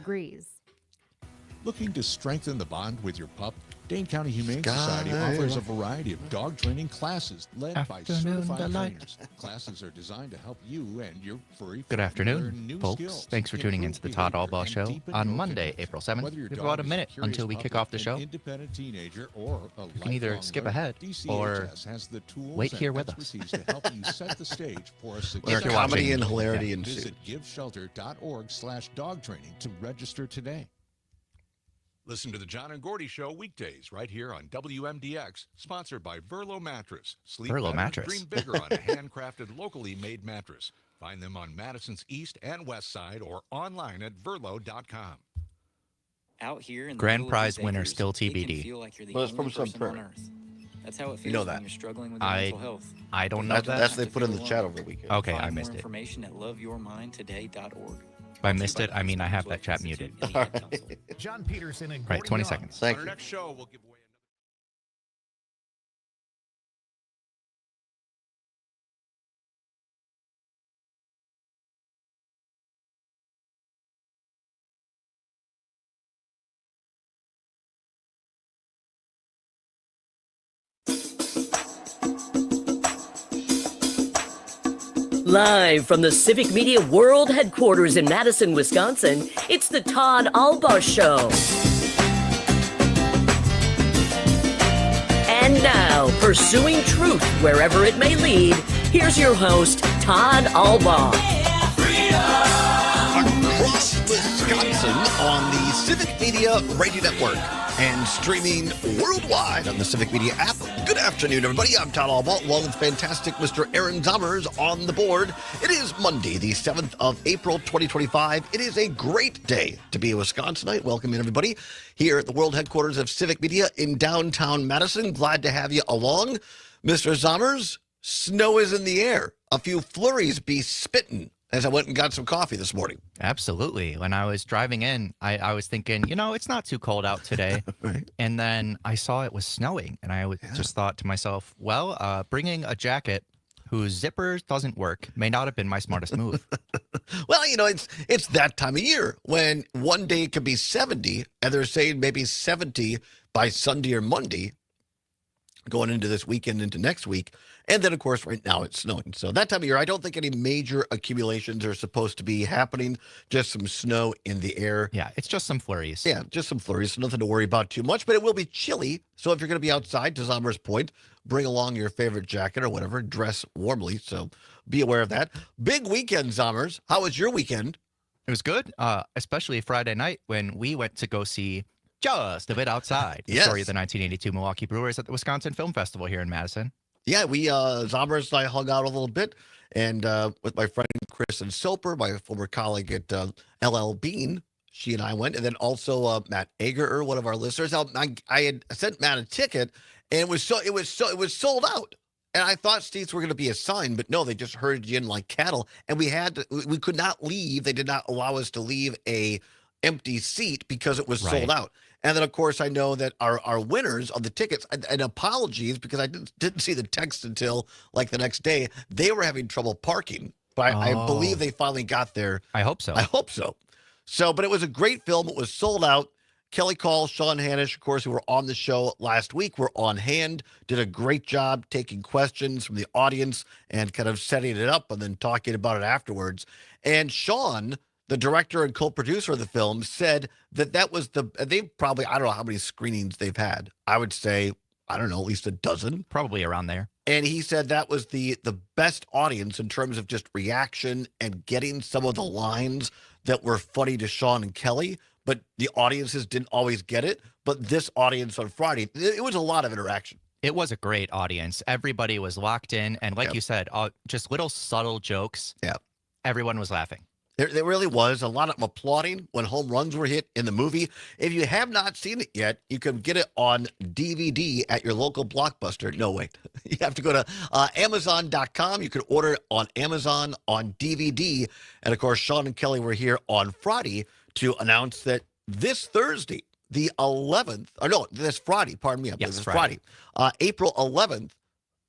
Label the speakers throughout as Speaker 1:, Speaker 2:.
Speaker 1: degrees.
Speaker 2: Looking to strengthen the bond with your pup? Dane County Humane Society offers a variety of dog training classes led by certified trainers. Classes are designed to help you and your furry
Speaker 3: Good
Speaker 2: friend
Speaker 3: afternoon,
Speaker 2: learn new
Speaker 3: folks.
Speaker 2: skills,
Speaker 3: Thanks for tuning into the
Speaker 2: improve
Speaker 3: Todd Allbaugh
Speaker 2: behavior,
Speaker 3: Show
Speaker 2: and deepen
Speaker 3: on
Speaker 2: your
Speaker 3: Monday,
Speaker 2: connection.
Speaker 3: April 7th.
Speaker 2: Whether your
Speaker 3: We have
Speaker 2: dog
Speaker 3: about a
Speaker 2: is
Speaker 3: minute
Speaker 2: curious
Speaker 3: until we
Speaker 2: puppy,
Speaker 3: kick off the
Speaker 2: an
Speaker 3: show.
Speaker 2: independent teenager, or a
Speaker 3: You can either
Speaker 2: lifelong
Speaker 3: skip
Speaker 2: learner,
Speaker 3: ahead or
Speaker 2: DCHS has the tools
Speaker 3: wait
Speaker 2: and
Speaker 3: here with us.
Speaker 2: expertise to help you set the stage for a
Speaker 4: Where
Speaker 2: successful
Speaker 4: comedy
Speaker 3: watching.
Speaker 4: and hilarity
Speaker 3: Yeah.
Speaker 4: ensues.
Speaker 2: Visit giveshelter.org/dog training to register today. Listen to the John and Gordy Show weekdays right here on WMDX, sponsored by Verlo Mattress. Sleep
Speaker 3: Verlo
Speaker 2: better,
Speaker 3: Mattress.
Speaker 2: dream bigger on a handcrafted, locally made mattress. Find them on Madison's east and west side or online at verlo.com.
Speaker 5: Out here in the
Speaker 3: Grand
Speaker 5: middle of
Speaker 3: prize
Speaker 5: these
Speaker 3: winner
Speaker 5: acres,
Speaker 3: still
Speaker 5: it can
Speaker 3: TBD.
Speaker 5: feel like you're the
Speaker 4: Well, it's
Speaker 5: only
Speaker 4: from Sun
Speaker 5: person on
Speaker 4: Prairie.
Speaker 5: Earth. That's how it
Speaker 4: You
Speaker 5: feels
Speaker 4: know
Speaker 5: when
Speaker 4: that.
Speaker 5: you're struggling with your mental health.
Speaker 3: I don't know
Speaker 4: That's,
Speaker 3: that.
Speaker 4: that's they put in the chat over the weekend.
Speaker 3: Okay, I
Speaker 5: Find
Speaker 3: missed
Speaker 5: more
Speaker 3: it.
Speaker 5: information at loveyourmindtoday.org.
Speaker 3: If I missed it, I mean I have that chat muted.
Speaker 6: John Peterson and
Speaker 3: Right,
Speaker 6: Gordy
Speaker 3: 20
Speaker 6: Young.
Speaker 3: seconds.
Speaker 4: Thank
Speaker 2: On our
Speaker 4: you.
Speaker 2: next show, we'll give away
Speaker 7: Live from the Civic Media World Headquarters in Madison, Wisconsin, it's the Todd Allbaugh Show. And now, pursuing truth wherever it may lead, here's your host, Todd Allbaugh.
Speaker 4: Across Wisconsin on the Civic Media Radio Network and streaming worldwide on the Civic Media app. Good afternoon, everybody. I'm Todd Allbaugh, along with fantastic Mr. Aaron Zommers on the board. It is Monday, the 7th of April, 2025. It is a great day to be a Wisconsinite. Welcome in, everybody, here at the world headquarters of Civic Media in downtown Madison. Glad to have you along. Mr. Zommers, snow is in the air. A few flurries be spitting as I went and got some coffee this morning.
Speaker 3: Absolutely. When I was driving in, I was thinking, it's not too cold out today.
Speaker 4: Right.
Speaker 3: And then I saw it was snowing. And I just thought to myself, well, bringing a jacket whose zipper doesn't work may not have been my smartest move.
Speaker 4: Well, it's that time of year when one day it could be 70, and they're saying maybe 70 by Sunday or Monday, going into this weekend, into next week. And then, of course, right now it's snowing. So that time of year, I don't think any major accumulations are supposed to be happening. Just some snow in the air.
Speaker 3: Yeah, it's just some flurries.
Speaker 4: Yeah, just some flurries. So nothing to worry about too much. But it will be chilly. So if you're going to be outside, to Zommer's point, bring along your favorite jacket or whatever. Dress warmly. So be aware of that. Big weekend, Zommers. How was your weekend?
Speaker 3: It was good, especially Friday night when we went to go see Just a Bit Outside, the
Speaker 4: Yes.
Speaker 3: story of the 1982 Milwaukee Brewers at the Wisconsin Film Festival here in Madison.
Speaker 4: Yeah, we, Zommers and I hung out a little bit, and with my friend Kristen Soper, my former colleague at LL Bean, she and I went, and then also Matt Ager, one of our listeners. I had sent Matt a ticket, and it was sold out. And I thought seats were going to be assigned, but no, they just herded you in like cattle, and we could not leave. They did not allow us to leave a empty seat because it was sold out. And then, of course, I know that our winners of the tickets, and apologies because I didn't see the text until like the next day, they were having trouble parking. But I believe they finally got there.
Speaker 3: I hope so.
Speaker 4: I hope so. But it was a great film. It was sold out. Kelly Call, Sean Hannish, of course, who were on the show last week, were on hand, did a great job taking questions from the audience and kind of setting it up and then talking about it afterwards. And Sean, the director and co-producer of the film, said that was they probably, I don't know how many screenings they've had. I would say, I don't know, at least a dozen.
Speaker 3: Probably around there.
Speaker 4: And he said that was the best audience in terms of just reaction and getting some of the lines that were funny to Sean and Kelly, but the audiences didn't always get it. But this audience on Friday, it was a lot of interaction.
Speaker 3: It was a great audience. Everybody was locked in. And like you said, just little subtle jokes.
Speaker 4: Yeah.
Speaker 3: Everyone was laughing.
Speaker 4: There really was a lot of them applauding when home runs were hit in the movie. If you have not seen it yet, you can get it on DVD at your local Blockbuster. No, wait. You have to go to Amazon.com. You can order it on Amazon on DVD. And, of course, Sean and Kelly were here on Friday to announce that this Thursday, the 11th, or no, this Friday, pardon me.
Speaker 3: Yes,
Speaker 4: this
Speaker 3: Friday.
Speaker 4: April 11th,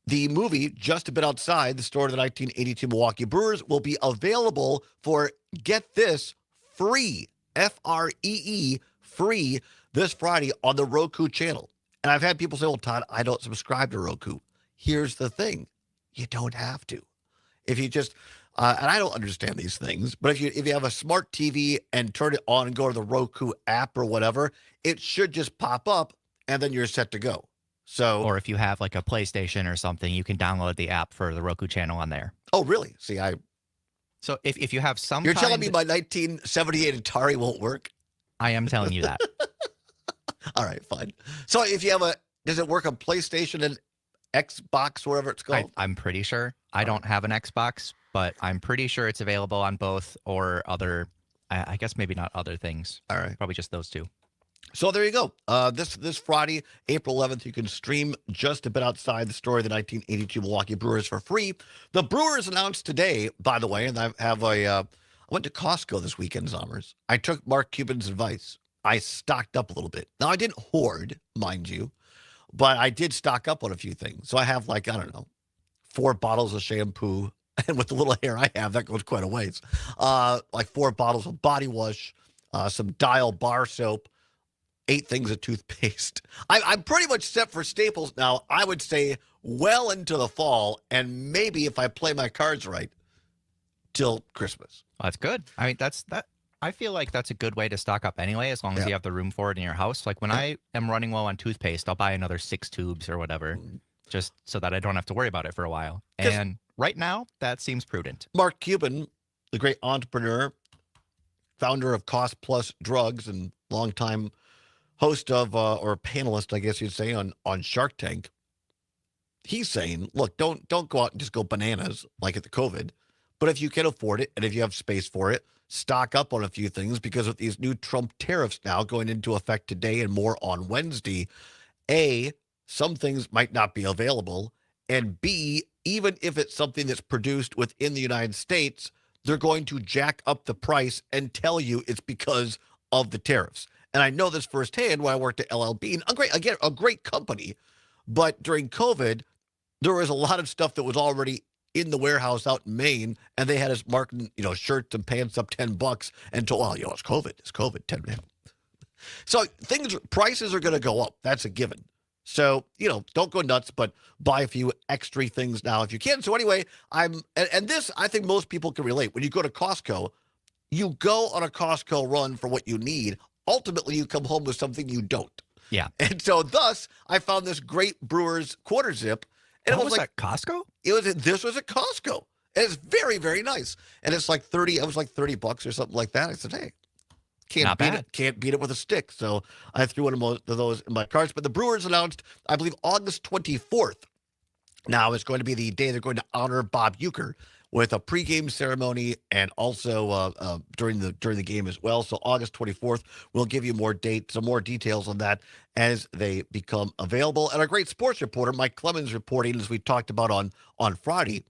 Speaker 4: the movie Just a Bit Outside, the story of the 1982 Milwaukee Brewers, will be available for, get this, free Free, free this Friday on the Roku channel. And I've had people say, well, Todd, I don't subscribe to Roku. Here's the thing. You don't have to. If you just, and I don't understand these things, but if you have a smart TV and turn it on and go to the Roku app or whatever, it should just pop up and then you're set to go. So,
Speaker 3: Or if you have like a PlayStation or something, you can download the app for the Roku channel on there.
Speaker 4: oh, really? See,
Speaker 3: So if you have some
Speaker 4: you're telling
Speaker 3: kind-
Speaker 4: me my 1978 Atari won't work?
Speaker 3: I am telling you that.
Speaker 4: All right, fine. So if you have does it work on PlayStation and Xbox, whatever it's called?
Speaker 3: I'm pretty sure. I don't have an Xbox, but I'm pretty sure it's available on both or other, I guess maybe not other things.
Speaker 4: All right.
Speaker 3: Probably just those two.
Speaker 4: So there you go. This Friday, April 11th, you can stream just a bit outside the story of the 1982 Milwaukee Brewers for free. The Brewers announced today, by the way, and I went to Costco this weekend, Zommers. I took Mark Cuban's advice. I stocked up a little bit. Now, I didn't hoard, mind you, but I did stock up on a few things. So I have 4 bottles of shampoo. And with the little hair I have, that goes quite a ways. 4 bottles of body wash, some Dial bar soap, 8 things of toothpaste. I'm pretty much set for staples now. I would say well into the fall, and maybe if I play my cards right, till Christmas.
Speaker 3: Well, that's good. I mean, that. I feel like that's a good way to stock up anyway, as long as you have the room for it in your house. Like when I am running low on toothpaste, I'll buy another 6 tubes or whatever, just so that I don't have to worry about it for a while. And right now, that seems prudent.
Speaker 4: Mark Cuban, the great entrepreneur, founder of Cost Plus Drugs, and longtime host of, or panelist, I guess you'd say, on Shark Tank. He's saying, look, don't go out and just go bananas like at the COVID. But if you can afford it and if you have space for it, stock up on a few things, because with these new Trump tariffs now going into effect today and more on Wednesday, A, some things might not be available, and B, even if it's something that's produced within the United States, they're going to jack up the price and tell you it's because of the tariffs. And I know this firsthand when I worked at LL Bean, a great company, but during COVID, there was a lot of stuff that was already in the warehouse out in Maine, and they had us marking, shirts and pants up $10 and told, well, it's COVID, 10 minutes. So prices are going to go up. That's a given. So, don't go nuts, but buy a few extra things now if you can. So anyway, and this, I think most people can relate. When you go to Costco, you go on a Costco run for what you need. Ultimately, you come home with something you don't.
Speaker 3: Yeah.
Speaker 4: And so thus, I found this great Brewers quarter zip. And
Speaker 3: What
Speaker 4: it was
Speaker 3: was that, Costco?
Speaker 4: This was at Costco. And it's very, very nice. And it's like $30 or something like that. I said, hey, can't beat it with a stick. So I threw one of those in my cards. But the Brewers announced, I believe, August 24th. Now it's going to be the day they're going to honor Bob Uecker with a pregame ceremony and also during the game as well. So August 24th, we'll give you some more details on that as they become available. And our great sports reporter, Mike Clemens, reporting, as we talked about on Friday,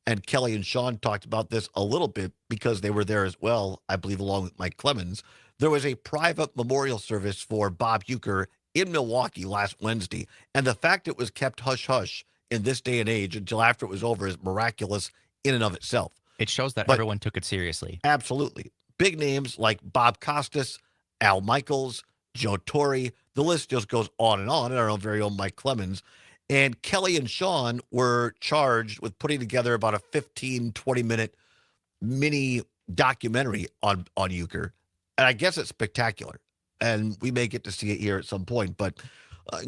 Speaker 4: and Kelly and Sean talked about this a little bit because they were there as well, I believe, along with Mike Clemens. There was a private memorial service for Bob Uecker in Milwaukee last Wednesday. And the fact it was kept hush-hush in this day and age until after it was over is miraculous in and of itself.
Speaker 3: It shows that everyone took it seriously.
Speaker 4: Absolutely. Big names like Bob Costas, Al Michaels, Joe Torre, the list just goes on, and our own very own Mike Clemens. And Kelly and Sean were charged with putting together about a 15, 20-minute mini documentary on Uecker. And I guess it's spectacular. And we may get to see it here at some point, but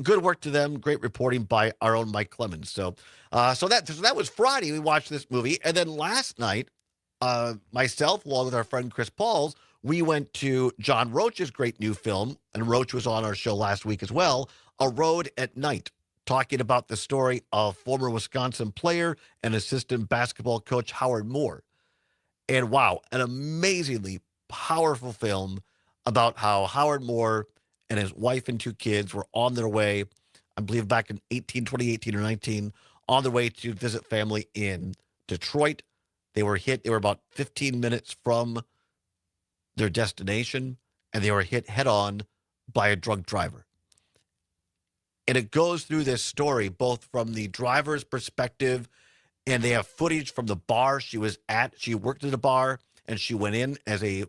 Speaker 4: good work to them. Great reporting by our own Mike Clemens. So that was Friday. We watched this movie. And then last night, myself, along with our friend Chris Pauls, we went to John Roach's great new film, and Roach was on our show last week as well, A Road at Night, talking about the story of former Wisconsin player and assistant basketball coach Howard Moore. And wow, an amazingly powerful film about how Howard Moore and his wife and 2 kids were on their way, I believe back in 2018 or 19, on their way to visit family in Detroit. They were about 15 minutes from their destination, and they were hit head-on by a drunk driver. And it goes through this story both from the driver's perspective, and they have footage from the bar she was at. She worked at a bar, and she went in as a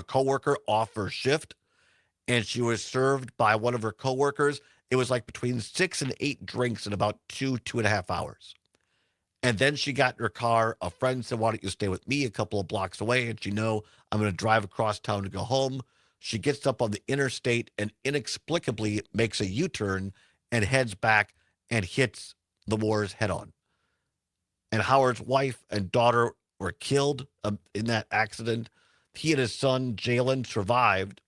Speaker 4: coworker off her shift, and she was served by one of her coworkers. It was like between 6 and 8 drinks in about 2.5 hours. And then she got in her car. A friend said, why don't you stay with me a couple of blocks away? And she know I'm going to drive across town to go home. She gets up on the interstate and inexplicably makes a U-turn and heads back and hits the Moores head on. And Howard's wife and daughter were killed in that accident. He and his son, Jalen, survived.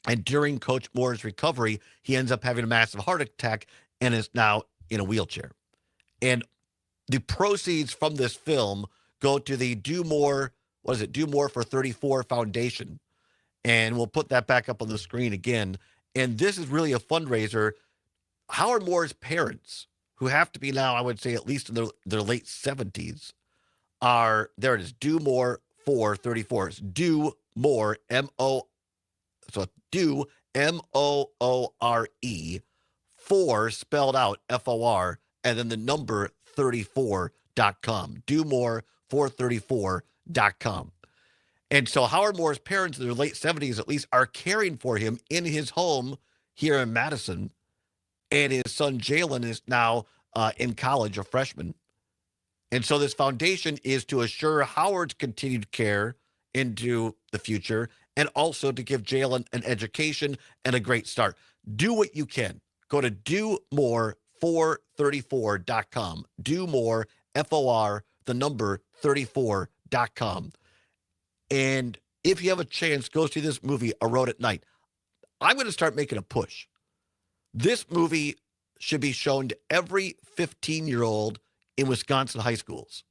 Speaker 4: And during Coach Moore's recovery, he ends up having a massive heart attack and is now in a wheelchair. And the proceeds from this film go to the Do More for 34 Foundation. And we'll put that back up on the screen again. And this is really a fundraiser. Howard Moore's parents, who have to be now, I would say, at least in their late 70s, are, there it is, Do More for 34. It's Do More, so Do, M-O-O-R-E, 4 spelled out, F-O-R, and then the number 34.com. Do More for 34.com. And so Howard Moore's parents in their late 70s, at least, are caring for him in his home here in Madison. And his son Jalen is now in college, a freshman. And so this foundation is to assure Howard's continued care into the future and also to give Jalen an education and a great start. Do what you can. Go to domore434.com. Do more, F-O-R, the number 34.com. And if you have a chance, go see this movie, A Road at Night. I'm going to start making a push. This movie should be shown to every 15-year-old in Wisconsin high schools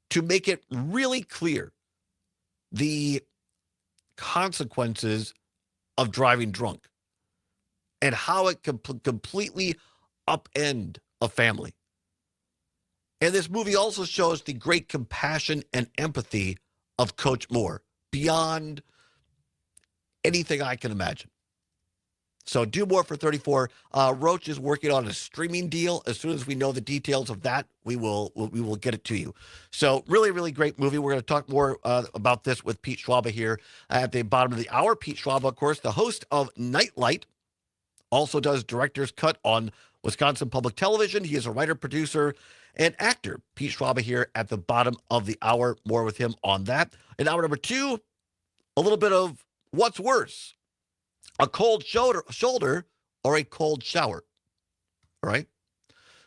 Speaker 4: to make it really clear the consequences of driving drunk and how it can completely upend a family. And this movie also shows the great compassion and empathy of Coach Moore beyond anything I can imagine. So Do More for 34. Roach is working on a streaming deal. As soon as we know the details of that, we will get it to you. So really, really great movie. We're going to talk more about this with Pete Schwaba here at the bottom of the hour. Pete Schwaba, of course, the host of Nightlight, also does Director's Cut on Wisconsin Public Television. He is a writer, producer, and actor. Pete Schwaba here at the bottom of the hour. More with him on that. In hour number 2, a little bit of what's worse, a cold shoulder or a cold shower. All right.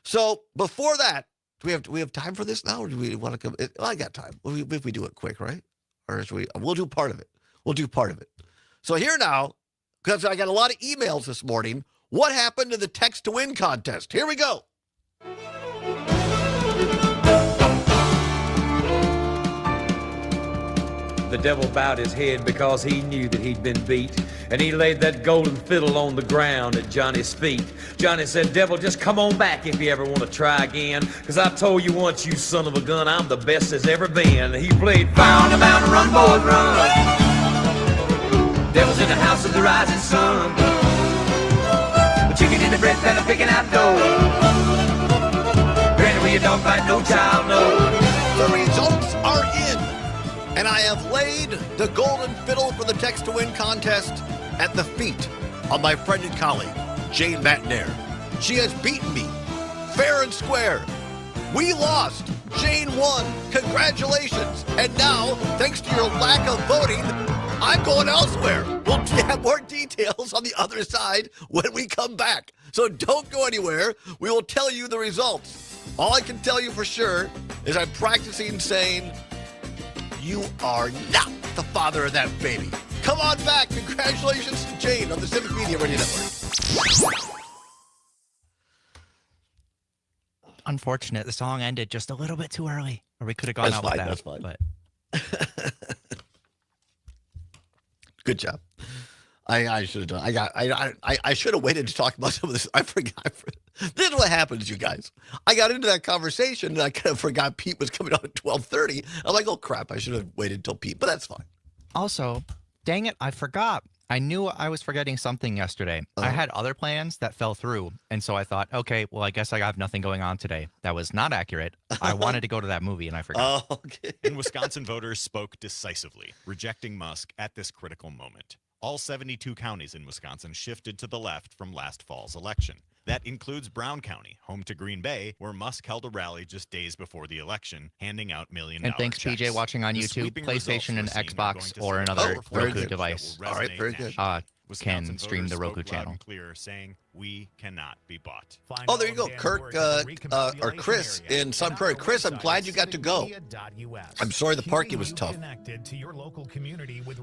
Speaker 4: So before that, do we have time for this now, or do we want to come? I got time. If we do it quick, right? Or we'll do part of it. We'll do part of it. So here now, because I got a lot of emails this morning. What happened to the text to win contest? Here we go.
Speaker 1: The devil bowed his head because he knew that he'd been beat, and he laid that golden fiddle on the ground at Johnny's feet. Johnny said, devil, just come on back if you ever want to try again, because I told you once, you son of a gun, I'm the best there's ever been. He played Bound and Bound, Run, Boys, Run. Devil's in the house of the rising sun. The chicken in the bread pan, picking out dough. Granny, will your dog bite? No child, no.
Speaker 4: The results are in. And I have laid the golden fiddle for the text to win contest at the feet of my friend and colleague, Jane Matnair. She has beaten me fair and square. We lost. Jane won. Congratulations. And now, thanks to your lack of voting, I'm going elsewhere. We'll have more details on the other side when we come back. So don't go anywhere. We will tell you the results. All I can tell you for sure is I'm practicing saying, you are not the father of that baby. Come on back. Congratulations to Jane on the Civic Media Radio Network.
Speaker 3: Unfortunate. The song ended just a little bit too early. Or we could have gone out with that.
Speaker 4: That's fine.
Speaker 3: But
Speaker 4: good job. I should have done. I should have waited to talk about some of this. I forgot. This is what happens, you guys. I got into that conversation and I kind of forgot Pete was coming on at 12:30. I'm like, oh crap! I should have waited until Pete, but that's fine.
Speaker 3: also, dang it, I forgot. I knew I was forgetting something yesterday. I had other plans that fell through. And so I thought, okay, well, I guess I have nothing going on today. That was not accurate. I wanted to go to that movie and I forgot.
Speaker 4: Oh, okay.
Speaker 8: And Wisconsin voters spoke decisively, rejecting Musk at this critical moment. All 72 counties in Wisconsin shifted to the left from last fall's election. That includes Brown County, home to Green Bay, where Musk held a rally just days before the election, handing out million-dollar
Speaker 3: And thanks,
Speaker 8: checks.
Speaker 3: PJ, watching on
Speaker 8: The
Speaker 3: YouTube,
Speaker 8: sweeping
Speaker 3: PlayStation and
Speaker 8: results we're seeing are
Speaker 3: Xbox
Speaker 8: going to
Speaker 3: or
Speaker 8: send
Speaker 3: another
Speaker 8: powerful
Speaker 4: very
Speaker 3: Roku
Speaker 4: good.
Speaker 8: messages that
Speaker 3: device.
Speaker 8: will
Speaker 4: All right,
Speaker 8: resonate
Speaker 4: very good.
Speaker 8: nationally.
Speaker 3: Can
Speaker 8: Wisconsin
Speaker 3: stream the
Speaker 8: voters
Speaker 3: Roku
Speaker 8: spoke loud
Speaker 3: channel.
Speaker 8: and clear, saying, we cannot be bought.
Speaker 4: Oh, there you go. Kirk or Chris in Sun Prairie. Chris, I'm glad you got to go. I'm sorry the parking was tough.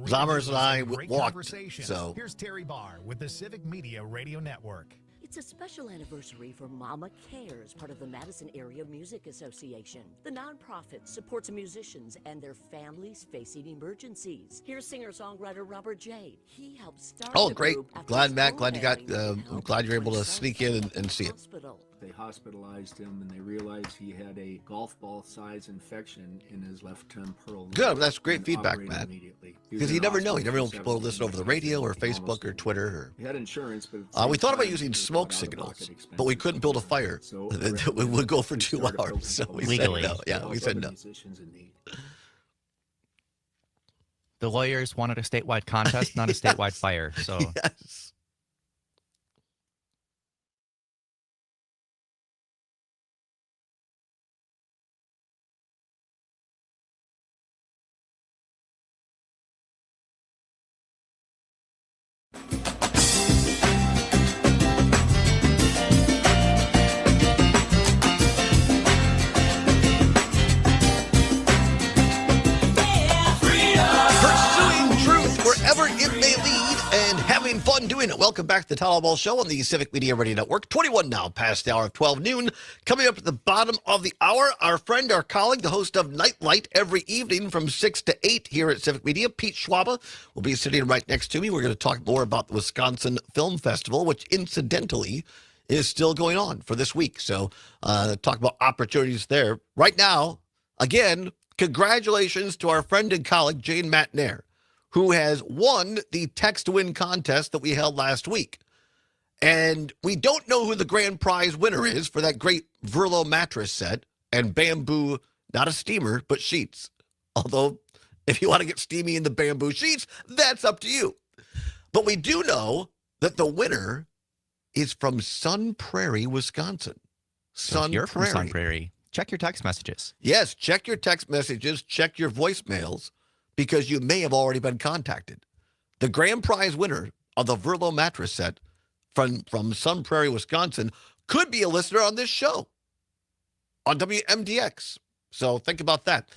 Speaker 4: Zommers and I walked, so.
Speaker 6: Here's Terry Barr with the Civic Media Radio Network.
Speaker 7: It's a special anniversary for Mama Cares, part of the Madison Area Music Association. The nonprofit supports musicians and their families facing emergencies. Here's singer-songwriter Robert J. He helped start
Speaker 4: Oh,
Speaker 7: the
Speaker 4: great.
Speaker 7: group after
Speaker 4: Glad,
Speaker 7: his
Speaker 4: Matt.
Speaker 7: own
Speaker 4: Glad you got,
Speaker 7: family needed
Speaker 4: I'm
Speaker 7: help
Speaker 4: glad you're able to
Speaker 7: when his
Speaker 4: sneak
Speaker 7: son
Speaker 4: in
Speaker 7: died
Speaker 4: and see it.
Speaker 7: hospital.
Speaker 9: They hospitalized him and they realized he had a golf ball size infection in his left temporal lobe.
Speaker 4: Good. That's great
Speaker 9: and
Speaker 4: feedback,
Speaker 9: operated
Speaker 4: Matt.
Speaker 9: immediately. He was
Speaker 4: Because
Speaker 9: in
Speaker 4: you
Speaker 9: the
Speaker 4: never know. You
Speaker 9: hospital
Speaker 4: never know
Speaker 9: for
Speaker 4: if people
Speaker 9: several
Speaker 4: listen over the
Speaker 9: days.
Speaker 4: radio or
Speaker 9: He almost
Speaker 4: Facebook or
Speaker 9: died.
Speaker 4: Twitter. Or,
Speaker 9: He had insurance, but at the
Speaker 4: we
Speaker 9: same
Speaker 4: thought about
Speaker 9: time,
Speaker 4: using
Speaker 9: it was
Speaker 4: smoke
Speaker 9: out-of-pocket
Speaker 4: signals,
Speaker 9: expenses
Speaker 4: but we
Speaker 9: for
Speaker 4: couldn't
Speaker 9: the
Speaker 4: build a
Speaker 9: family.
Speaker 4: fire.
Speaker 9: So
Speaker 4: It would go for
Speaker 9: we
Speaker 4: 2
Speaker 9: started
Speaker 4: hours.
Speaker 9: building
Speaker 4: So we
Speaker 3: Legally.
Speaker 4: said no. Yeah,
Speaker 9: to
Speaker 4: we
Speaker 9: help
Speaker 4: said
Speaker 9: other
Speaker 4: no.
Speaker 9: musicians in need.
Speaker 3: The lawyers wanted a statewide contest, not a statewide fire. So
Speaker 4: Yes. Pursuing truth wherever it may lead and having fun doing it. Welcome back to the Todd Allbaugh Show on the Civic Media Radio Network. 21 now, past the hour of 12 noon. Coming up at the bottom of the hour, our friend, our colleague, the host of Nightlight every evening from 6 to 8 here at Civic Media, Pete Schwaba, will be sitting right next to me. We're going to talk more about the Wisconsin Film Festival, which incidentally is still going on for this week. So talk about opportunities there. Right now, again, congratulations to our friend and colleague, Jane Matnair, who has won the text to win contest that we held last week. And we don't know who the grand prize winner is for that great Verlo mattress set and bamboo, not a steamer, but sheets. Although, if you want to get steamy in the bamboo sheets, that's up to you. But we do know that the winner is from Sun Prairie, Wisconsin.
Speaker 3: So if you're from Sun Prairie, check your text messages.
Speaker 4: Yes, check your text messages, check your voicemails, because you may have already been contacted. The grand prize winner of the Verlo mattress set from Sun Prairie, Wisconsin, could be a listener on this show on WMDX. So think about that.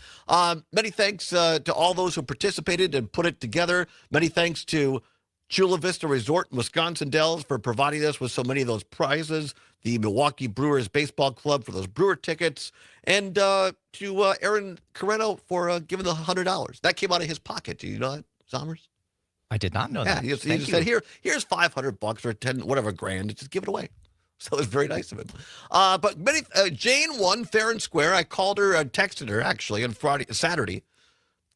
Speaker 4: Many thanks to all those who participated and put it together. Many thanks to Chula Vista Resort in Wisconsin Dells for providing us with so many of those prizes. The Milwaukee Brewers Baseball Club for those Brewer tickets. And to Aaron Carreno for giving the $100. That came out of his pocket. Do you know that, Zommers?
Speaker 3: I did not know that.
Speaker 4: He just said, here's $500 or 10, whatever grand. Just give it away. So it was very nice of him. But Jane won fair and square. I called her, texted her actually on Saturday.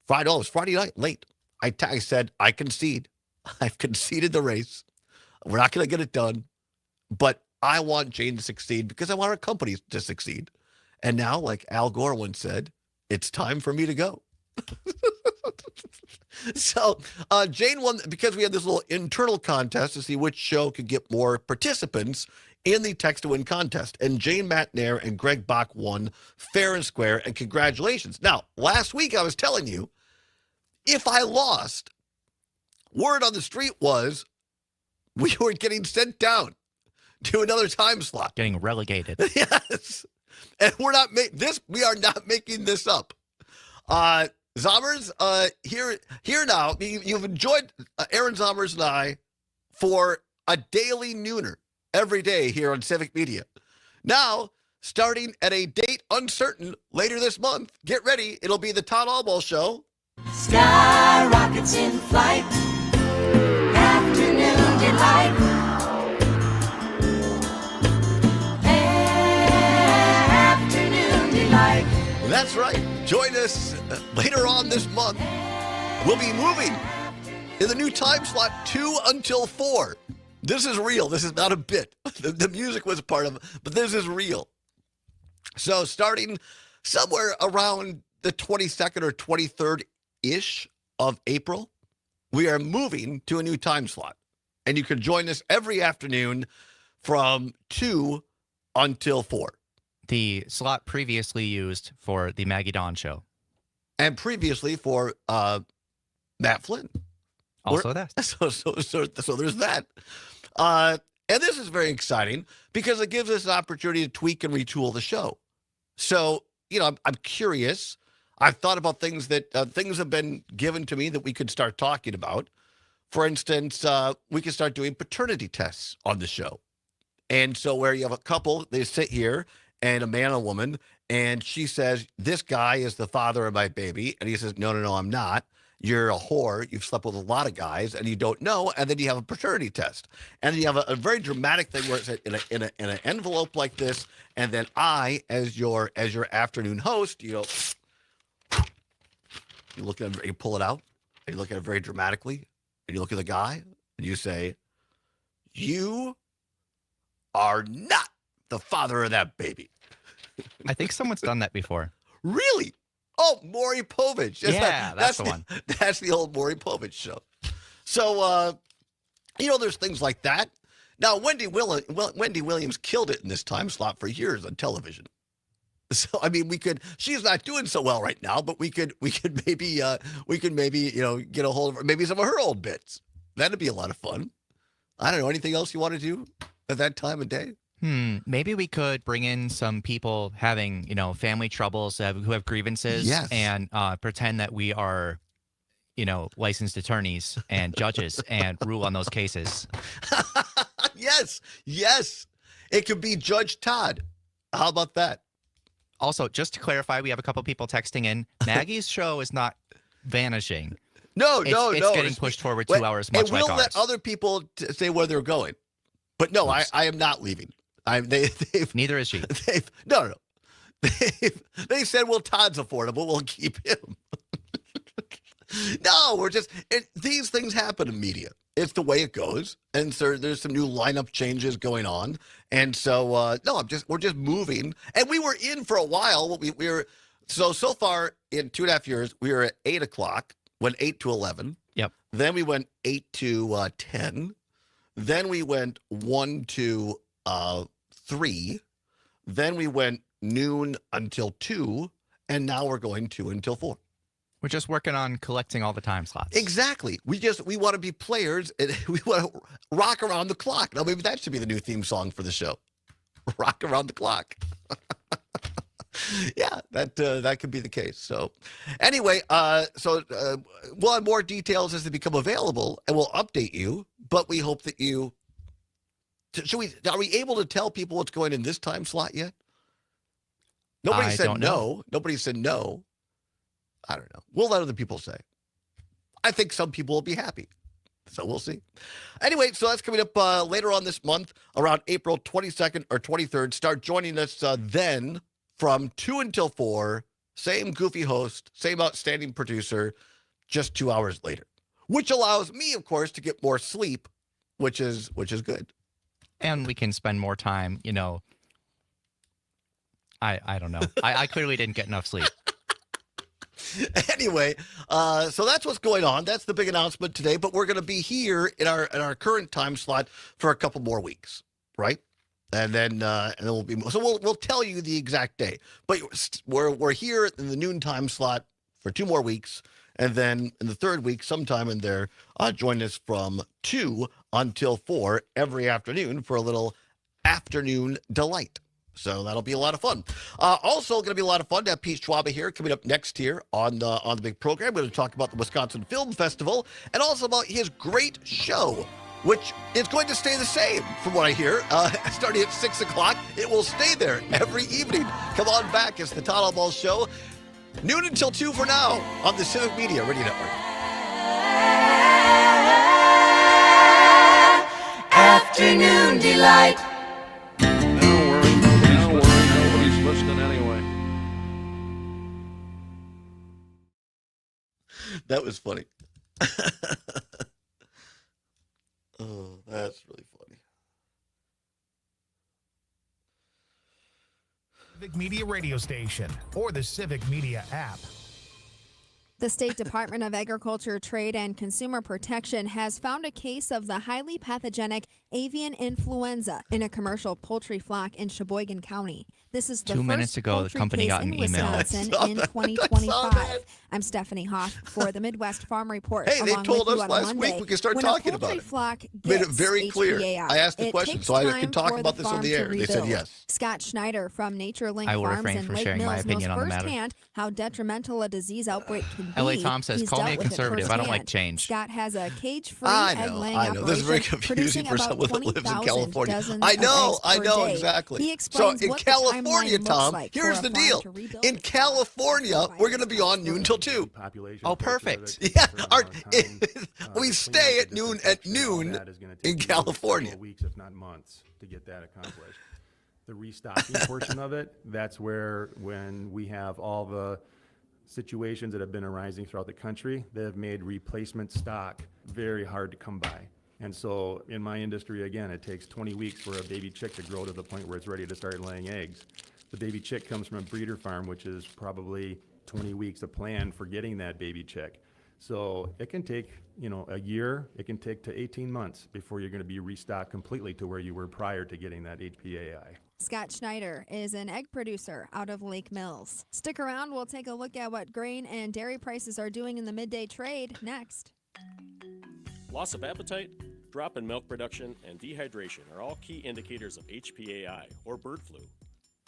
Speaker 4: It was Friday night, late. I said, I concede. I've conceded the race. We're not going to get it done. But I want Jane to succeed because I want our company to succeed. And now, like Al Gore once said, it's time for me to go. So Jane won because we had this little internal contest to see which show could get more participants in the text to win contest. And Jane Matnair and Greg Bach won fair and square. And congratulations. Now, last week I was telling you, if I lost, word on the street was we were getting sent down to another time slot.
Speaker 3: Getting relegated.
Speaker 4: Yes. And we are not making this up. Zommers, here now, you've enjoyed Aaron Zommers and I for a daily nooner every day here on Civic Media. Now, starting at a date uncertain later this month, get ready. It'll be the Todd Allbaugh Show.
Speaker 10: Sky rockets in flight, afternoon delight, afternoon delight.
Speaker 4: That's right. Join us later on this month. We'll be moving in the new time slot, 2 until 4. This is real. This is not a bit. The music was a part of it, but this is real. So starting somewhere around the 22nd or 23rd-ish of April, we are moving to a new time slot. And you can join us every afternoon from 2 until 4.
Speaker 3: The slot previously used for the Maggie Dawn show.
Speaker 4: And previously for Matt Flynn.
Speaker 3: Also that.
Speaker 4: So there's that. And this is very exciting because it gives us an opportunity to tweak and retool the show. So, I'm curious. I've thought about things that things have been given to me that we could start talking about. For instance, we could start doing paternity tests on the show. And so where you have a couple, they sit here, and a man and a woman, and she says, this guy is the father of my baby. And he says, no, I'm not. You're a whore. You've slept with a lot of guys, and you don't know. And then you have a paternity test. And then you have a very dramatic thing where it's in an envelope like this. And then I, as your afternoon host, you look at it, you pull it out, and you look at it very dramatically, and you look at the guy, and you say, you are not the father of that baby.
Speaker 3: I think someone's done that before.
Speaker 4: Really? Oh, Maury Povich.
Speaker 3: That's the one.
Speaker 4: That's the old Maury Povich show. So, there's things like that. Now, Wendy Williams killed it in this time slot for years on television. So, I mean, she's not doing so well right now, but we could maybe get a hold of her, maybe some of her old bits. That'd be a lot of fun. I don't know. Anything else you want to do at that time of day?
Speaker 3: Maybe we could bring in some people having, family troubles who have grievances.
Speaker 4: Yes.
Speaker 3: And pretend that we are, licensed attorneys and judges and rule on those cases.
Speaker 4: Yes. It could be Judge Todd. How about that?
Speaker 3: Also, just to clarify, we have a couple people texting in. Maggie's show is not vanishing.
Speaker 4: No.
Speaker 3: It's getting pushed forward 2 hours, much like ours.
Speaker 4: And we'll let other people say where they're going. But no, I am not leaving.
Speaker 3: Neither is she.
Speaker 4: No. They said, well, Todd's affordable. We'll keep him. No, these things happen in media. It's the way it goes. And so there's some new lineup changes going on. And so, we're just moving. And we were in for a while. We were, so far in 2.5 years, we were at 8 o'clock, went 8 to 11.
Speaker 3: Yep.
Speaker 4: Then we went 8 to 10. Then we went 1 to 3. Then we went noon until 2. And now we're going 2 until 4.
Speaker 3: We're just working on collecting all the time slots.
Speaker 4: Exactly. We want to be players, and we want to rock around the clock. Now, maybe that should be the new theme song for the show. Rock around the clock. Yeah, that could be the case. So, anyway, we'll have more details as they become available, and we'll update you. But we hope that you. Are we able to tell people what's going in this time slot yet? Nobody said no. Nobody said no. I don't know. We'll let other people say. I think some people will be happy. So we'll see. Anyway, so that's coming up later on this month, around April 22nd or 23rd. Start joining us then from 2 until 4. Same goofy host, same outstanding producer, just 2 hours later. Which allows me, of course, to get more sleep, which is good.
Speaker 3: And we can spend more time, I don't know. I clearly didn't get enough sleep.
Speaker 4: Anyway, so that's what's going on. That's the big announcement today. But we're going to be here in our current time slot for a couple more weeks, right? And then we'll be. So we'll tell you the exact day. But we're here in the noon time slot for 2 more weeks, and then in the 3rd week, sometime in there, join us from 2 until 4 every afternoon for a little afternoon delight. So that'll be a lot of fun. Also going to be a lot of fun to have Pete Schwabe here coming up next here on the big program. We're going to talk about the Wisconsin Film Festival and also about his great show, which is going to stay the same from what I hear. Starting at 6 o'clock, it will stay there every evening. Come on back. It's the Todd Allbaugh Show. Noon until 2 for now on the Civic Media Radio Network.
Speaker 10: Afternoon Delight.
Speaker 4: That was funny. Oh, that's really funny.
Speaker 6: Civic Media radio station or the Civic Media app.
Speaker 11: The State Department of Agriculture, Trade, and Consumer Protection has found a case of the highly pathogenic avian influenza in a commercial poultry flock in Sheboygan County. This is the
Speaker 3: 2 minutes
Speaker 11: first
Speaker 3: ago, the
Speaker 11: poultry
Speaker 3: company
Speaker 11: case
Speaker 3: got an
Speaker 11: in
Speaker 3: email.
Speaker 11: Wisconsin
Speaker 4: I saw
Speaker 11: in
Speaker 4: that.
Speaker 11: 2025. I'm Stephanie Hoff for the Midwest Farm Report.
Speaker 4: Hey, they
Speaker 11: along
Speaker 4: told
Speaker 11: with you
Speaker 4: us
Speaker 11: on
Speaker 4: last
Speaker 11: Monday.
Speaker 4: week we could start
Speaker 11: When
Speaker 4: talking
Speaker 11: a
Speaker 4: about
Speaker 11: poultry
Speaker 4: it.
Speaker 11: flock
Speaker 4: Made it
Speaker 11: gets
Speaker 4: very clear.
Speaker 11: HPAI,
Speaker 4: I asked the
Speaker 11: it
Speaker 4: question,
Speaker 11: takes
Speaker 4: so I
Speaker 11: time
Speaker 4: could talk
Speaker 11: for
Speaker 4: about
Speaker 11: the
Speaker 4: this on
Speaker 11: farm
Speaker 4: the
Speaker 11: to
Speaker 4: air. They said
Speaker 11: rebuild.
Speaker 4: yes.
Speaker 11: Scott Schneider from NatureLink
Speaker 3: I will
Speaker 11: Farms
Speaker 3: refrain
Speaker 11: in
Speaker 3: from
Speaker 11: Lake
Speaker 3: sharing my
Speaker 11: Mills knows
Speaker 3: opinion on the matter.
Speaker 11: firsthand how detrimental a disease outbreak can be.
Speaker 3: LA Tom says,
Speaker 11: He's
Speaker 3: call me
Speaker 11: dealt
Speaker 3: a
Speaker 11: with it
Speaker 3: conservative. I don't like
Speaker 11: firsthand.
Speaker 3: change.
Speaker 11: Scott has a cage-free
Speaker 4: I
Speaker 11: egg-laying
Speaker 4: know. This is very
Speaker 11: operation,
Speaker 4: confusing
Speaker 11: producing
Speaker 4: for
Speaker 11: about
Speaker 4: someone that lives in
Speaker 11: 20,000
Speaker 4: California.
Speaker 11: dozens
Speaker 4: I
Speaker 11: of
Speaker 4: know,
Speaker 11: eggs
Speaker 4: I
Speaker 11: per
Speaker 4: know
Speaker 11: day.
Speaker 4: exactly.
Speaker 11: He
Speaker 4: So
Speaker 11: explains
Speaker 4: in
Speaker 11: what the
Speaker 4: California,
Speaker 11: timeline
Speaker 4: Tom,
Speaker 11: looks like
Speaker 4: here's
Speaker 11: for
Speaker 4: the
Speaker 11: a farm
Speaker 4: deal.
Speaker 11: to rebuild
Speaker 4: In
Speaker 11: its
Speaker 4: California, we're going to be on noon till 2.
Speaker 3: Oh, perfect.
Speaker 4: Yeah, we stay at noon in California.
Speaker 12: Weeks, if not months, to get that accomplished. The restocking portion of it, that's where when we have all the situations that have been arising throughout the country that have made replacement stock very hard to come by. And so in my industry, again, it takes 20 weeks for a baby chick to grow to the point where it's ready to start laying eggs. The baby chick comes from a breeder farm, which is probably 20 weeks of plan for getting that baby chick. So it can take, a year, it can take to 18 months before you're going to be restocked completely to where you were prior to getting that HPAI.
Speaker 11: Scott Schneider is an egg producer out of Lake Mills. Stick around, we'll take a look at what grain and dairy prices are doing in the midday trade next.
Speaker 13: Loss of appetite, drop in milk production, and dehydration are all key indicators of HPAI, or bird flu.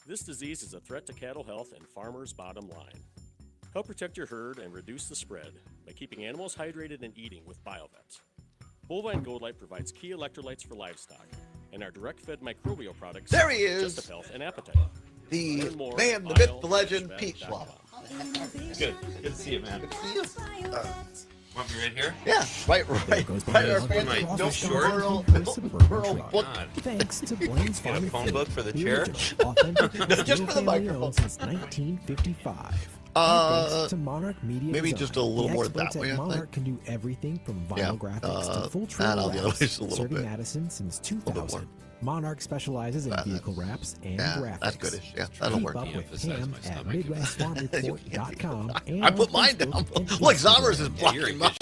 Speaker 13: This disease is a threat to cattle health and farmers' bottom line. Help protect your herd and reduce the spread by keeping animals hydrated and eating with BioVet. Bovine Gold Light provides key electrolytes for livestock, and our direct-fed microbial products
Speaker 4: There he
Speaker 13: support
Speaker 4: is.
Speaker 13: digestive health and appetite.
Speaker 4: The
Speaker 13: Learn more
Speaker 4: man,
Speaker 13: at
Speaker 4: the myth, the legend, Pete
Speaker 13: biovet.com.
Speaker 4: Schwab.
Speaker 8: Good to see you, man.
Speaker 4: Good to see you.
Speaker 8: Want me right here?
Speaker 4: Yeah, right. Our fancy
Speaker 8: Am I
Speaker 4: milk
Speaker 8: short?
Speaker 4: pearl book.
Speaker 14: Thanks to Blaine's
Speaker 8: Get a
Speaker 14: Farm
Speaker 8: phone book for the chair?
Speaker 4: Just for the microphone.
Speaker 14: Since 1955.
Speaker 4: Uh,
Speaker 14: to Monarch Media
Speaker 4: maybe
Speaker 14: Design.
Speaker 4: just a little
Speaker 14: The
Speaker 4: more
Speaker 14: experts
Speaker 4: that way,
Speaker 14: at
Speaker 4: I think.
Speaker 14: Monarch can do everything from vinyl
Speaker 4: Yeah,
Speaker 14: graphics to full
Speaker 4: and
Speaker 14: trail
Speaker 4: on the other
Speaker 14: wraps.
Speaker 4: way just a little
Speaker 14: Serving
Speaker 4: bit.
Speaker 14: Madison since
Speaker 4: bit more.
Speaker 14: 2000. Monarch specializes in vehicle wraps and
Speaker 4: yeah,
Speaker 14: graphics.
Speaker 4: that's goodish. Yeah, that'll
Speaker 14: Keep
Speaker 4: work.
Speaker 14: up with him at MidwestFarmReport.com.
Speaker 4: I put mine down. Look, Zommers is blocking mine.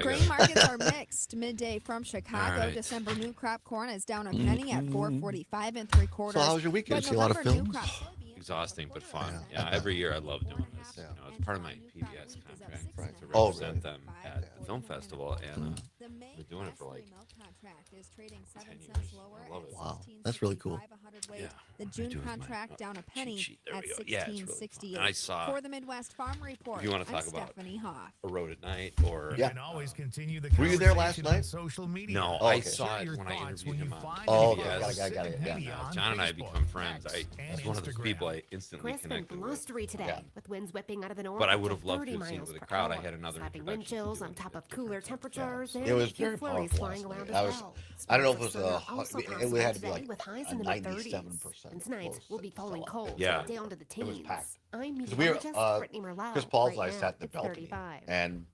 Speaker 11: Grain markets are mixed. Midday from Chicago,
Speaker 8: right.
Speaker 11: December new crop corn is down a penny at $4.45 3/4.
Speaker 4: So how was your weekend?
Speaker 11: But
Speaker 4: See a lot of
Speaker 11: November new
Speaker 4: films?
Speaker 11: crop soybeans-
Speaker 15: Exhausting but fun. Yeah, every year I love doing this.
Speaker 4: Yeah.
Speaker 15: It's part of my PBS contract
Speaker 4: Right.
Speaker 15: to
Speaker 4: Oh,
Speaker 15: represent
Speaker 4: really?
Speaker 15: them at the film festival, and
Speaker 11: The May
Speaker 15: been doing it for
Speaker 11: Nestle
Speaker 15: like
Speaker 11: milk contract is trading 7
Speaker 15: 10
Speaker 11: cents
Speaker 15: years.
Speaker 11: lower
Speaker 15: I love
Speaker 11: at
Speaker 15: it.
Speaker 4: Wow, that's really cool.
Speaker 11: 16.65 a hundredweight.
Speaker 15: Yeah,
Speaker 11: The
Speaker 15: I'm
Speaker 11: June
Speaker 15: doing my,
Speaker 11: contract down a penny
Speaker 15: cheat sheet. There
Speaker 11: at
Speaker 15: we go. Yeah, it's really fun.
Speaker 11: 16.68.
Speaker 15: And I saw
Speaker 11: For the Midwest Farm Report,
Speaker 15: if you want to
Speaker 11: I'm
Speaker 15: talk about
Speaker 11: Stephanie Hoff.
Speaker 15: a road at night or
Speaker 4: Yeah.
Speaker 6: You can always continue the
Speaker 4: Were you there last
Speaker 6: conversation on
Speaker 4: night?
Speaker 6: social media.
Speaker 15: no,
Speaker 4: Oh,
Speaker 15: I
Speaker 4: okay.
Speaker 15: saw
Speaker 6: Share
Speaker 15: it
Speaker 6: your
Speaker 15: when I
Speaker 6: thoughts
Speaker 15: interviewed him on
Speaker 6: find
Speaker 4: Oh,
Speaker 6: the
Speaker 4: okay,
Speaker 15: PBS.
Speaker 4: got it, yeah.
Speaker 6: Media on
Speaker 15: John and I
Speaker 6: Facebook,
Speaker 15: become friends.
Speaker 6: X,
Speaker 15: I
Speaker 6: and
Speaker 15: was one of those
Speaker 6: Instagram.
Speaker 15: people I instantly
Speaker 16: Crisp and
Speaker 15: connected with.
Speaker 16: blustery today,
Speaker 4: Yeah.
Speaker 16: with winds whipping out of the north.
Speaker 15: But I
Speaker 16: up
Speaker 15: would
Speaker 16: to
Speaker 15: have loved
Speaker 16: 30
Speaker 15: to have seen it
Speaker 16: miles
Speaker 15: with a
Speaker 16: per
Speaker 15: crowd. I
Speaker 16: hour,
Speaker 15: had another
Speaker 16: slapping
Speaker 15: introduction
Speaker 16: wind
Speaker 15: to
Speaker 16: chills
Speaker 15: do
Speaker 16: on
Speaker 15: it
Speaker 16: top
Speaker 15: at
Speaker 16: of
Speaker 15: different
Speaker 16: cooler
Speaker 15: times.
Speaker 16: temperatures
Speaker 4: It
Speaker 16: and
Speaker 4: was
Speaker 16: a few
Speaker 4: very
Speaker 16: flurries
Speaker 4: powerful
Speaker 16: flying
Speaker 4: last
Speaker 16: around
Speaker 4: night.
Speaker 16: as well.
Speaker 4: I don't know if
Speaker 16: Sparks
Speaker 4: it
Speaker 16: of
Speaker 4: was
Speaker 16: sun are also
Speaker 4: it
Speaker 16: possible
Speaker 4: had to be
Speaker 16: today
Speaker 4: like
Speaker 16: with highs
Speaker 4: a
Speaker 16: in the mid-30s.
Speaker 4: 97%.
Speaker 16: And tonight we'll be falling cold
Speaker 15: Yeah.
Speaker 16: down to the
Speaker 4: It was
Speaker 16: teens.
Speaker 4: packed.
Speaker 16: I'm
Speaker 4: Because we were,
Speaker 16: meteorologist Brittany Merlau.
Speaker 4: Chris Paul's
Speaker 16: Right
Speaker 4: and I
Speaker 16: now,
Speaker 4: sat in the
Speaker 16: it's
Speaker 4: balcony,
Speaker 16: 35.
Speaker 4: and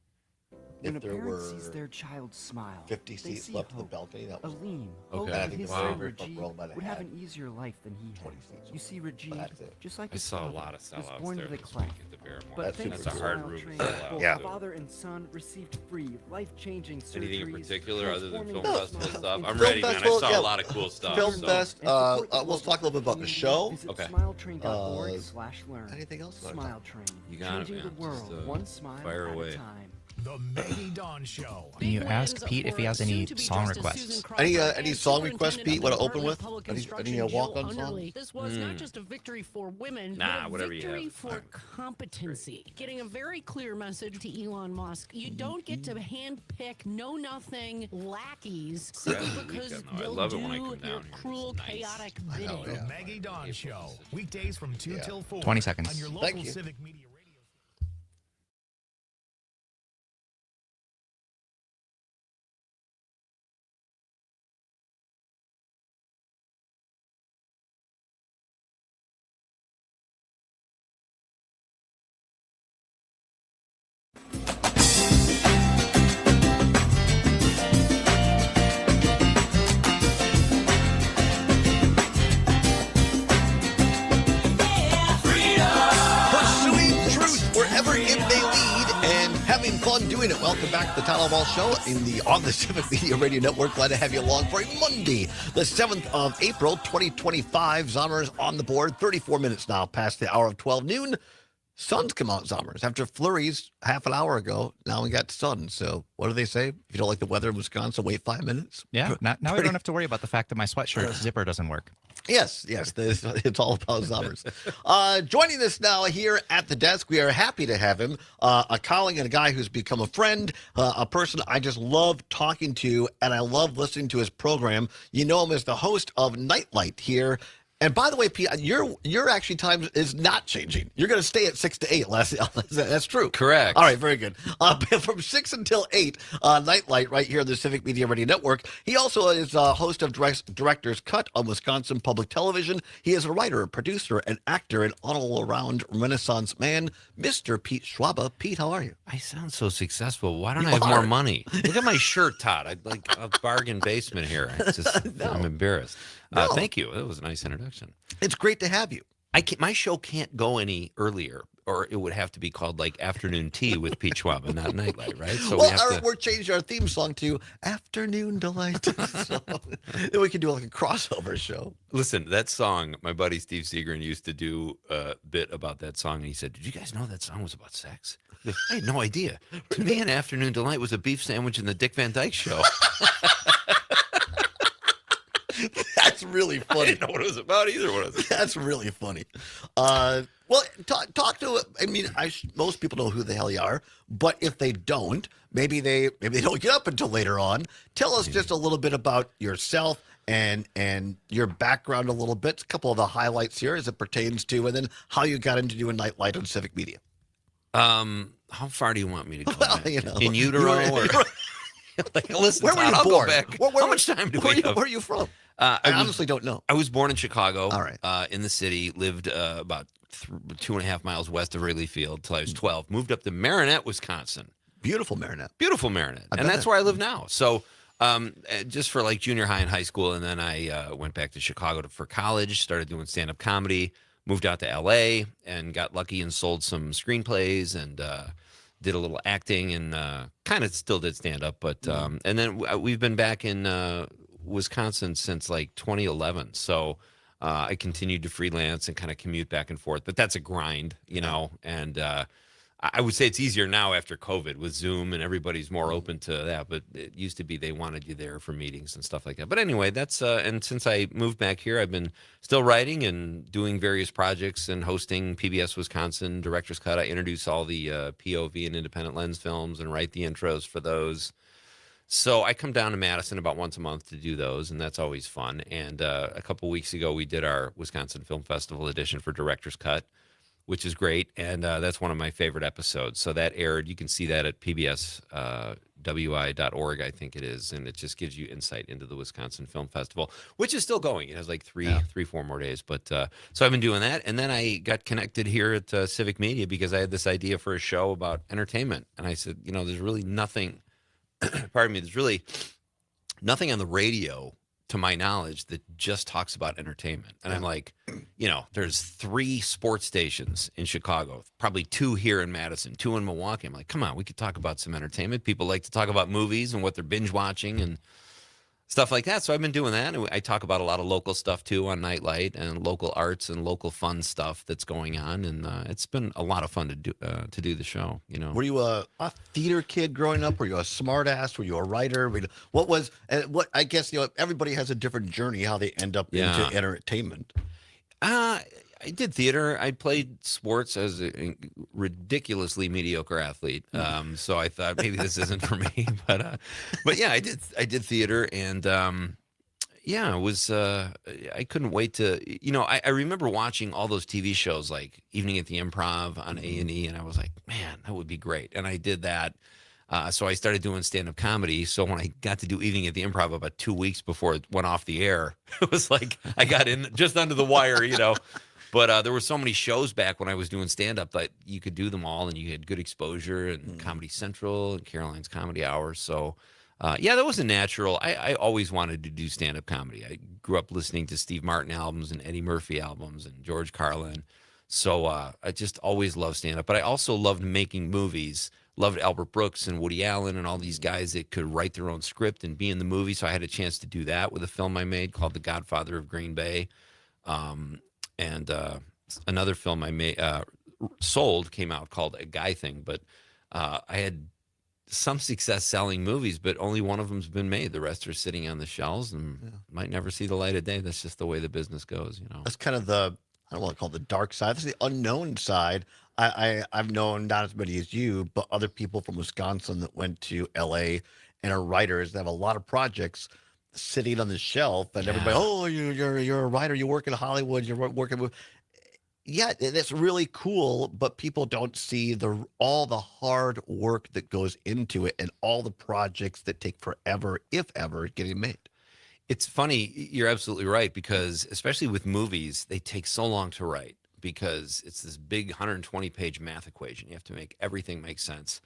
Speaker 17: When
Speaker 4: if
Speaker 17: a
Speaker 4: there
Speaker 17: parent
Speaker 4: were
Speaker 17: sees their child smile,
Speaker 4: 50
Speaker 17: they
Speaker 4: seats
Speaker 17: see
Speaker 4: left in the
Speaker 17: hope.
Speaker 4: balcony, that was
Speaker 17: Aleem,
Speaker 15: Okay.
Speaker 17: hoped
Speaker 15: And I
Speaker 17: that
Speaker 15: think
Speaker 17: his
Speaker 15: the
Speaker 17: son
Speaker 15: favorite
Speaker 4: front
Speaker 17: Rajiv
Speaker 4: row might have
Speaker 17: would have
Speaker 4: had
Speaker 17: an easier life than he
Speaker 4: 20
Speaker 17: had.
Speaker 4: seats.
Speaker 17: You see,
Speaker 4: But
Speaker 17: Rajiv,
Speaker 4: that's it.
Speaker 17: just like
Speaker 15: I
Speaker 17: his
Speaker 15: saw a
Speaker 17: father,
Speaker 15: lot of
Speaker 17: was
Speaker 15: sellouts
Speaker 17: born
Speaker 15: there
Speaker 17: with a
Speaker 15: this
Speaker 17: cleft.
Speaker 15: week at the Barrymore.
Speaker 17: But
Speaker 4: That's
Speaker 17: thanks
Speaker 4: super
Speaker 17: to
Speaker 15: a hard
Speaker 17: Smile
Speaker 15: room to
Speaker 17: Train,
Speaker 15: sell out.
Speaker 17: both
Speaker 4: Yeah.
Speaker 17: father and son received free, life-changing surgeries.
Speaker 15: Anything in particular other than film
Speaker 17: transforming
Speaker 15: festival
Speaker 17: smiles
Speaker 15: stuff?
Speaker 17: into
Speaker 15: I'm
Speaker 4: Film
Speaker 15: ready, man. I
Speaker 4: festival,
Speaker 15: saw
Speaker 4: yeah.
Speaker 15: a lot of cool stuff.
Speaker 4: Film
Speaker 15: so.
Speaker 4: Fest.
Speaker 17: And support the
Speaker 4: Let's talk a little bit about the
Speaker 17: community.
Speaker 4: show.
Speaker 17: Visit
Speaker 15: Okay.
Speaker 17: smiletrain.org/learn.
Speaker 4: Anything else?
Speaker 17: Smile Train.
Speaker 15: You got it,
Speaker 17: Changing
Speaker 15: man.
Speaker 17: the world
Speaker 15: Just,
Speaker 17: one smile
Speaker 15: fire
Speaker 17: at
Speaker 15: away.
Speaker 17: a time.
Speaker 6: The Maggie Dawn Show.
Speaker 3: Can you ask Pete if he has any song requests?
Speaker 4: Any song requests, Pete? Want to open with? Any walk-on songs?
Speaker 18: This was not just a victory for women,
Speaker 15: Nah,
Speaker 18: but a
Speaker 15: whatever you
Speaker 18: victory
Speaker 15: have.
Speaker 18: for competency. Getting a very clear message to Elon Musk. You don't get to handpick know-nothing lackeys simply
Speaker 15: Yeah,
Speaker 18: because
Speaker 15: weekend, though. I
Speaker 18: they'll
Speaker 15: love it
Speaker 18: do
Speaker 15: when I come
Speaker 18: your
Speaker 15: down here.
Speaker 18: cruel,
Speaker 15: It's nice.
Speaker 18: chaotic
Speaker 4: I know,
Speaker 18: bidding.
Speaker 4: yeah.
Speaker 6: The Maggie Dawn Show. Weekdays from 2 till 4.
Speaker 3: 20 seconds.
Speaker 6: On your
Speaker 4: Thank
Speaker 6: local
Speaker 4: you.
Speaker 6: Civic Media Radio.
Speaker 4: minute. Welcome back to the Todd Allbaugh Show on the Civic Media Radio Network. Glad to have you along for a Monday, the 7th of April, 2025. Zommers on the board. 34 minutes now past the hour of 12 noon. Sun's come out, Zommers. After flurries half an hour ago, now we got sun. So what do they say? If you don't like the weather in Wisconsin, wait 5 minutes.
Speaker 3: Yeah, now I don't have to worry about the fact that my sweatshirt zipper doesn't work.
Speaker 4: Yes, it's all about Zommers. Joining us now here at the desk, we are happy to have him, a colleague and a guy who's become a friend, a person I just love talking to, and I love listening to his program. You know him as the host of Nightlight here. And by the way, Pete, your actually time is not changing. You're going to stay at 6 to 8. That's true.
Speaker 15: Correct.
Speaker 4: All right, very good. From 6 until 8, Nightlight right here on the Civic Media Radio Network. He also is host of Director's Cut on Wisconsin Public Television. He is a writer, producer, and actor, an all-around Renaissance man, Mr. Pete Schwaba. Pete, how are you?
Speaker 15: I sound so successful. Why don't I have more money? Look at my shirt, Todd. I'd like a bargain basement here. It's just, I'm embarrassed. Thank you. That was a nice introduction.
Speaker 4: It's great to have you.
Speaker 15: My show can't go any earlier, or it would have to be called like Afternoon Tea with Pete Schwab and not Nightlight, right? So
Speaker 4: we're changing our theme song to Afternoon Delight. So then we can do like a crossover show.
Speaker 15: Listen, that song, my buddy Steve Seagren used to do a bit about that song, and he said, "Did you guys know that song was about sex?" I had no idea. To me, an Afternoon Delight was a beef sandwich in the Dick Van Dyke Show.
Speaker 4: That's really funny.
Speaker 15: I didn't know what it was about either.
Speaker 4: That's really funny. Well, talk to. I mean, most people know who the hell you are, but if they don't, maybe they don't get up until later on. Tell us just a little bit about yourself and your background a little bit. A couple of the highlights here as it pertains to, and then how you got into doing Nightlight on Civic Media.
Speaker 15: How far do you want me to go?
Speaker 4: Well,
Speaker 15: in utero, or like, listen,
Speaker 4: where were you
Speaker 15: Todd, I'll
Speaker 4: born?
Speaker 15: go back.
Speaker 4: How
Speaker 15: much time do we have?
Speaker 4: Where are you from? I honestly don't know.
Speaker 15: I was born in Chicago.
Speaker 4: All right.
Speaker 15: In the city, lived about 2.5 miles west of Wrigley Field till I was 12. Moved up to Marinette, Wisconsin.
Speaker 4: Beautiful Marinette.
Speaker 15: Beautiful Marinette. And that's where I live now. So just for like junior high and high school. And then I went back to Chicago for college, started doing stand-up comedy, moved out to L.A. and got lucky and sold some screenplays and did a little acting and kind of still did stand-up. But and then we've been back in Wisconsin since like 2011. So I continued to freelance and kind of commute back and forth. But that's a grind, you know. And I would say it's easier now after COVID with Zoom and everybody's more open to that. But it used to be they wanted you there for meetings and stuff like that. But anyway, that's and since I moved back here, I've been still writing and doing various projects and hosting PBS Wisconsin Director's Cut. I introduce all the POV and independent lens films and write the intros for those. So I come down to Madison about once a month to do those, and that's always fun. And a couple weeks ago, we did our Wisconsin Film Festival edition for Director's Cut, which is great, and that's one of my favorite episodes. So that aired. You can see that at pbswi.org, I think it is, and it just gives you insight into the Wisconsin Film Festival, which is still going. It has like 4 more days. But so I've been doing that, and then I got connected here at Civic Media because I had this idea for a show about entertainment, and I said, you know, there's really nothing. Pardon me. There's really nothing on the radio, to my knowledge, that just talks about entertainment. And I'm like, you know, there's 3 sports stations in Chicago, probably 2 here in Madison, 2 in Milwaukee. I'm like, come on, we could talk about some entertainment. People like to talk about movies and what they're binge watching and stuff like that. So I've been doing that. And I talk about a lot of local stuff too on Nightlight and local arts and local fun stuff that's going on. And it's been a lot of fun to do the show, you know.
Speaker 4: Were you a theater kid growing up? Were you a smart ass? Were you a writer? What I guess, you know, everybody has a different journey, how they end up into entertainment.
Speaker 15: I did theater. I played sports as a ridiculously mediocre athlete. So I thought maybe this isn't for me, but yeah, I did theater, and yeah, it was. I couldn't wait to. You know, I remember watching all those TV shows like Evening at the Improv on A&E, and I was like, man, that would be great. And I did that. So I started doing stand-up comedy. So when I got to do Evening at the Improv about 2 weeks before it went off the air, it was like I got in just under the wire, you know. But there were so many shows back when I was doing stand-up that you could do them all, and you had good exposure, and Comedy Central and Caroline's Comedy Hour. So, yeah, that was a natural. I always wanted to do stand-up comedy. I grew up listening to Steve Martin albums and Eddie Murphy albums and George Carlin. So I just always loved stand-up. But I also loved making movies loved Albert Brooks and Woody Allen and all these guys that could write their own script and be in the movie. So I had a chance to do that with a film I made called The Godfather of Green Bay. And another film I made, sold, came out called A Guy Thing. But I had some success selling movies, but only one of them's been made. The rest are sitting on the shelves and might never see the light of day. That's just the way the business goes, you know.
Speaker 4: That's kind of the, I don't want to call it the dark side. That's the unknown side. I've known not as many as you, but other people from Wisconsin that went to LA and are writers that have a lot of projects sitting on the shelf, and everybody, oh, you're a writer, you work in Hollywood, you're working with. Yeah, it's really cool, but people don't see all the hard work that goes into it and all the projects that take forever, if ever, getting made.
Speaker 15: It's funny. You're absolutely right, because especially with movies, they take so long to write because it's this big 120-page math equation. You have to make everything make sense.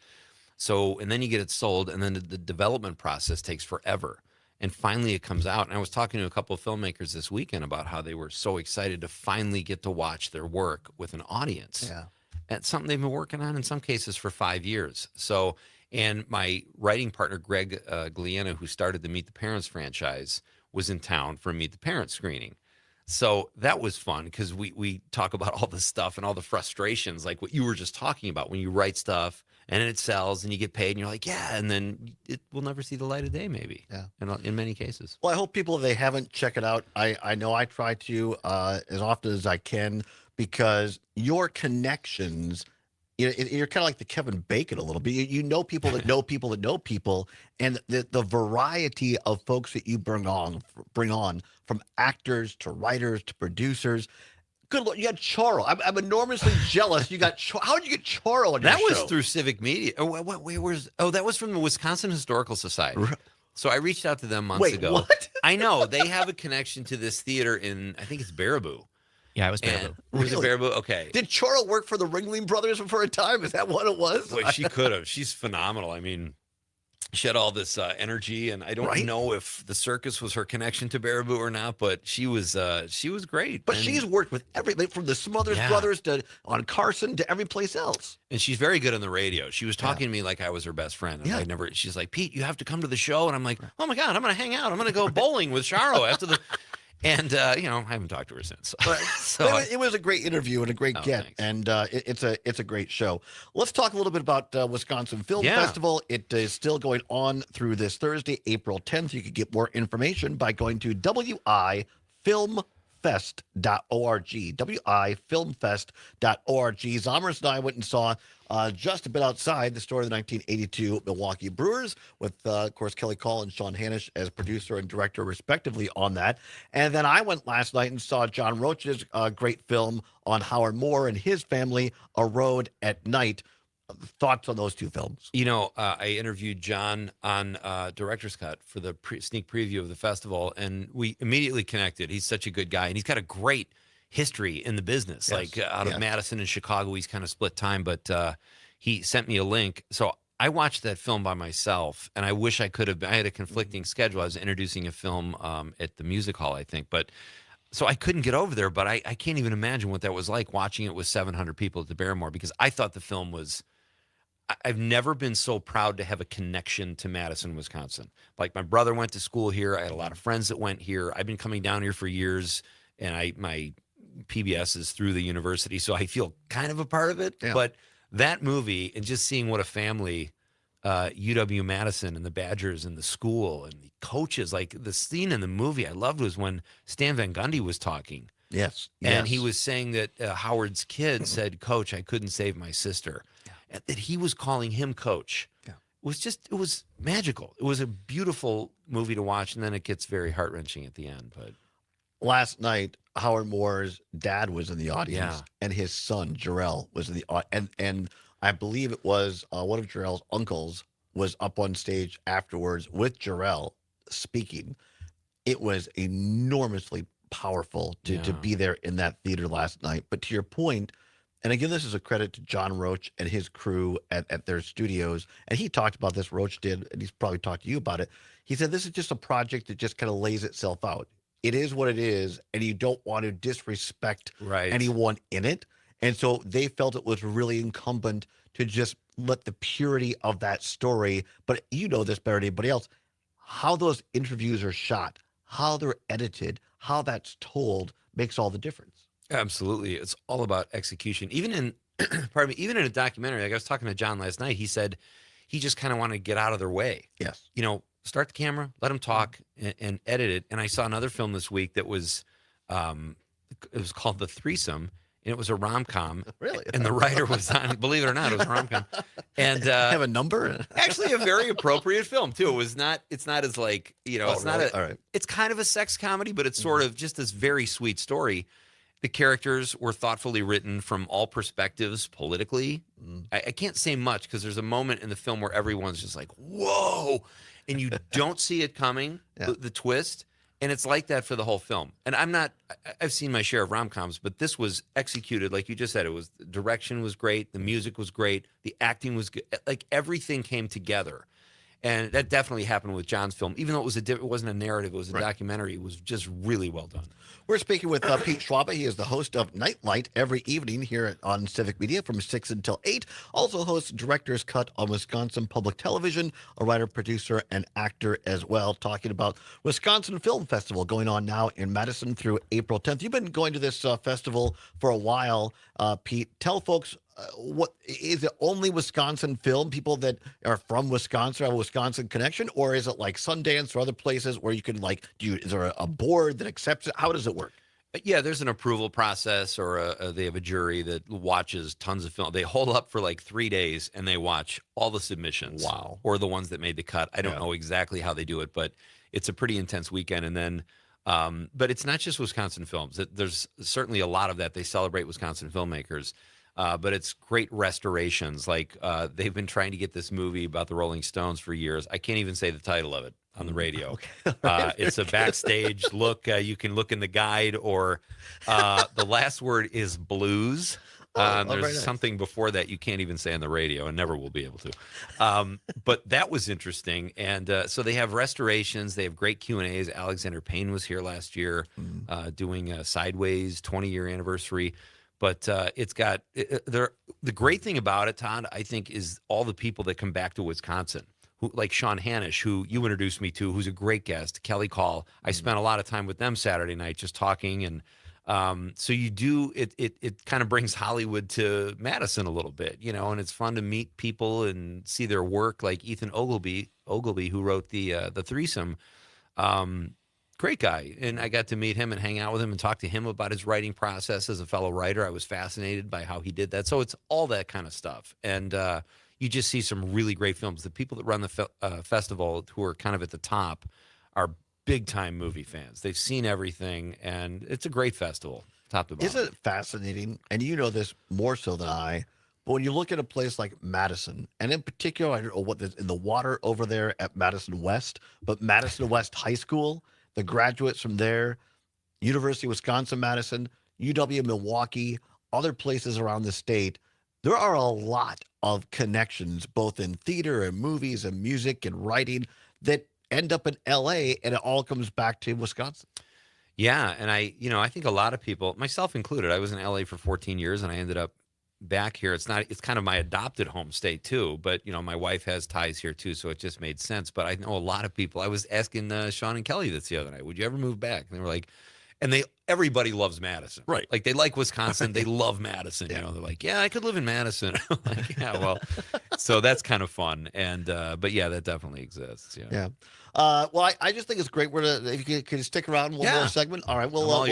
Speaker 15: So, and then you get it sold, and then the development process takes forever. And finally it comes out. And I was talking to a couple of filmmakers this weekend about how they were so excited to finally get to watch their work with an audience.
Speaker 4: Yeah.
Speaker 15: It's something they've been working on in some cases for 5 years. So, and my writing partner, Greg Gliena, who started the Meet the Parents franchise, was in town for a Meet the Parents screening. So that was fun because we talk about all the stuff and all the frustrations, like what you were just talking about when you write stuff and it sells and you get paid and you're like, yeah, and then it will never see the light of day, maybe.
Speaker 4: Yeah.
Speaker 15: In many cases.
Speaker 4: Well, I hope people, if they haven't, check it out. I know I try to as often as I can, because your connections, you're kind of like the Kevin Bacon a little bit. You know people that know people that know people, and the variety of folks that you bring on, from actors to writers to producers. Good Lord, you got Charo. I'm enormously jealous. You got how did you get Charo on your
Speaker 15: That was
Speaker 4: show?
Speaker 15: through Civic Media. That was from the Wisconsin Historical Society. So I reached out to them months ago.
Speaker 4: What?
Speaker 15: I know they have a connection to this theater in, I think it's Baraboo.
Speaker 3: Yeah, it was Baraboo.
Speaker 15: Was it
Speaker 4: Really?
Speaker 15: Baraboo? Okay.
Speaker 4: Did Charo work for the Ringling Brothers for a time? Is that what it was?
Speaker 15: Boy, she could have. She's phenomenal. I mean, she had all this energy, and I don't know if the circus was her connection to Baraboo or not, but she was great.
Speaker 4: But she's worked with everybody from the Smothers Brothers to on Carson to every place else.
Speaker 15: And she's very good on the radio. She was talking to me like I was her best friend. And she's like, Pete, you have to come to the show. And I'm like, oh my God, I'm going to hang out. I'm going to go bowling with Charo after the. And, I haven't talked to her since. So
Speaker 4: it was a great interview and a great get.
Speaker 15: Thanks.
Speaker 4: And it's a great show. Let's talk a little bit about Wisconsin Film Festival. It is still going on through this Thursday, April 10th. You can get more information by going to wifilmfest.org. wifilmfest.org. Zomers and I went and saw just a bit outside the story of the 1982 Milwaukee Brewers with, of course, Kelly Call and Sean Hanisch as producer and director, respectively, on that. And then I went last night and saw John Roach's great film on Howard Moore and his family, A Road at Night. Thoughts on those two films?
Speaker 15: I interviewed John on Director's Cut for the sneak preview of the festival, and we immediately connected. He's such a good guy, and he's got a great history in the business. Like out of Madison and Chicago, he's kind of split time, but he sent me a link. So I watched that film by myself, and I wish I could have. I had a conflicting schedule. I was introducing a film at the music hall, I think, but so I couldn't get over there. But I can't even imagine what that was like watching it with 700 people at the Barrymore, because I thought the film was. I've never been so proud to have a connection to Madison, Wisconsin. Like, my brother went to school here. I had a lot of friends that went here. I've been coming down here for years, and my PBS is through the university, so I feel kind of a part of it.
Speaker 4: Yeah.
Speaker 15: But that movie, and just seeing what a family, UW-Madison and the Badgers and the school and the coaches, like the scene in the movie I loved was when Stan Van Gundy was talking.
Speaker 4: Yes.
Speaker 15: And he was saying that Howard's kid said, Coach, I couldn't save my sister. That he was calling him Coach. Yeah. It was magical. It was a beautiful movie to watch, and then it gets very heart-wrenching at the end. But
Speaker 4: last night, Howard Moore's dad was in the audience, and his son, Jarrell, was in the audience. And I believe it was one of Jarrell's uncles was up on stage afterwards with Jarrell speaking. It was enormously powerful to be there in that theater last night. But to your point, and again, this is a credit to John Roach and his crew at their studios. And he talked about this, Roach did, and he's probably talked to you about it. He said, this is just a project that just kind of lays itself out. It is what it is, and you don't want to disrespect anyone in it. And so they felt it was really incumbent to just let the purity of that story, but you know this better than anybody else, how those interviews are shot, how they're edited, how that's told makes all the difference.
Speaker 15: Absolutely. It's all about execution. Even in, pardon me, even in a documentary, like I was talking to John last night, he said he just kind of wanted to get out of their way.
Speaker 4: Yes.
Speaker 15: You know, start the camera, let them talk and edit it. And I saw another film this week that was, it was called The Threesome. And it was a rom-com.
Speaker 4: Really?
Speaker 15: And the writer was on, believe it or not, it was a rom-com. And
Speaker 4: have a number?
Speaker 15: Actually a very appropriate film too. It's not as like, you know, it's
Speaker 4: really?
Speaker 15: not
Speaker 4: All right.
Speaker 15: it's kind of a sex comedy, but it's sort of just this very sweet story. The characters were thoughtfully written from all perspectives politically. I can't say much because there's a moment in the film where everyone's just like, whoa, and you don't see it coming, the twist. And it's like that for the whole film. And I've seen my share of rom-coms, but this was executed, like you just said, the direction was great, the music was great, the acting was good, like everything came together. And that definitely happened with John's film. Even though it wasn't a narrative, it was a documentary, it was just really well done.
Speaker 4: We're speaking with Pete Schwaba. He is the host of Nightlight every evening here on Civic Media from 6 until 8. Also hosts Director's Cut on Wisconsin Public Television, a writer, producer, and actor as well, talking about Wisconsin Film Festival going on now in Madison through April 10th. You've been going to this festival for a while, Pete. Tell folks, what is it? Only Wisconsin film, people that are from Wisconsin have a Wisconsin connection, or is it like Sundance or other places where you can is there a board that accepts it? How does it work?
Speaker 15: Yeah, there's an approval process, or they have a jury that watches tons of film. They hold up for like 3 days and they watch all the submissions.
Speaker 4: Wow.
Speaker 15: Or the ones that made the cut. I don't know exactly how they do it, but it's a pretty intense weekend. And then, but it's not just Wisconsin films. There's certainly a lot of that. They celebrate Wisconsin filmmakers. But it's great restorations. Like they've been trying to get this movie about the Rolling Stones for years. I can't even say the title of it on the radio. It's a backstage look. You can look in the guide, or the last word is blues. There's something before that you can't even say on the radio and never will be able to. But that was interesting. And so they have restorations. They have great Q&As. Alexander Payne was here last year doing Sideways 20-year anniversary. But it's got the great thing about it, Todd, I think, is all the people that come back to Wisconsin, like Sean Hanisch, who you introduced me to, who's a great guest, Kelly Call. I spent a lot of time with them Saturday night just talking. And so you do it kind of brings Hollywood to Madison a little bit, you know, and it's fun to meet people and see their work, like Ethan Ogilvy, who wrote the Threesome. Great guy. And I got to meet him and hang out with him and talk to him about his writing process as a fellow writer. I was fascinated by how he did that. So it's all that kind of stuff. And you just see some really great films. The people that run the festival, who are kind of at the top, are big-time movie fans. They've seen everything, and it's a great festival, top to bottom.
Speaker 4: Isn't it fascinating? And you know this more so than I, but when you look at a place like Madison, and in particular, I don't know what in the water over there at Madison West, but Madison West High School, the graduates from there, University of Wisconsin-Madison, UW Milwaukee, other places around the state, there are a lot of connections, both in theater and movies and music and writing, that end up in LA, and it all comes back to Wisconsin.
Speaker 15: Yeah, and I think a lot of people, myself included, I was in LA for 14 years, and I ended up back here. It's kind of my adopted home state too, but my wife has ties here too, so it just made sense. But I know a lot of people. I was asking Sean and Kelly this the other night, would you ever move back? And they were like, and everybody loves Madison,
Speaker 4: right?
Speaker 15: Like they like Wisconsin, they love Madison. They're like, yeah, I could live in Madison. I'm like, yeah, well, so that's kind of fun. And but yeah, that definitely exists. Yeah.
Speaker 4: Well, I just think it's great. If you can stick around one more segment. All right. Well,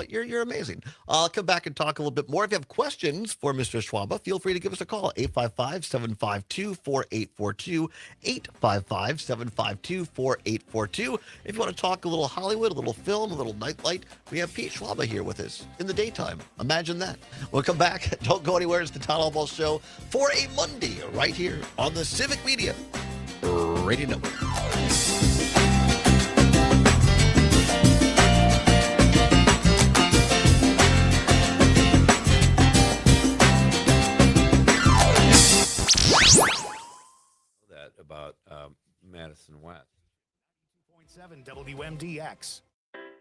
Speaker 4: you're amazing. I'll come back and talk a little bit more. If you have questions for Mr. Schwaba, feel free to give us a call. 855-752-4842. 855-752-4842. If you want to talk a little Hollywood, a little film, a little nightlight, we have Pete Schwaba here with us in the daytime. Imagine that. We'll come back. Don't go anywhere. It's the Todd Allbaugh Show for a Monday right here on the Civic Media Radio Network.
Speaker 15: That about Madison West.
Speaker 6: 2.7 WMDX.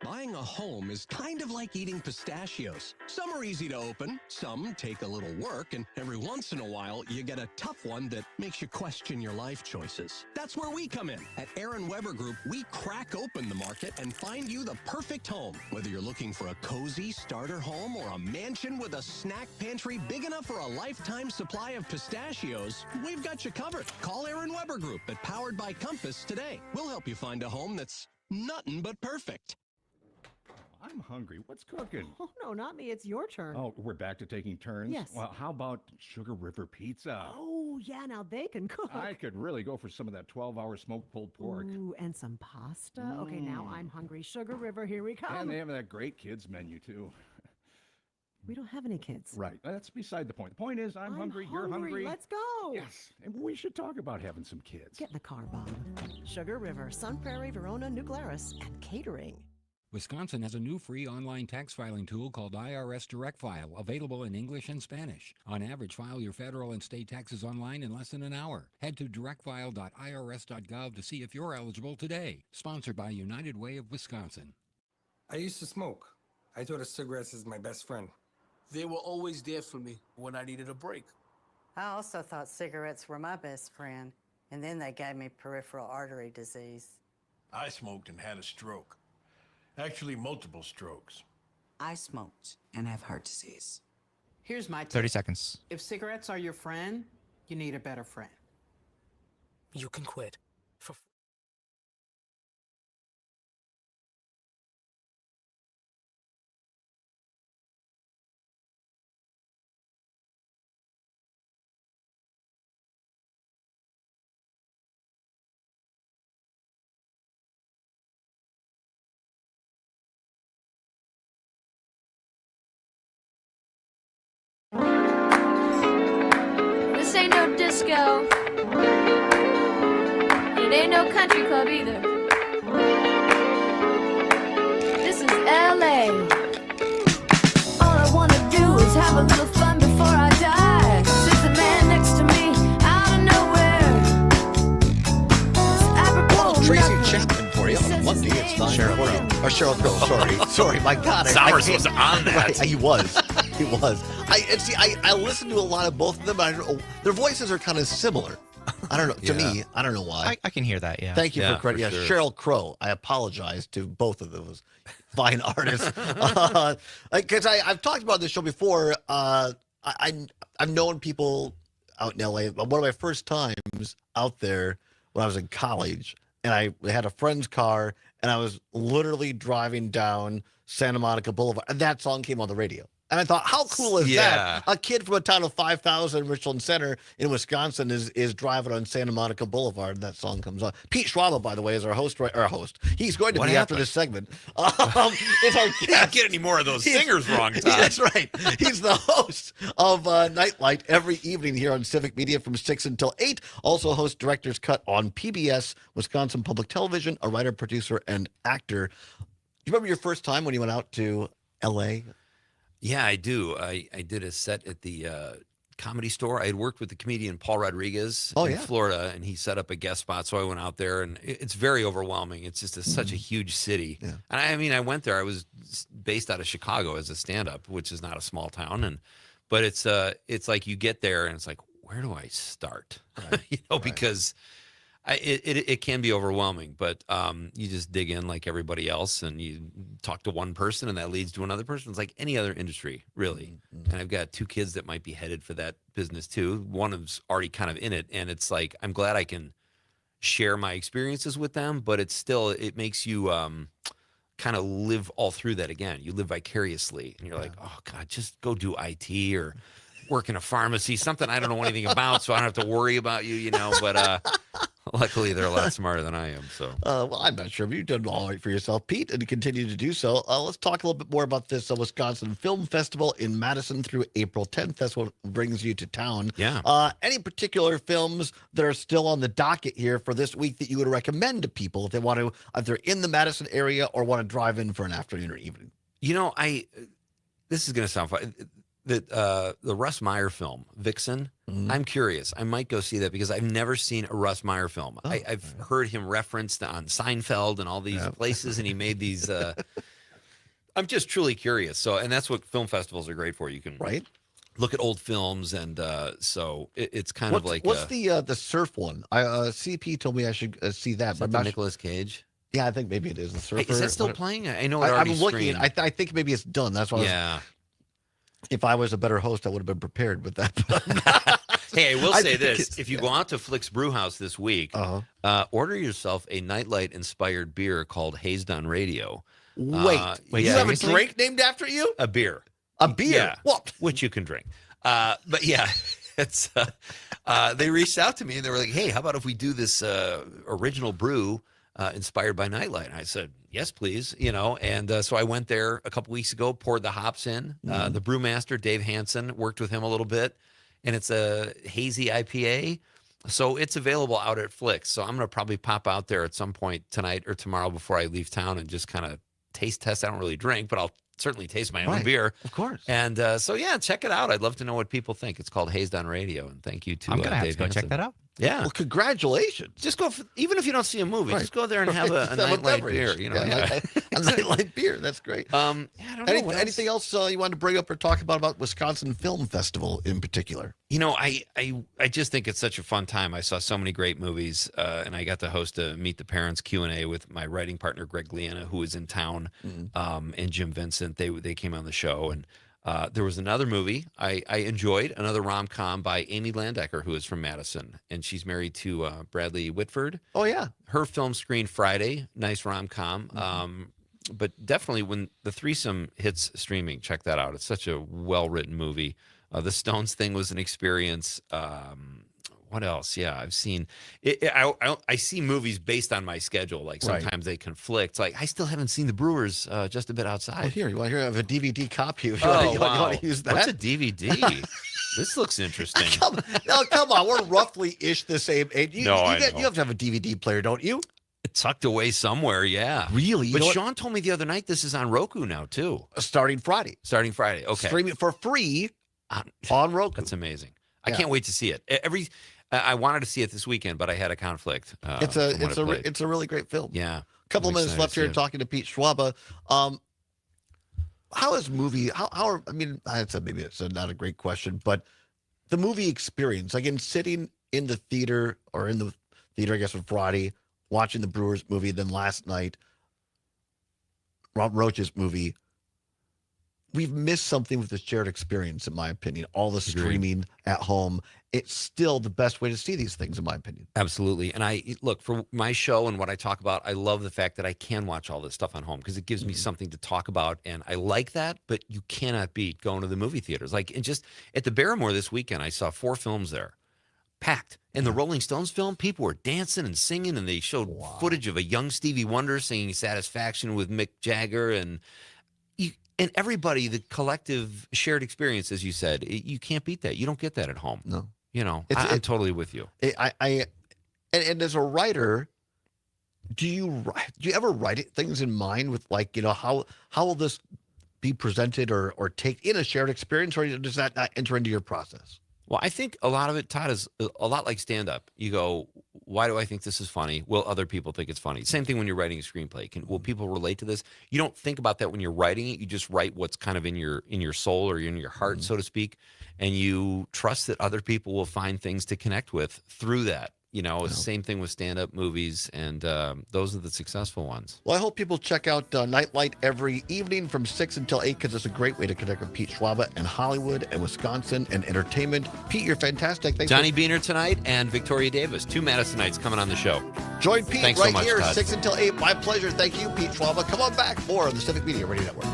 Speaker 19: Buying a home is kind of like eating pistachios. Some are easy to open, some take a little work, and every once in a while, you get a tough one that makes you question your life choices. That's where we come in. At Aaron Weber Group, we crack open the market and find you the perfect home. Whether you're looking for a cozy starter home or a mansion with a snack pantry big enough for a lifetime supply of pistachios, we've got you covered. Call Aaron Weber Group at Powered by Compass today. We'll help you find a home that's nothing but perfect.
Speaker 20: I'm hungry. What's cooking?
Speaker 21: Oh, no, not me. It's your turn.
Speaker 20: Oh, we're back to taking turns?
Speaker 21: Yes.
Speaker 20: Well, how about Sugar River Pizza?
Speaker 21: Oh, yeah, now they can cook.
Speaker 20: I could really go for some of that 12-hour smoked pulled pork.
Speaker 21: Ooh, and some pasta. Okay, now I'm hungry. Sugar River, here we come.
Speaker 20: And they have that great kids menu, too.
Speaker 21: We don't have any kids.
Speaker 20: Right. That's beside the point. The point is, I'm hungry, you're hungry.
Speaker 21: Let's go.
Speaker 20: Yes. And we should talk about having some kids.
Speaker 21: Get in the car, Bob. Sugar River, Sun Prairie, Verona, New Glarus, and catering.
Speaker 22: Wisconsin has a new free online tax filing tool called IRS Direct File, available in English and Spanish. On average, file your federal and state taxes online in less than an hour. Head to directfile.irs.gov to see if you're eligible today. Sponsored by United Way of Wisconsin.
Speaker 23: I used to smoke. I thought of cigarettes as my best friend. They were always there for me when I needed a break.
Speaker 24: I also thought cigarettes were my best friend, and then they gave me peripheral artery disease.
Speaker 25: I smoked and had a stroke. Actually, multiple strokes.
Speaker 26: I smoked and have heart disease.
Speaker 17: Here's my tip.
Speaker 3: 30 seconds.
Speaker 17: If cigarettes are your friend, you need a better friend.
Speaker 23: You can quit.
Speaker 27: This ain't no disco. It ain't no country club either. This is LA. All I wanna do is have a little fun before I die. Sits the man next to me out of nowhere.
Speaker 4: Tracy Chapman for you on a Monday. It's not Cheryl Crow. Or Cheryl Crow, sorry. My God.
Speaker 15: Sommers was on that.
Speaker 4: He was. He was. I listened to a lot of both of them, but I don't know. Their voices are kind of similar. I don't know. To me, I don't know why.
Speaker 3: I can hear that, yeah.
Speaker 4: Thank you for credit. Yeah,
Speaker 15: sure.
Speaker 4: Sheryl Crow. I apologize to both of those fine artists. Because I've talked about this show before. I've known people out in LA. One of my first times out there when I was in college, and I had a friend's car, and I was literally driving down Santa Monica Boulevard, and that song came on the radio. And I thought, how cool is that? A kid from a town of 5,000, Richland Center in Wisconsin, is driving on Santa Monica Boulevard. That song comes on. Pete Schwaba, by the way, is our host. He's going to be after this segment. Is our
Speaker 15: Can't get any more of those singers wrong, Todd.
Speaker 4: That's right. He's the host of Nightlight every evening here on Civic Media from 6 until 8. Also hosts Director's Cut on PBS, Wisconsin Public Television, a writer, producer, and actor. Do you remember your first time when you went out to L.A.?
Speaker 15: Yeah, I do. I did a set at the Comedy Store. I had worked with the comedian Paul Rodriguez in Florida, and he set up a guest spot, so I went out there, and it's very overwhelming. It's just such a huge city. Yeah. And I mean, I went there. I was based out of Chicago as a stand-up, which is not a small town, but it's like you get there, and it's like, where do I start? Right. Because it can be overwhelming, but you just dig in like everybody else, and you talk to one person, and that leads to another person. It's like any other industry, really. Mm-hmm. And I've got two kids that might be headed for that business too. One is already kind of in it, and it's like I'm glad I can share my experiences with them, but it makes you kind of live all through that again. You live vicariously, and you're like, oh God, just go do IT or work in a pharmacy, something I don't know anything about, so I don't have to worry about you, But luckily, they're a lot smarter than I am. So,
Speaker 4: well, I'm not sure, but you've done all right for yourself, Pete, and you continue to do so. Let's talk a little bit more about this Wisconsin Film Festival in Madison through April 10th. That's what brings you to town.
Speaker 15: Yeah.
Speaker 4: Any particular films that are still on the docket here for this week that you would recommend to people if they want to, if they're in the Madison area or want to drive in for an afternoon or evening?
Speaker 15: This is going to sound fun. The Russ Meyer film, Vixen, I'm curious. I might go see that because I've never seen a Russ Meyer film. I've heard him referenced on Seinfeld and all these places, and he made these I'm just truly curious. So, and that's what film festivals are great for. You can look at old films, and so it's kind of like
Speaker 4: what's the surf one? CP told me I should see that.
Speaker 15: but Nicolas Cage.
Speaker 4: Yeah, I think maybe it is the surfer.
Speaker 15: Is that still playing? I know it
Speaker 4: I'm
Speaker 15: already
Speaker 4: looking.
Speaker 15: screened.
Speaker 4: I think maybe it's done. That's why. If I was a better host, I would have been prepared with that.
Speaker 15: Hey, I will say this. If you go out to Flick's Brewhouse this week, order yourself a Nightlight-inspired beer called Hazed on Radio.
Speaker 4: Wait, you have a drink named after you?
Speaker 15: A beer.
Speaker 4: A beer?
Speaker 15: Yeah,
Speaker 4: what?
Speaker 15: Which you can drink. But yeah, it's. They reached out to me and they were like, hey, how about if we do this original brew inspired by Nightlight? And I said, yes, please. And so I went there a couple weeks ago, poured the hops in. The brewmaster, Dave Hansen, worked with him a little bit. And it's a hazy IPA. So it's available out at Flick's. So I'm going to probably pop out there at some point tonight or tomorrow before I leave town and just kind of taste test. I don't really drink, but I'll certainly taste my own beer.
Speaker 4: Of course.
Speaker 15: And so, yeah, check it out. I'd love to know what people think. It's called Hazed on Radio. And thank you to
Speaker 3: I'm going to have
Speaker 15: Dave
Speaker 3: to go
Speaker 15: Hansen.
Speaker 3: check that out.
Speaker 15: Yeah.
Speaker 4: Well, congratulations.
Speaker 15: Just go, even if you don't see a movie, just go there and have a Nightlight beer.
Speaker 4: A Nightlight beer. That's great.
Speaker 15: I don't know.
Speaker 4: Anything else you wanted to bring up or talk about Wisconsin Film Festival in particular?
Speaker 15: I just think it's such a fun time. I saw so many great movies, and I got to host a Meet the Parents Q&A with my writing partner, Greg Liana, who was in town, and Jim Vincent. They came on the show, and there was another movie I enjoyed, another rom-com by Amy Landecker, who is from Madison, and she's married to Bradley Whitford.
Speaker 4: Oh, yeah.
Speaker 15: Her film screened Friday, nice rom-com. But definitely when the threesome hits streaming, check that out. It's such a well-written movie. The Stones thing was an experience. What else? Yeah, I've seen I see movies based on my schedule. Like sometimes they conflict. Like I still haven't seen The Brewers Just a Bit Outside.
Speaker 4: Well, here, you want to have a DVD copy? You
Speaker 15: want
Speaker 4: to use that?
Speaker 15: What's a DVD? This looks interesting.
Speaker 4: Come on. We're roughly-ish the same age. You have to have a DVD player, don't you?
Speaker 15: Tucked away somewhere, yeah.
Speaker 4: Really?
Speaker 15: But Sean told me the other night this is on Roku now, too.
Speaker 4: Starting Friday.
Speaker 15: Okay.
Speaker 4: Stream it for free on Roku.
Speaker 15: That's amazing. I can't wait to see it. I wanted to see it this weekend, but I had a conflict.
Speaker 4: It's a really great film.
Speaker 15: Yeah.
Speaker 4: A couple of minutes left here talking to Pete Schwaba. How is movie? Maybe it's not a great question, but the movie experience, again, sitting in the theater or in the theater, I guess, on Friday, watching the Brewers movie, then last night, Rob Roach's movie. We've missed something with the shared experience, in my opinion. All the streaming at home. It's still the best way to see these things, in my opinion.
Speaker 15: Absolutely. And I look, for my show and what I talk about, I love the fact that I can watch all this stuff on home because it gives me something to talk about. And I like that, but you cannot beat going to the movie theaters. And just at the Barrymore this weekend, I saw 4 films there. Packed. And the Rolling Stones film, people were dancing and singing, and they showed footage of a young Stevie Wonder singing Satisfaction with Mick Jagger, and everybody, the collective shared experience, as you said, you can't beat that. You don't get that at home.
Speaker 4: No.
Speaker 15: I'm totally with you.
Speaker 4: And as a writer, do you ever write things in mind with how will this be presented or take in a shared experience, or does that not enter into your process?
Speaker 15: Well, I think a lot of it, Todd, is a lot like stand-up. You go, why do I think this is funny? Will other people think it's funny? Same thing when you're writing a screenplay. Will people relate to this? You don't think about that when you're writing it. You just write what's kind of in your soul or in your heart, so to speak, and you trust that other people will find things to connect with through that. Same thing with stand-up movies, and those are the successful ones.
Speaker 4: Well, I hope people check out Nightlight every evening from 6 until 8 because it's a great way to connect with Pete Schwaba and Hollywood and Wisconsin and entertainment. Pete, you're fantastic. Thanks.
Speaker 15: Johnny Beaner tonight and Victoria Davis, 2 Madisonites coming on the show.
Speaker 4: Join Pete
Speaker 15: Thanks
Speaker 4: right
Speaker 15: so much,
Speaker 4: here,
Speaker 15: Todd.
Speaker 4: 6 until 8. My pleasure. Thank you, Pete Schwaba. Come on back. More on the Civic Media Radio Network.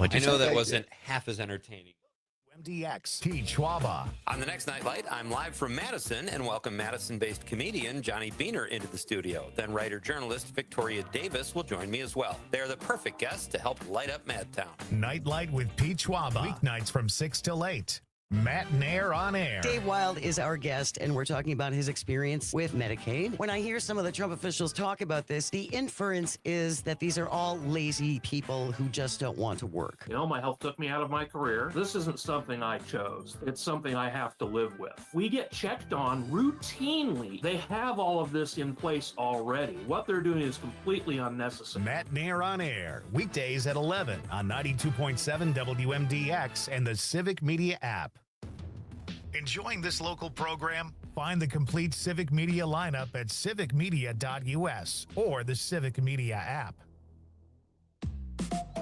Speaker 15: I know that wasn't half as entertaining.
Speaker 6: MDX, Pete Schwaba.
Speaker 15: On the next Nightlight, I'm live from Madison and welcome Madison-based comedian Johnny Beaner into the studio. Then writer-journalist Victoria Davis will join me as well. They're the perfect guests to help light up Madtown.
Speaker 6: Nightlight with Pete Schwaba. Weeknights from 6 till 8. Matt Nair on air.
Speaker 1: Dave Wild is our guest, and we're talking about his experience with Medicaid. When I hear some of the Trump officials talk about this, the inference is that these are all lazy people who just don't want to work.
Speaker 2: You know, my health took me out of my career. This isn't something I chose. It's something I have to live with. We get checked on routinely. They have all of this in place already. What they're doing is completely unnecessary.
Speaker 6: Matt Nair on air, weekdays at 11 on 92.7 WMDX and the Civic Media app. Enjoying this local program? Find the complete Civic Media lineup at civicmedia.us or the Civic Media app.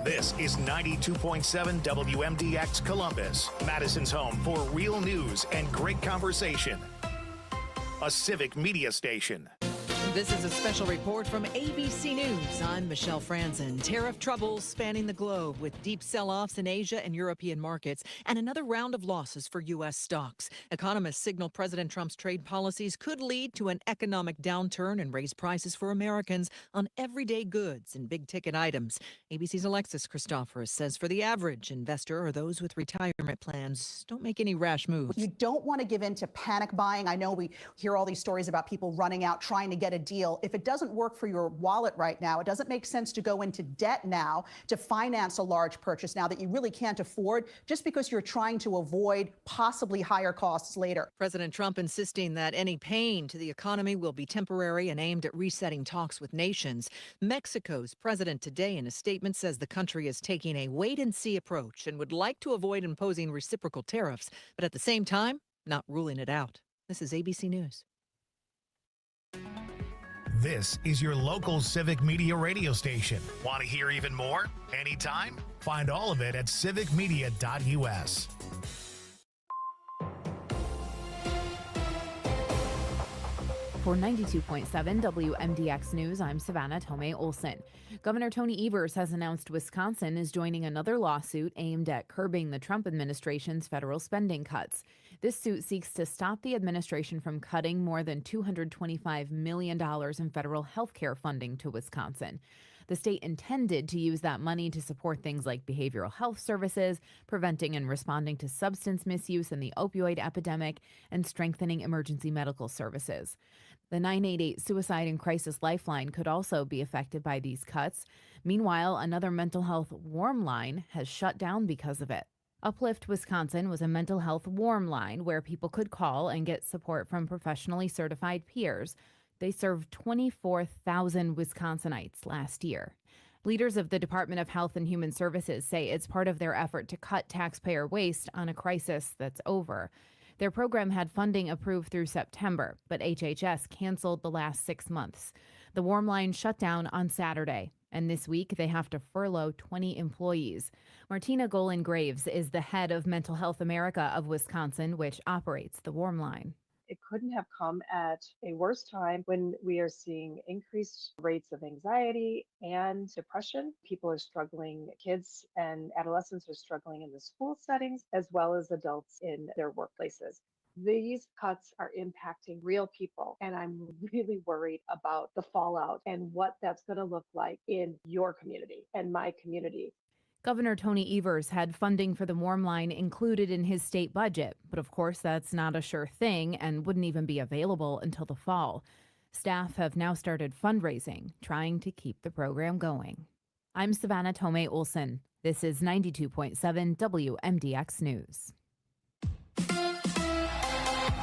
Speaker 6: This is 92.7 WMDX Columbus, Madison's home for real news and great conversation. A Civic Media station.
Speaker 5: This is a special report from ABC News. I'm Michelle Franzen. Tariff troubles spanning the globe with deep sell-offs in Asia and European markets and another round of losses for U.S. stocks. Economists signal President Trump's trade policies could lead to an economic downturn and raise prices for Americans on everyday goods and big-ticket items. ABC's Alexis Christoforous says for the average investor or those with retirement plans, don't make any rash moves.
Speaker 7: You don't want to give in to panic buying. I know we hear all these stories about people running out, trying to get a deal. If it doesn't work for your wallet right now, it doesn't make sense to go into debt now to finance a large purchase now that you really can't afford just because you're trying to avoid possibly higher costs later.
Speaker 5: President Trump insisting that any pain to the economy will be temporary and aimed at resetting talks with nations. Mexico's president today in a statement says the country is taking a wait-and-see approach and would like to avoid imposing reciprocal tariffs, but at the same time, not ruling it out. This is ABC News.
Speaker 6: This is your local Civic Media radio station. Want to hear even more? Anytime? Find all of it at civicmedia.us.
Speaker 9: For 92.7 WMDX News, I'm Savannah Tomei Olson. Governor Tony Evers has announced Wisconsin is joining another lawsuit aimed at curbing the Trump administration's federal spending cuts. This suit seeks to stop the administration from cutting more than $225 million in federal health care funding to Wisconsin. The state intended to use that money to support things like behavioral health services, preventing and responding to substance misuse and the opioid epidemic, and strengthening emergency medical services. The 988 Suicide and Crisis Lifeline could also be affected by these cuts. Meanwhile, another mental health warm line has shut down because of it. Uplift Wisconsin was a mental health warm line where people could call and get support from professionally certified peers. They served 24,000 Wisconsinites last year. Leaders of the Department of Health and Human Services say it's part of their effort to cut taxpayer waste on a crisis that's over. Their program had funding approved through September, but HHS canceled the last 6 months. The warm line shut down on Saturday, and this week they have to furlough 20 employees. Martina Golan-Graves is the head of Mental Health America of Wisconsin, which operates the warm line.
Speaker 10: It couldn't have come at a worse time when we are seeing increased rates of anxiety and depression. People are struggling, kids and adolescents are struggling in the school settings, as well as adults in their workplaces. These cuts are impacting real people, and I'm really worried about the fallout and what that's going to look like in your community and my community.
Speaker 9: Governor Tony Evers had funding for the warm line included in his state budget, but of course that's not a sure thing and wouldn't even be available until the fall. Staff have now started fundraising, trying to keep the program going. I'm Savannah Tomei Olson. This is 92.7 WMDX News.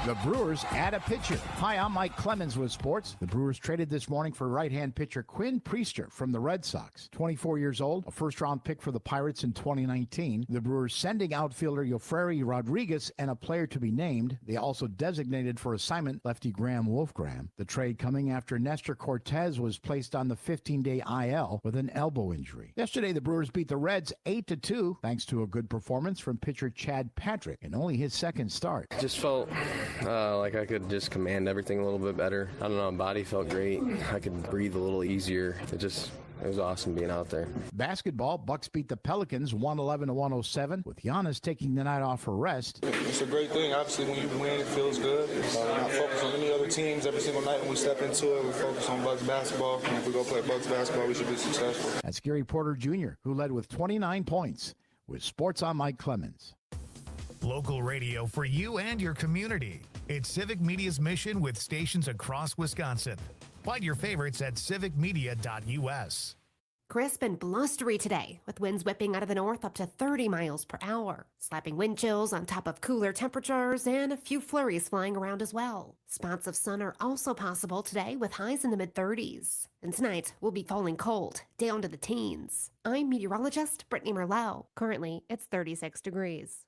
Speaker 20: The Brewers add a pitcher. Hi, I'm Mike Clemens with sports. The Brewers traded this morning for right-hand pitcher Quinn Priester from the Red Sox. 24 years old, a first-round pick for the Pirates in 2019. The Brewers sending outfielder Yofreri Rodriguez and a player to be named. They also designated for assignment lefty Graham Wolfgram. The trade coming after Nestor Cortez was placed on the 15-day IL with an elbow injury. Yesterday, the Brewers beat the Reds 8-2 thanks to a good performance from pitcher Chad Patrick in only his second start.
Speaker 12: Just felt like I could just command everything a little bit better. I don't know, my body felt great. I could breathe a little easier. It was awesome being out there.
Speaker 20: Basketball, Bucks beat the Pelicans 111-107, with Giannis taking the night off for rest.
Speaker 28: It's a great thing. Obviously, when you win, it feels good. We're not focused on any other teams every single night when we step into it. We focus on Bucks basketball. And if we go play Bucks basketball, we should be successful.
Speaker 20: That's Gary Porter Jr., who led with 29 points. With sports, I'm Mike Clemens.
Speaker 6: local radio for you and your community. It's Civic Media's mission with stations across Wisconsin. Find your favorites at civicmedia.us.
Speaker 8: Crisp and blustery today, with winds whipping out of the north up to 30 miles per hour. Slapping wind chills on top of cooler temperatures and a few flurries flying around as well. Spots of sun are also possible today with highs in the mid-30s. And tonight, we'll be falling cold, down to the teens. I'm meteorologist Brittany Merlot. Currently, it's 36 degrees.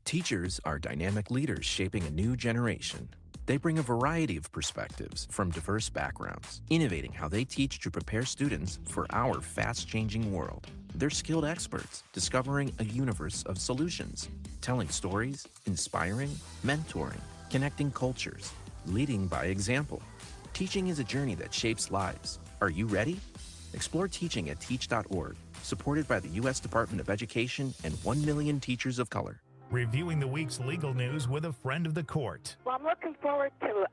Speaker 11: Teachers are dynamic leaders shaping a new generation. They bring a variety of perspectives from diverse backgrounds, innovating how they teach to prepare students for our fast-changing world. They're skilled experts, discovering a universe of solutions, telling stories, inspiring, mentoring, connecting cultures, leading by example. Teaching is a journey that shapes lives. Are you ready? Explore teaching at teach.org, supported by the U.S. Department of Education and 1 million teachers of color.
Speaker 6: Reviewing the week's legal news with a friend of the court.
Speaker 13: Well, I'm looking forward to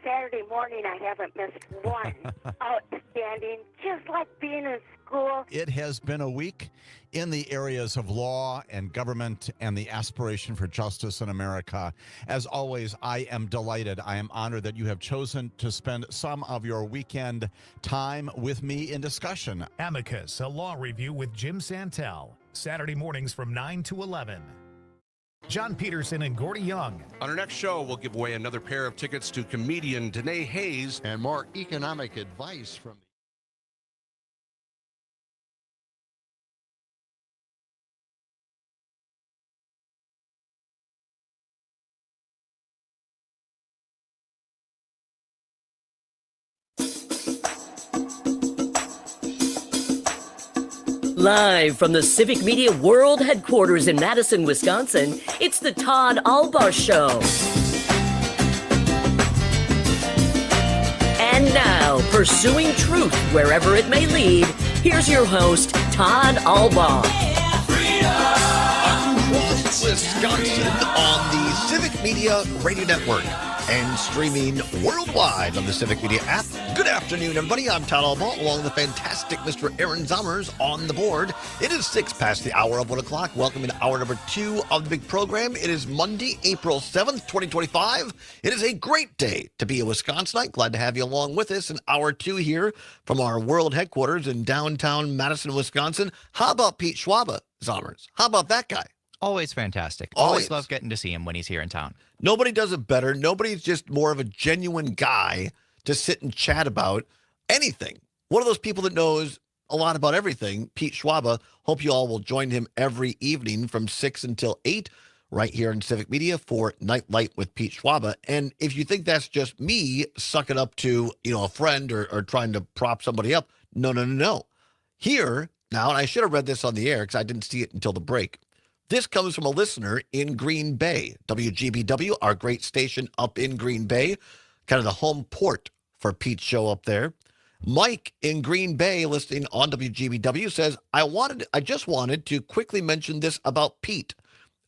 Speaker 13: Saturday morning. I haven't missed one. Outstanding, just like being in school.
Speaker 14: It has been a week in the areas of law and government and the aspiration for justice in America. As always, I am delighted. I am honored that you have chosen to spend some of your weekend time with me in discussion.
Speaker 6: Amicus, a law review with Jim Santel. Saturday mornings from 9 to 11. John Peterson and Gordy Young.
Speaker 16: On our next show, we'll give away another pair of tickets to comedian Danae Hayes.
Speaker 14: And more economic advice from
Speaker 18: Live from the Civic Media World Headquarters in Madison, Wisconsin, it's the Todd Allbaugh Show. And now, pursuing truth wherever it may lead, here's your host, Todd Allbaugh.
Speaker 4: Across Wisconsin on the Civic Media Radio Network and streaming worldwide on the Civic Media app. Good afternoon, everybody. I'm Todd Allbaugh, along with the fantastic Mr. Aaron Zommers on the board. It is 6 past the hour of 1 o'clock. Welcome to hour number 2 of the big program. It is Monday, April 7th, 2025. It is a great day to be a Wisconsinite. Glad to have you along with us in hour 2 here from our world headquarters in downtown Madison, Wisconsin. How about Pete Schwaba, Zommers? How about that guy?
Speaker 3: Always fantastic. Always love getting to see him when he's here in town.
Speaker 4: Nobody does it better. Nobody's just more of a genuine guy to sit and chat about anything. One of those people that knows a lot about everything, Pete Schwaba. Hope you all will join him every evening from 6 until 8 right here in Civic Media for Nightlight with Pete Schwaba. And if you think that's just me sucking up to, a friend or trying to prop somebody up, no. Here, now, and I should have read this on the air because I didn't see it until the break. This comes from a listener in Green Bay. WGBW, our great station up in Green Bay, kind of the home port for Pete's show up there. Mike in Green Bay, listening on WGBW, says, I just wanted to quickly mention this about Pete.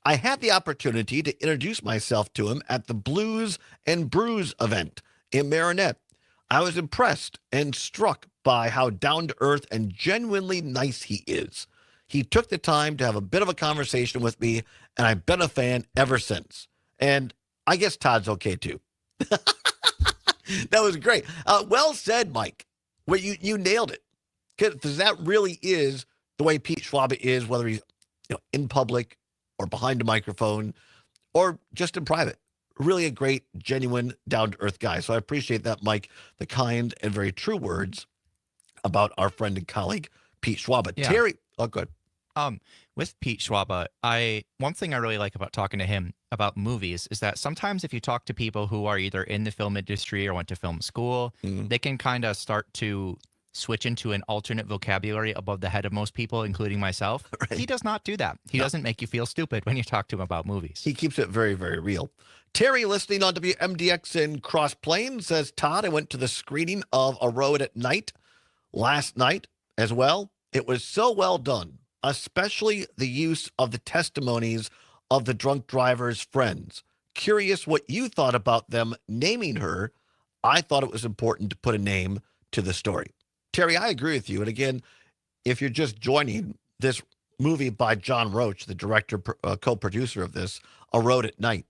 Speaker 4: I had the opportunity to introduce myself to him at the Blues and Brews event in Marinette. I was impressed and struck by how down-to-earth and genuinely nice he is. He took the time to have a bit of a conversation with me, and I've been a fan ever since. And I guess Todd's okay, too. That was great. Well said, Mike. Well, you nailed it. Because that really is the way Pete Schwaba is, whether he's in public or behind a microphone or just in private. Really a great, genuine, down-to-earth guy. So I appreciate that, Mike, the kind and very true words about our friend and colleague, Pete Schwaba.
Speaker 3: Yeah.
Speaker 4: Terry, oh, good.
Speaker 3: With Pete Schwaba, one thing I really like about talking to him about movies is that sometimes if you talk to people who are either in the film industry or went to film school, they can kind of start to switch into an alternate vocabulary above the head of most people, including myself. Right. He does not do that. He doesn't make you feel stupid when you talk to him about movies.
Speaker 4: He keeps it very, very real. Terry, listening on WMDX in Cross Plains, says, Todd, I went to the screening of A Road at Night last night as well. It was so well done, especially the use of the testimonies of the drunk driver's friends. Curious what you thought about them naming her. I thought it was important to put a name to the story. Terry, I agree with you. And again, if you're just joining, this movie by John Roach, the director, co-producer of this, A Road at Night.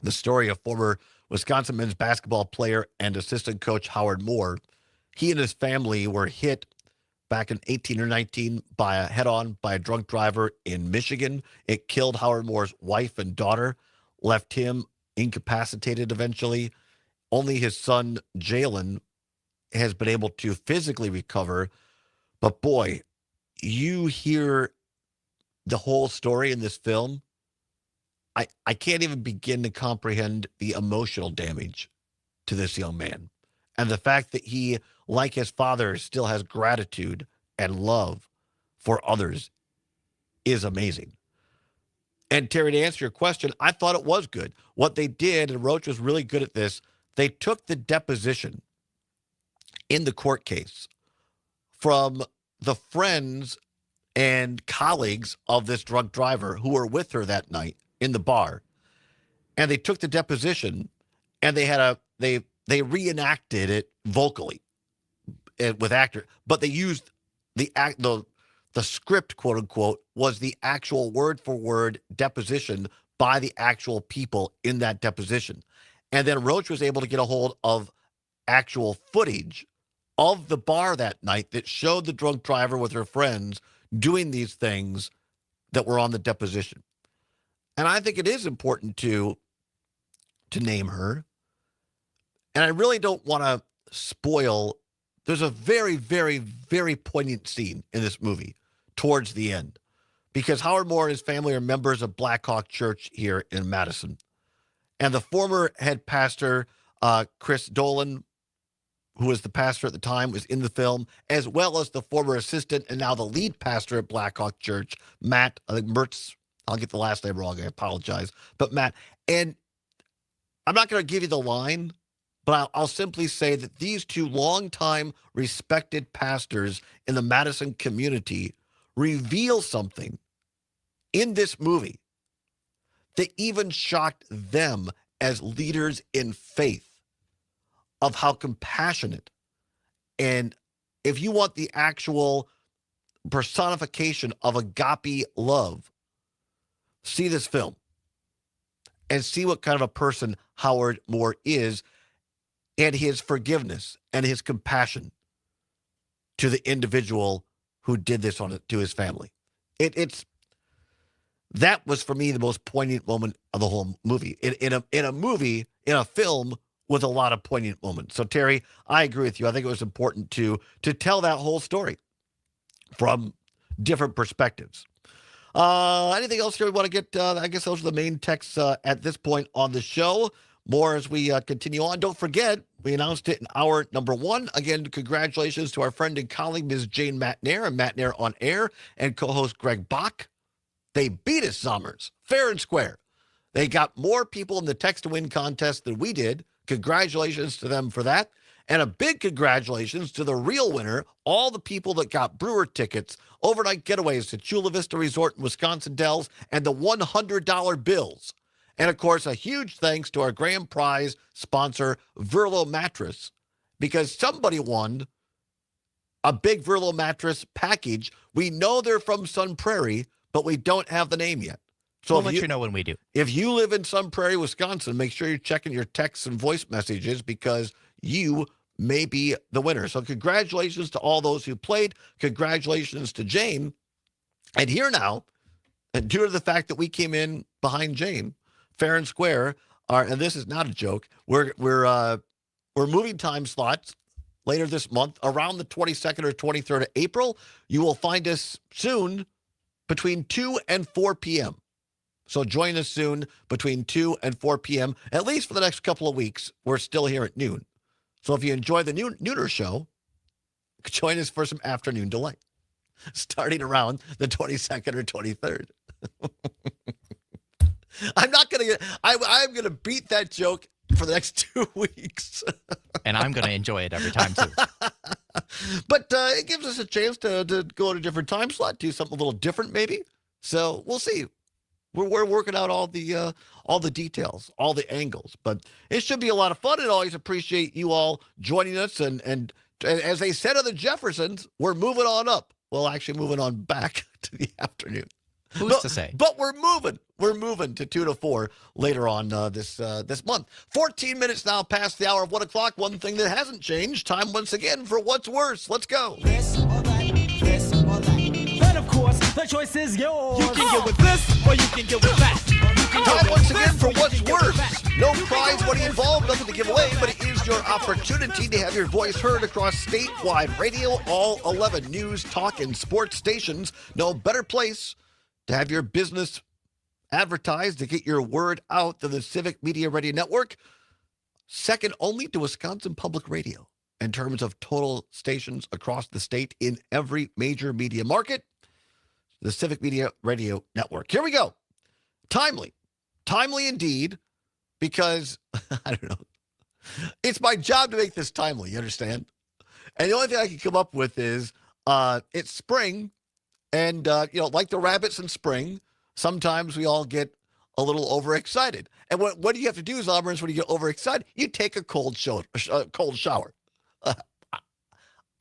Speaker 4: The story of former Wisconsin men's basketball player and assistant coach Howard Moore. He and his family were hit back in 18 or 19 by a drunk driver in Michigan. It killed Howard Moore's wife and daughter, left him incapacitated eventually. Only his son, Jalen, has been able to physically recover. But boy, you hear the whole story in this film. I can't even begin to comprehend the emotional damage to this young man. And the fact that he, like his father, still has gratitude and love for others is amazing. And Terry, to answer your question, I thought it was good. What they did, and Roach was really good at this, they took the deposition in the court case from the friends and colleagues of this drunk driver who were with her that night in the bar. And they took the deposition and they reenacted it vocally with actor, but they used the script, quote unquote, was the actual word for word deposition by the actual people in that deposition. And then Roach was able to get a hold of actual footage of the bar that night that showed the drunk driver with her friends doing these things that were on the deposition. And I think it is important to name her. And I really don't want to spoil. There's a very, very, very poignant scene in this movie towards the end, because Howard Moore and his family are members of Black Hawk Church here in Madison. And the former head pastor, Chris Dolan, who was the pastor at the time, was in the film, as well as the former assistant and now the lead pastor at Black Hawk Church, Matt, I think Mertz. I'll get the last name wrong. I apologize. But Matt, and I'm not going to give you the line, but I'll simply say that these two longtime respected pastors in the Madison community reveal something in this movie that even shocked them as leaders in faith, of how compassionate, and if you want the actual personification of agape love, see this film and see what kind of a person Howard Moore is, and his forgiveness and his compassion to the individual who did this to his family. That was for me the most poignant moment of the whole movie. In a film with a lot of poignant moments. So Terry, I agree with you. I think it was important to tell that whole story from different perspectives. Anything else here we want to get? I guess those are the main texts at this point on the show. More as we continue on. Don't forget, we announced it in hour number 1. Again, congratulations to our friend and colleague, Ms. Jane Matnair, and Matnair on Air, and co-host Greg Bach. They beat us, Summers, fair and square. They got more people in the text to win contest than we did. Congratulations to them for that. And a big congratulations to the real winner, all the people that got Brewer tickets, overnight getaways to Chula Vista Resort in Wisconsin Dells, and the $100 bills. And, of course, a huge thanks to our grand prize sponsor, Verlo Mattress, because somebody won a big Verlo Mattress package. We know they're from Sun Prairie, but we don't have the name yet. So
Speaker 3: we'll let you know when we do.
Speaker 4: If you live in Sun Prairie, Wisconsin, make sure you're checking your texts and voice messages, because you may be the winner. So congratulations to all those who played. Congratulations to Jane. And here now, and due to the fact that we came in behind Jane, fair and square, and this is not a joke, we're moving time slots later this month around the 22nd or 23rd of April. You will find us soon between 2 and 4 p.m. So join us soon between 2 and 4 p.m., at least for the next couple of weeks. We're still here at noon. So if you enjoy the nooner show, join us for some afternoon delight, starting around the 22nd or 23rd. I'm going to beat that joke for the next 2 weeks.
Speaker 3: And I'm going to enjoy it every time, too.
Speaker 4: But it gives us a chance to go to a different time slot, do something a little different maybe. So we'll see. We're working out all the details, all the angles, but it should be a lot of fun. And always appreciate you all joining us. And as they said of the Jeffersons, we're moving on up. Well, actually, moving on back to the afternoon.
Speaker 3: Who's to say?
Speaker 4: But we're moving. We're moving to 2 to 4 later on this month. 14 minutes now past the hour of 1 o'clock. One thing that hasn't changed. Time once again for What's Worse. Let's go.
Speaker 17: This or that, this or that. But of course, the choice is yours. You can get with this or you can get with that.
Speaker 4: Time once again for What's Worse. No prize money involved, nothing to give away, but it is your opportunity to have your voice heard across statewide radio, all 11 news, talk, and sports stations. No better place to have your business advertised, to get your word out than the Civic Media Radio Network. Second only to Wisconsin Public Radio in terms of total stations across the state in every major media market. The Civic Media Radio Network. Here we go. Timely indeed, because, I don't know, it's my job to make this timely, you understand? And the only thing I can come up with is it's spring, and, like the rabbits in spring, sometimes we all get a little overexcited. And what do you have to do, Zombers, when you get overexcited? You take a cold shower. I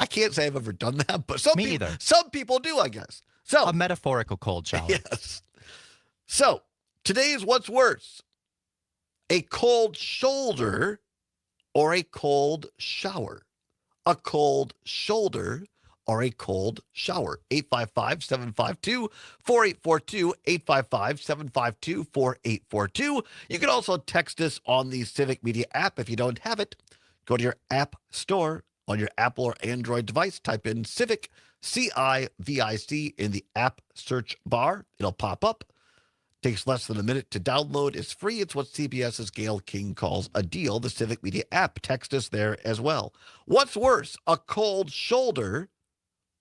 Speaker 4: can't say I've ever done that, but some people do, I guess. So
Speaker 3: a metaphorical cold shower.
Speaker 4: Yes. So today's What's Worse, a cold shoulder or a cold shower? A cold shoulder or a cold shower? 855-752-4842, 855-752-4842. You can also text us on the Civic Media app. If you don't have it, go to your app store on your Apple or Android device. Type in Civic, CIVIC, in the app search bar. It'll pop up. Takes less than a minute to download. It's free. It's what CBS's Gail King calls a deal. The Civic Media app. Text us there as well. What's worse, a cold shoulder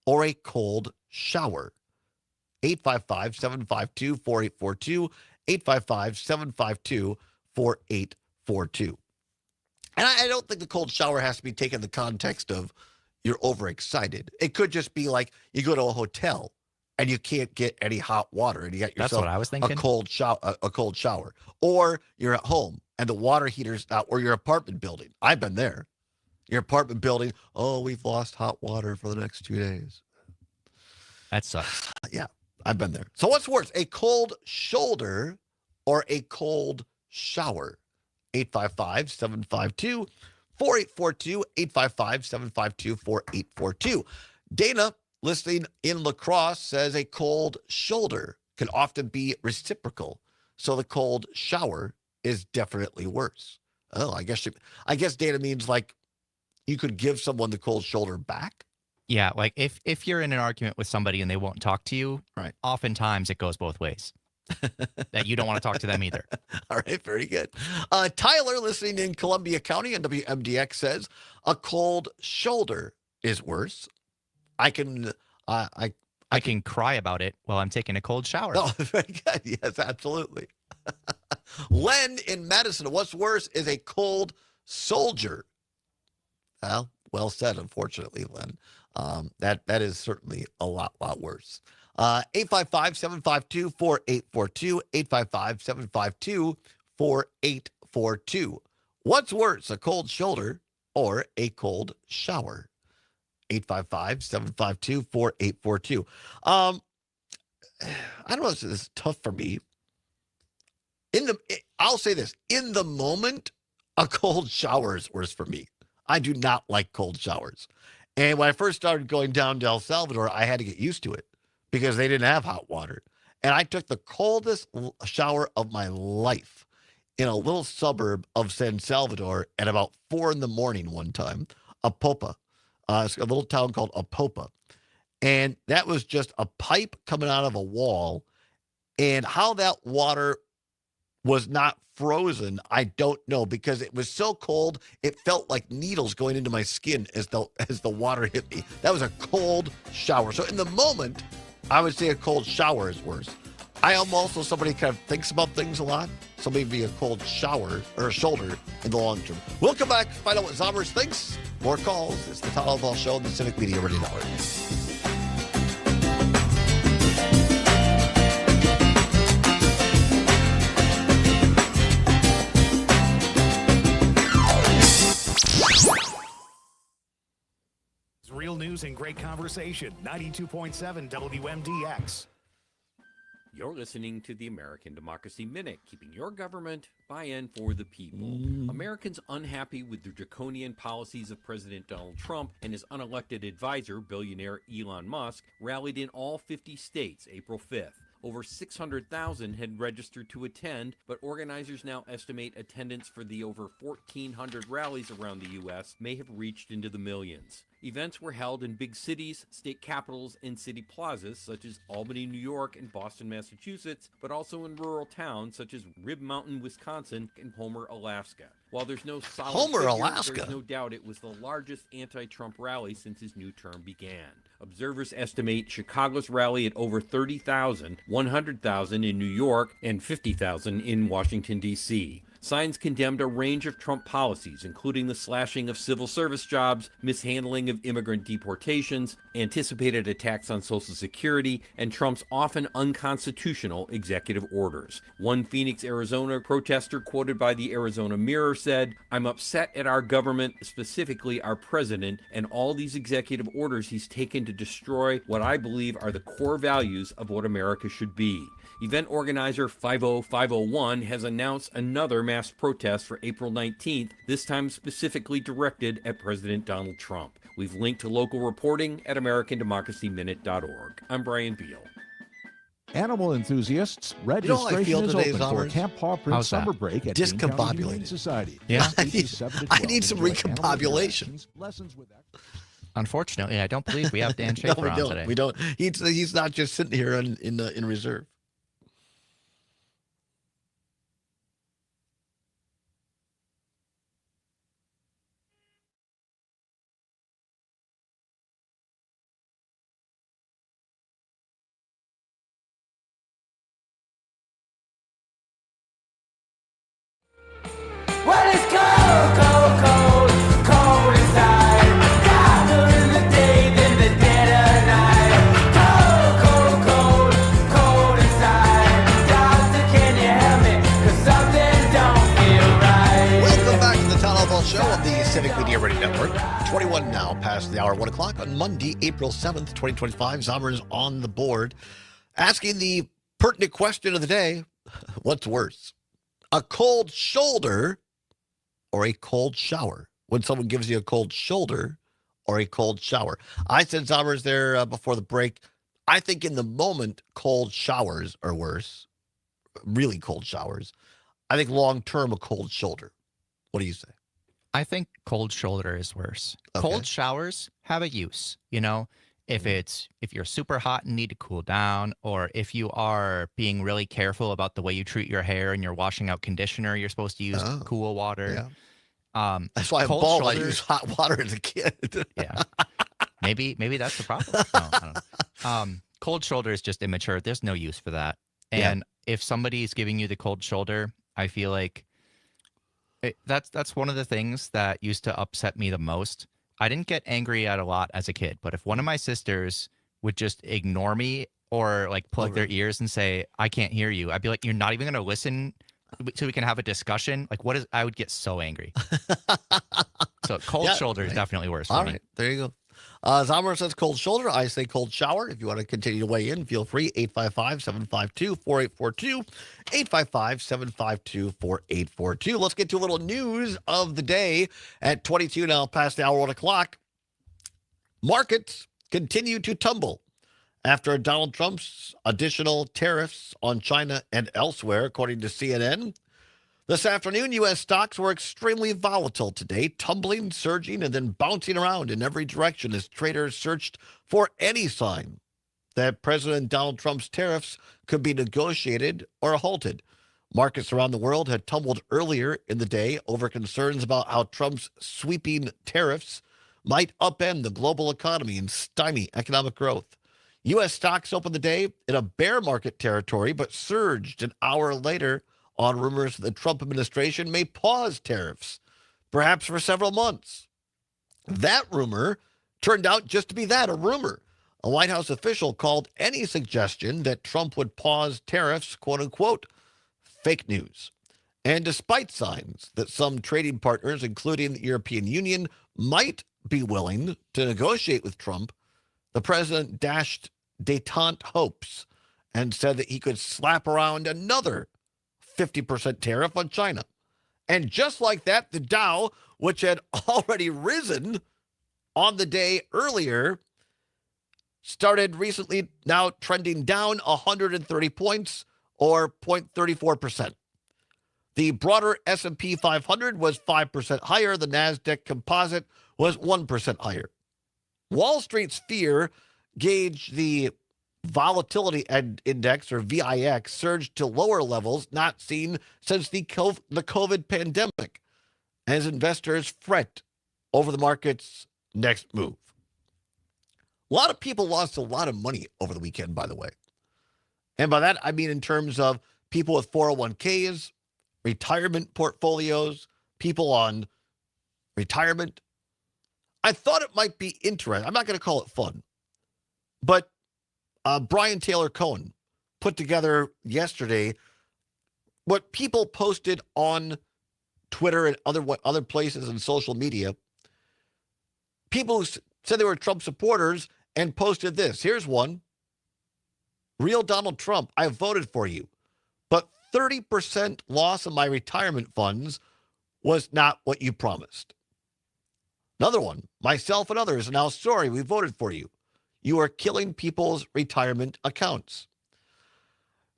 Speaker 4: or a cold shower? 855-752-4842, 855-752-4842. And I don't think the cold shower has to be taken in the context of you're overexcited. It could just be like you go to a hotel and you can't get any hot water, and you got yourself
Speaker 3: That's what I was thinking.
Speaker 4: a cold shower. Or you're at home and the water heater's out, or your apartment building. I've been there. Your apartment building, oh, we've lost hot water for the next 2 days.
Speaker 3: That sucks.
Speaker 4: Yeah, I've been there. So what's worse, a cold shoulder or a cold shower? 855-752-4842, 855-752-4842. Dana, listening in La Crosse, says a cold shoulder can often be reciprocal, so the cold shower is definitely worse. Oh, I guess Dana means like you could give someone the cold shoulder back.
Speaker 3: Yeah, like if you're in an argument with somebody and they won't talk to you,
Speaker 4: right?
Speaker 3: Oftentimes it goes both ways. That you don't want to talk to them either.
Speaker 4: All right, very good. Tyler, listening in Columbia County on WMDX, says a cold shoulder is worse. I can
Speaker 3: cry about it while I'm taking a cold shower.
Speaker 4: Oh, very good. Yes, absolutely. Len in Madison, what's worse is a cold soldier. Well said, unfortunately, Len. That is certainly a lot worse. 855-752-4842, 855-752-4842. What's worse, a cold shoulder or a cold shower? 855-752-4842. I don't know if this is tough for me. I'll say this. In the moment, a cold shower is worse for me. I do not like cold showers. And when I first started going down to El Salvador, I had to get used to it because they didn't have hot water. And I took the coldest shower of my life in a little suburb of San Salvador at about 4 in the morning one time, Apopa. It's a little town called Apopa. And that was just a pipe coming out of a wall. And how that water was not frozen, I don't know, because it was so cold, it felt like needles going into my skin as the water hit me. That was a cold shower. So in the moment, I would say a cold shower is worse. I am also somebody who kind of thinks about things a lot, so maybe a cold shower or a shoulder in the long term. We'll come back, find out what Zombers thinks. More calls. It's the Todd Allbaugh Show on the Civic Media Radio Network.
Speaker 6: Real news news and great conversation. 92.7 WMDX.
Speaker 19: You're listening to the American Democracy Minute, keeping your government by and for the people. Americans unhappy with the draconian policies of President Donald Trump and his unelected advisor, billionaire Elon Musk, rallied in all 50 states April 5th. Over 600,000 had registered to attend, but organizers now estimate attendance for the over 1,400 rallies around the U.S. may have reached into the millions. Events were held in big cities, state capitals, and city plazas such as Albany, New York, and Boston, Massachusetts, but also in rural towns such as Rib Mountain, Wisconsin, and Homer, Alaska. While there's no solid
Speaker 4: Homer,
Speaker 19: figure,
Speaker 4: Alaska.
Speaker 19: there's no doubt it was the largest anti-Trump rally since his new term began. Observers estimate Chicago's rally at over 30,000, 100,000 in New York, and 50,000 in Washington, D.C. Signs condemned a range of Trump policies, including the slashing of civil service jobs, mishandling of immigrant deportations, anticipated attacks on Social Security, and Trump's often unconstitutional executive orders. One Phoenix, Arizona protester quoted by the Arizona Mirror said, "I'm upset at our government, specifically our president, and all these executive orders he's taken to destroy what I believe are the core values of what America should be." Event organizer 50501 has announced another mass protest for April 19th, this time specifically directed at President Donald Trump. We've linked to local reporting at AmericanDemocracyMinute.org. I'm Brian Beal.
Speaker 20: Animal enthusiasts,
Speaker 4: You know how I
Speaker 20: registration
Speaker 4: feel
Speaker 20: is
Speaker 4: today,
Speaker 20: open for
Speaker 4: Zombers?
Speaker 20: Camp Paw Prince
Speaker 3: How's that?
Speaker 20: summer break at King County Humane
Speaker 4: Discombobulated.
Speaker 20: Society.
Speaker 3: Yeah.
Speaker 20: Ages 7 to
Speaker 4: I
Speaker 20: 12.
Speaker 4: need some
Speaker 20: Enjoy animal
Speaker 4: recombobulation.
Speaker 20: interactions, lessons with
Speaker 3: Unfortunately, I don't believe we have Dan
Speaker 4: No,
Speaker 3: Schaefer
Speaker 4: we
Speaker 3: on
Speaker 4: don't.
Speaker 3: today.
Speaker 4: We don't. He's not just sitting here in reserve.
Speaker 17: Well, it's cold, cold, cold, cold inside. Colder in the day than the dead of night. Cold, cold, cold, cold inside. Doctor, can you help me? 'Cause something don't feel right.
Speaker 4: Welcome back to the Todd Allbaugh Show on the Civic Media Radio Network. 21 now, past the hour, 1 o'clock on Monday, April 7th, 2025. Zombers on the board. Asking the pertinent question of the day, what's worse? A cold shoulder or a cold shower? When someone gives you a cold shoulder or a cold shower? I said, Zombers, there before the break, I think in the moment, cold showers are worse. Really cold showers. I think long-term, a cold shoulder. What do you say?
Speaker 3: I think cold shoulder is worse.
Speaker 4: Okay.
Speaker 3: Cold showers have a use, you know, if you're super hot and need to cool down, or if you are being really careful about the way you treat your hair and you're washing out conditioner, you're supposed to use cool water.
Speaker 4: Yeah. That's why I'm
Speaker 3: cold
Speaker 4: bald. I
Speaker 3: shoulder-
Speaker 4: use hot water as a kid.
Speaker 3: Yeah. Maybe that's the problem. No, I don't know. Cold shoulder is just immature. There's no use for that. And if somebody's giving you the cold shoulder, I feel like that's one of the things that used to upset me the most. I didn't get angry at a lot as a kid, but if one of my sisters would just ignore me or like plug their ears and say, "I can't hear you," I'd be like, "You're not even going to listen so we can have a discussion?" Like, I would get so angry. So cold shoulder is definitely worse for
Speaker 4: All
Speaker 3: me.
Speaker 4: right, there you go. Zomer says cold shoulder. I say cold shower. If you want to continue to weigh in, feel free. 855-752-4842. 855-752-4842. Let's get to a little news of the day at 22 now past the hour, 1 o'clock. Markets continue to tumble after Donald Trump's additional tariffs on China and elsewhere, according to CNN. This afternoon, U.S. stocks were extremely volatile today, tumbling, surging, and then bouncing around in every direction as traders searched for any sign that President Donald Trump's tariffs could be negotiated or halted. Markets around the world had tumbled earlier in the day over concerns about how Trump's sweeping tariffs might upend the global economy and stymie economic growth. U.S. stocks opened the day in a bear market territory, but surged an hour later on rumors that the Trump administration may pause tariffs, perhaps for several months. That rumor turned out just to be that, a rumor. A White House official called any suggestion that Trump would pause tariffs, quote unquote, fake news. And despite signs that some trading partners, including the European Union, might be willing to negotiate with Trump, the president dashed détente hopes and said that he could slap around another 50% tariff on China. And just like that, the Dow, which had already risen on the day earlier, started recently now trending down 130 points or 0.34%. The broader S&P 500 was 5% higher. The NASDAQ composite was 1% higher. Wall Street's fear gauge, the volatility index, or VIX, surged to lower levels not seen since the COVID pandemic, as investors fret over the market's next move. A lot of people lost a lot of money over the weekend, by the way. And by that, I mean in terms of people with 401ks, retirement portfolios, people on retirement. I thought it might be interesting. I'm not going to call it fun, but Brian Taylor Cohen put together yesterday what people posted on Twitter and other places and social media. People who said they were Trump supporters and posted this. Here's one. Real Donald Trump, I voted for you, but 30% loss of my retirement funds was not what you promised. Another one. Myself and others are now sorry we voted for you. You are killing people's retirement accounts.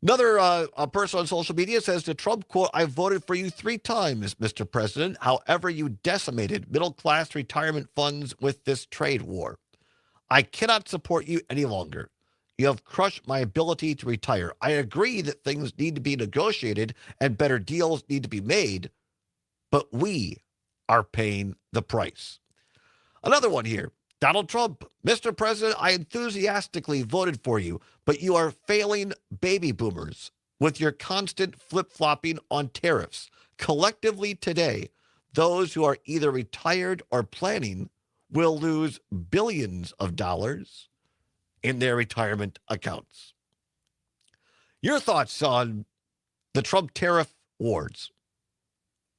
Speaker 4: Another a person on social media says to Trump, quote, I voted for you 3 times, Mr. President. However, you decimated middle-class retirement funds with this trade war. I cannot support you any longer. You have crushed my ability to retire. I agree that things need to be negotiated and better deals need to be made, but we are paying the price. Another one here. Donald Trump, Mr. President, I enthusiastically voted for you, but you are failing baby boomers with your constant flip-flopping on tariffs. Collectively today, those who are either retired or planning will lose billions of dollars in their retirement accounts. Your thoughts on the Trump tariff wars?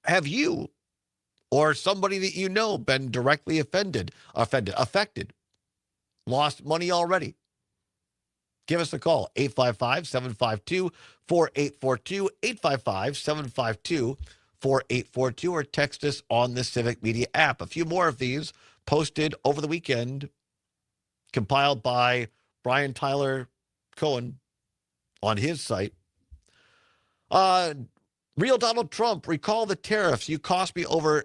Speaker 4: Have you or somebody that you know been directly affected, lost money already? Give us a call, 855-752-4842, 855-752-4842, or text us on the Civic Media app. A few more of these posted over the weekend, compiled by Brian Tyler Cohen on his site. Real Donald Trump, recall the tariffs. You cost me over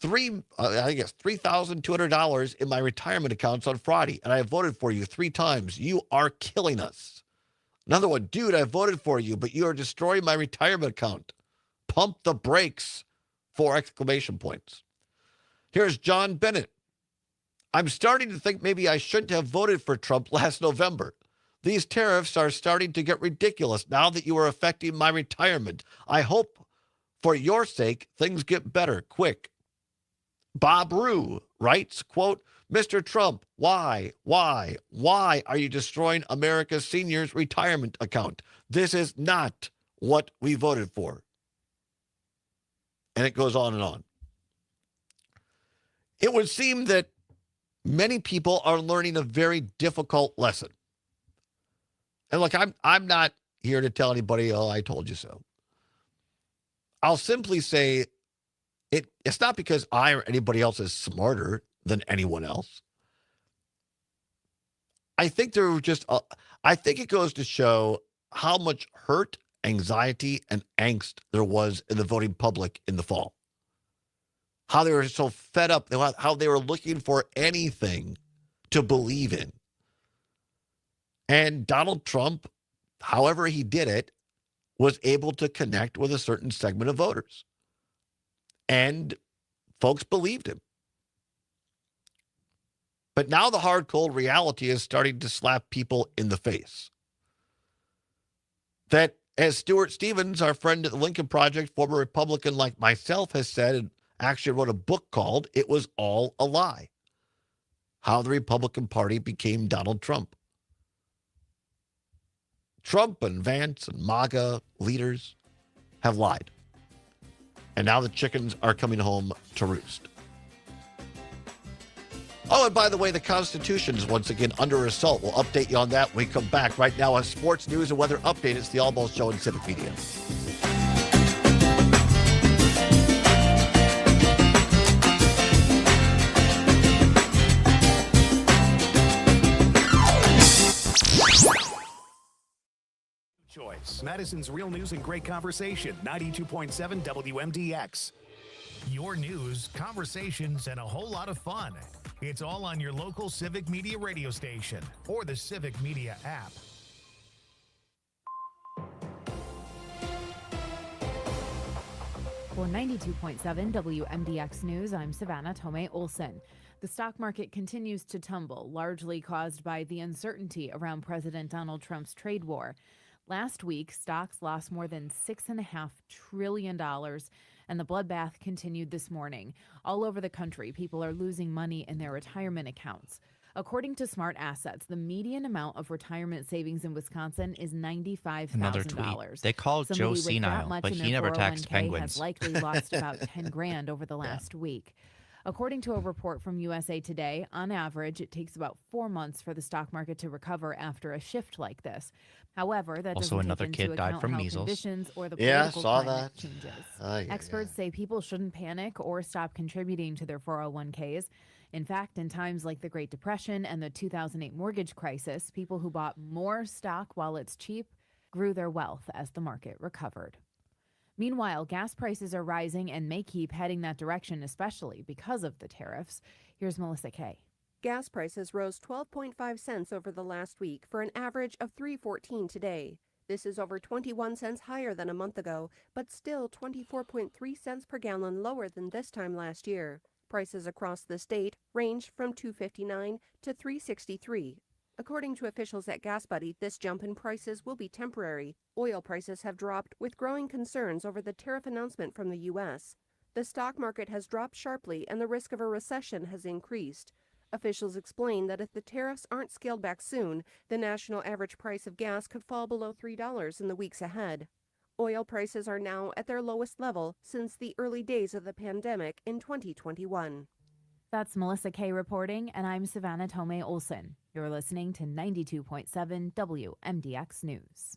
Speaker 4: $3,200 in my retirement accounts on Friday, and I voted for you 3 times. You are killing us. Another one, dude, I voted for you, but you are destroying my retirement account. Pump the brakes, 4 exclamation points. Here's John Bennett. I'm starting to think maybe I shouldn't have voted for Trump last November. These tariffs are starting to get ridiculous now that you are affecting my retirement. I hope for your sake things get better quick. Bob Rue writes, quote, Mr. Trump, why are you destroying America's seniors' retirement account? This is not what we voted for. And it goes on and on. It would seem that many people are learning a very difficult lesson. And look, I'm not here to tell anybody, oh, I told you so. I'll simply say it's not because I or anybody else is smarter than anyone else. I think I think it goes to show how much hurt, anxiety, and angst there was in the voting public in the fall. How they were so fed up, how they were looking for anything to believe in. And Donald Trump, however he did it, was able to connect with a certain segment of voters. And folks believed him. But now the hard, cold reality is starting to slap people in the face. That, as Stuart Stevens, our friend at the Lincoln Project, former Republican like myself, has said, and actually wrote a book called It Was All a Lie. How the Republican Party became Donald Trump. Trump and Vance and MAGA leaders have lied. and now the chickens are coming home to roost. Oh, and by the way, the Constitution is once again under assault. We'll update you on that when we come back. Right now on Sports News and Weather Update, it's the Allbaugh Show in Civic Media.
Speaker 6: Choice. Madison's real news and great conversation. 92.7 WMDX. Your news, conversations, and a whole lot of fun. It's all on your local Civic Media radio station or the Civic Media app.
Speaker 9: For 92.7 WMDX News, I'm Savannah Tomei Olson. The stock market continues to tumble, largely caused by the uncertainty around President Donald Trump's trade war. Last week, stocks lost more than $6.5 trillion, and the bloodbath continued this morning. All over the country, people are losing money in their retirement accounts. According to Smart Assets, the median amount of retirement savings in Wisconsin is $95,000.
Speaker 3: Another tweet. They called Joe senile, but he never taxed penguins.
Speaker 9: Has likely lost about 10 grand over the last week. According to a report from USA Today, on average, it takes about 4 months for the stock market to recover after a shift like this. However, that
Speaker 3: Also,
Speaker 9: doesn't
Speaker 3: another
Speaker 9: take
Speaker 3: kid
Speaker 9: into
Speaker 3: died
Speaker 9: account
Speaker 3: from
Speaker 9: how
Speaker 3: measles.
Speaker 9: conditions or the
Speaker 4: Yeah,
Speaker 9: political
Speaker 4: saw
Speaker 9: climate
Speaker 4: that.
Speaker 9: changes. Experts say people shouldn't panic or stop contributing to their 401ks. In fact, in times like the Great Depression and the 2008 mortgage crisis, people who bought more stock while it's cheap grew their wealth as the market recovered. Meanwhile, gas prices are rising and may keep heading that direction, especially because of the tariffs. Here's Melissa Kay.
Speaker 15: Gas prices rose 12.5 cents over the last week for an average of $3.14 today. This is over 21 cents higher than a month ago, but still 24.3 cents per gallon lower than this time last year. Prices across the state range from $2.59 to $3.63. According to officials at GasBuddy, this jump in prices will be temporary. Oil prices have dropped with growing concerns over the tariff announcement from the U.S. The stock market has dropped sharply and the risk of a recession has increased. Officials explain that if the tariffs aren't scaled back soon, the national average price of gas could fall below $3 in the weeks ahead. Oil prices are now at their lowest level since the early days of the pandemic in 2021.
Speaker 9: That's Melissa Kay reporting, and I'm Savannah Tomei Olson. You're listening to 92.7 WMDX News.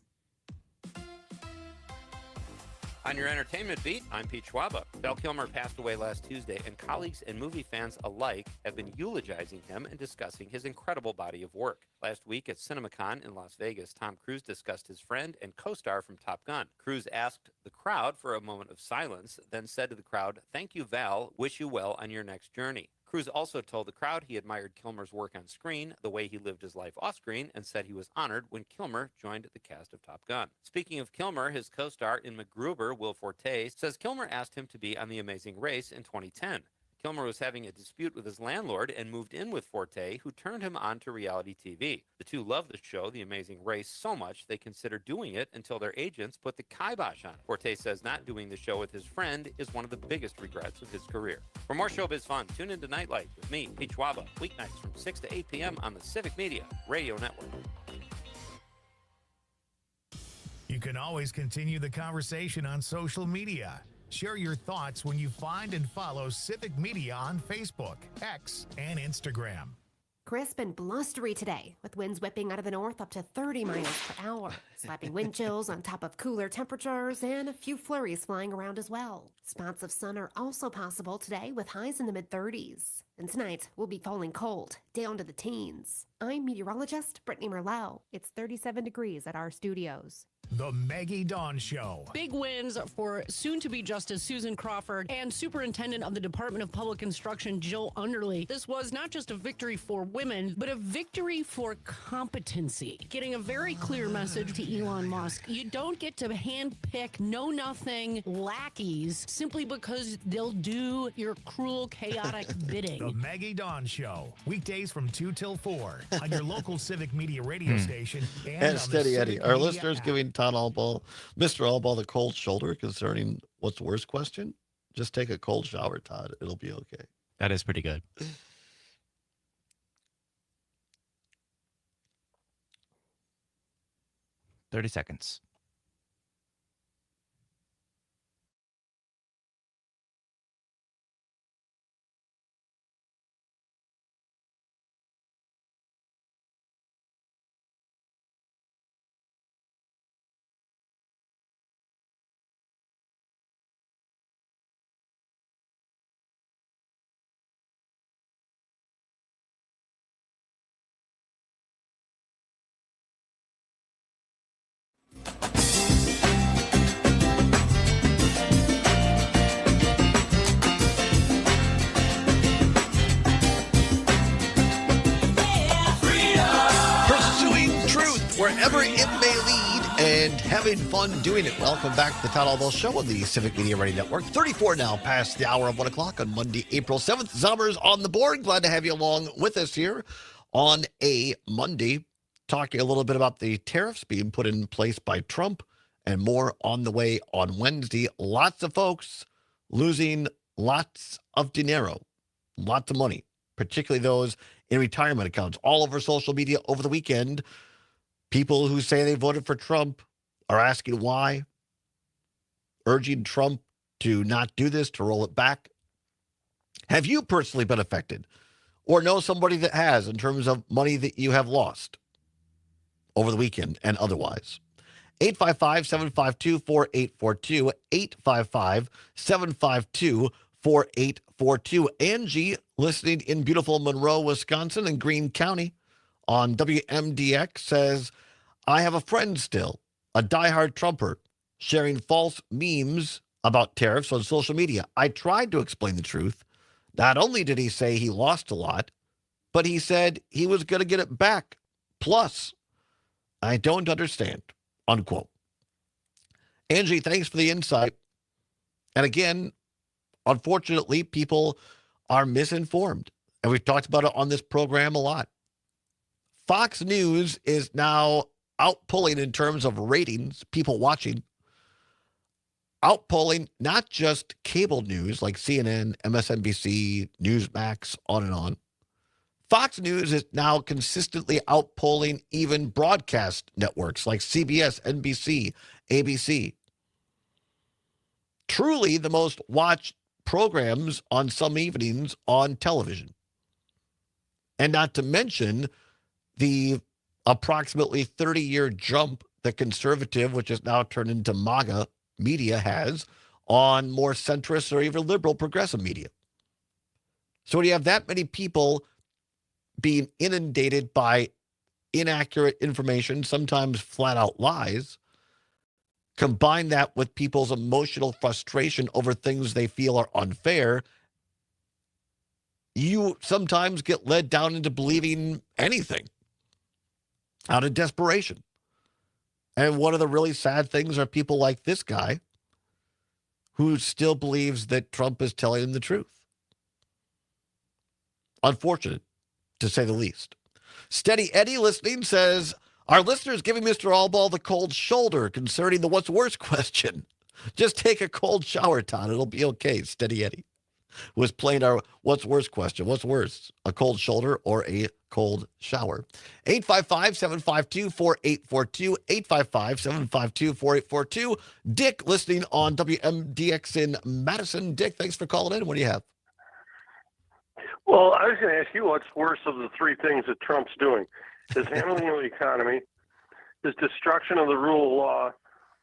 Speaker 21: On your entertainment beat, I'm Pete Schwaba. Val Kilmer passed away last Tuesday, and colleagues and movie fans alike have been eulogizing him and discussing his incredible body of work. Last week at CinemaCon in Las Vegas, Tom Cruise discussed his friend and co-star from Top Gun. Cruise asked the crowd for a moment of silence, then said to the crowd, "Thank you, Val. Wish you well on your next journey." Cruise also told the crowd he admired Kilmer's work on screen, the way he lived his life off-screen, and said he was honored when Kilmer joined the cast of Top Gun. Speaking of Kilmer, his co-star in MacGruber, Will Forte, says Kilmer asked him to be on The Amazing Race in 2010. Kilmer was having a dispute with his landlord and moved in with Forte, who turned him on to reality TV. The two loved the show, The Amazing Race, so much they considered doing it until their agents put the kibosh on it. Forte says not doing the show with his friend is one of the biggest regrets of his career. For more showbiz fun, tune into Nightlight with me, Pete Schwaba, weeknights from 6 to 8 p.m. on the Civic Media Radio Network.
Speaker 6: You can always continue the conversation on social media. Share your thoughts when you find and follow Civic Media on Facebook, X, and Instagram.
Speaker 8: Crisp and blustery today, with winds whipping out of the north up to 30 miles per hour. Slapping wind chills on top of cooler temperatures and a few flurries flying around as well. Spots of sun are also possible today with highs in the mid-30s. And tonight, we'll be falling cold, down to the teens. I'm meteorologist Brittany Merlot. It's 37 degrees at our studios.
Speaker 6: The Maggie Dawn Show.
Speaker 22: Big wins for soon-to-be Justice Susan Crawford and Superintendent of the Department of Public Instruction Jill Underly. This was not just a victory for women, but a victory for competency. Getting a very clear message to Elon Musk. You don't get to handpick know-nothing lackeys simply because they'll do your cruel, chaotic bidding.
Speaker 6: The Maggie Dawn Show. Weekdays from 2 till 4 on your local Civic Media radio station and on
Speaker 4: Steady
Speaker 6: the
Speaker 4: Eddie.
Speaker 6: Civic
Speaker 4: Our
Speaker 6: Media
Speaker 4: listeners
Speaker 6: app.
Speaker 4: giving Todd Allbaugh, Mr. Allbaugh, the cold shoulder concerning what's the worst question? Just take a cold shower, Todd. It'll be okay.
Speaker 3: That is pretty good. 30 seconds.
Speaker 4: and having fun doing it. Welcome back to the Todd Allbaugh Show on the Civic Media Radio Network. 34 now past the hour of 1 o'clock on Monday, April 7th. Zombers on the board. Glad to have you along with us here on a Monday, talking a little bit about the tariffs being put in place by Trump and more on the way on Wednesday. Lots of folks losing lots of dinero, lots of money, particularly those in retirement accounts. All over social media over the weekend, people who say they voted for Trump are asking why, urging Trump to not do this, to roll it back. Have you personally been affected or know somebody that has in terms of money that you have lost over the weekend and otherwise? 855-752-4842, 855-752-4842. Angie, listening in beautiful Monroe, Wisconsin and Greene County on WMDX, says, I have a friend still, a diehard Trumper, sharing false memes about tariffs on social media. I tried to explain the truth. Not only did he say he lost a lot, but he said he was going to get it back. Plus, I don't understand, unquote. Angie, thanks for the insight. And again, unfortunately, people are misinformed. And we've talked about it on this program a lot. Fox News is now outpulling in terms of ratings, people watching, outpulling not just cable news like CNN, MSNBC, Newsmax, on and on. Fox News is now consistently outpulling even broadcast networks like CBS, NBC, ABC. Truly the most watched programs on some evenings on television. And not to mention the approximately 30-year jump the conservative, which is now turned into MAGA media, has on more centrist or even liberal progressive media. So when you have that many people being inundated by inaccurate information, sometimes flat out lies, combine that with people's emotional frustration over things they feel are unfair, you sometimes get led down into believing anything out of desperation. And one of the really sad things are people like this guy who still believes that Trump is telling him the truth. Unfortunate, to say the least. Steady Eddie, listening, says, our listeners giving Mr. Allbaugh the cold shoulder concerning the what's worse question. Just take a cold shower, Todd. It'll be okay. Steady Eddie was playing our what's worse question. What's worse, a cold shoulder or a cold shower? 855-752-4842, 855-752-4842. Dick, listening on WMDX in Madison. Dick, thanks for calling in. What do you have?
Speaker 1: Well, I was going to ask you what's worse of the three things that Trump's doing. His handling of the economy, his destruction of the rule of law,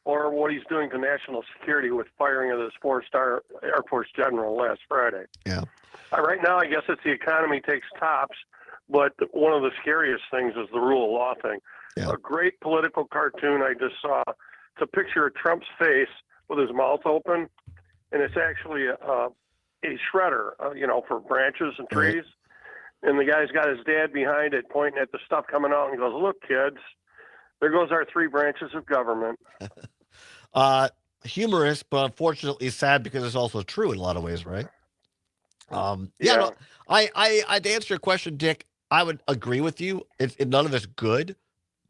Speaker 1: or what he's doing to national security with firing of this four-star Air Force general last Friday.
Speaker 4: Yeah.
Speaker 1: Right now, I guess it's the economy takes tops, but one of the scariest things is the rule of law thing.
Speaker 4: Yeah.
Speaker 1: A great political cartoon I just saw. It's a picture of Trump's face with his mouth open, and it's actually a shredder, for branches and trees. And the guy's got his dad behind it pointing at the stuff coming out and goes, look, kids, there goes our three branches of government.
Speaker 4: Humorous, but unfortunately sad because it's also true in a lot of ways, right? To answer your question, Dick, I would agree with you. None of it's good,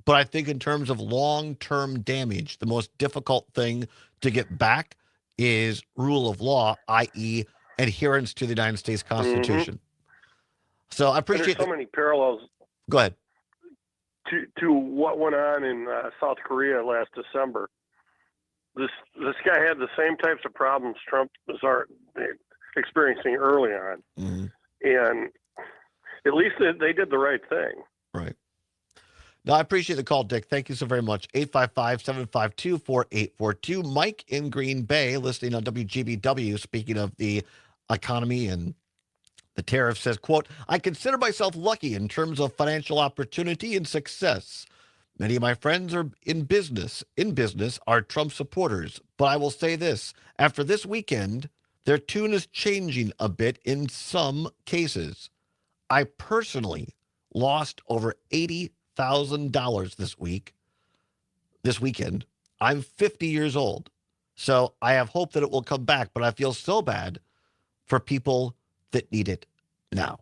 Speaker 4: but I think in terms of long-term damage, the most difficult thing to get back is rule of law, i.e. adherence to the United States Constitution.
Speaker 1: Mm-hmm.
Speaker 4: So I appreciate
Speaker 1: There's so many parallels.
Speaker 4: Go ahead.
Speaker 1: To what went on in South Korea last December. This guy had the same types of problems Trump was experiencing early on.
Speaker 4: Mm-hmm.
Speaker 1: And at least they did the right thing.
Speaker 4: Right. No, I appreciate the call, Dick. Thank you so very much. 855-752-4842. Mike in Green Bay, listening on WGBW, speaking of the economy and the tariff, says, quote, I consider myself lucky in terms of financial opportunity and success. Many of my friends are in business are Trump supporters. But I will say this, after this weekend, their tune is changing a bit in some cases. I personally lost over $80,000 this weekend, I'm 50 years old, so I have hope that it will come back, but I feel so bad for people that need it now.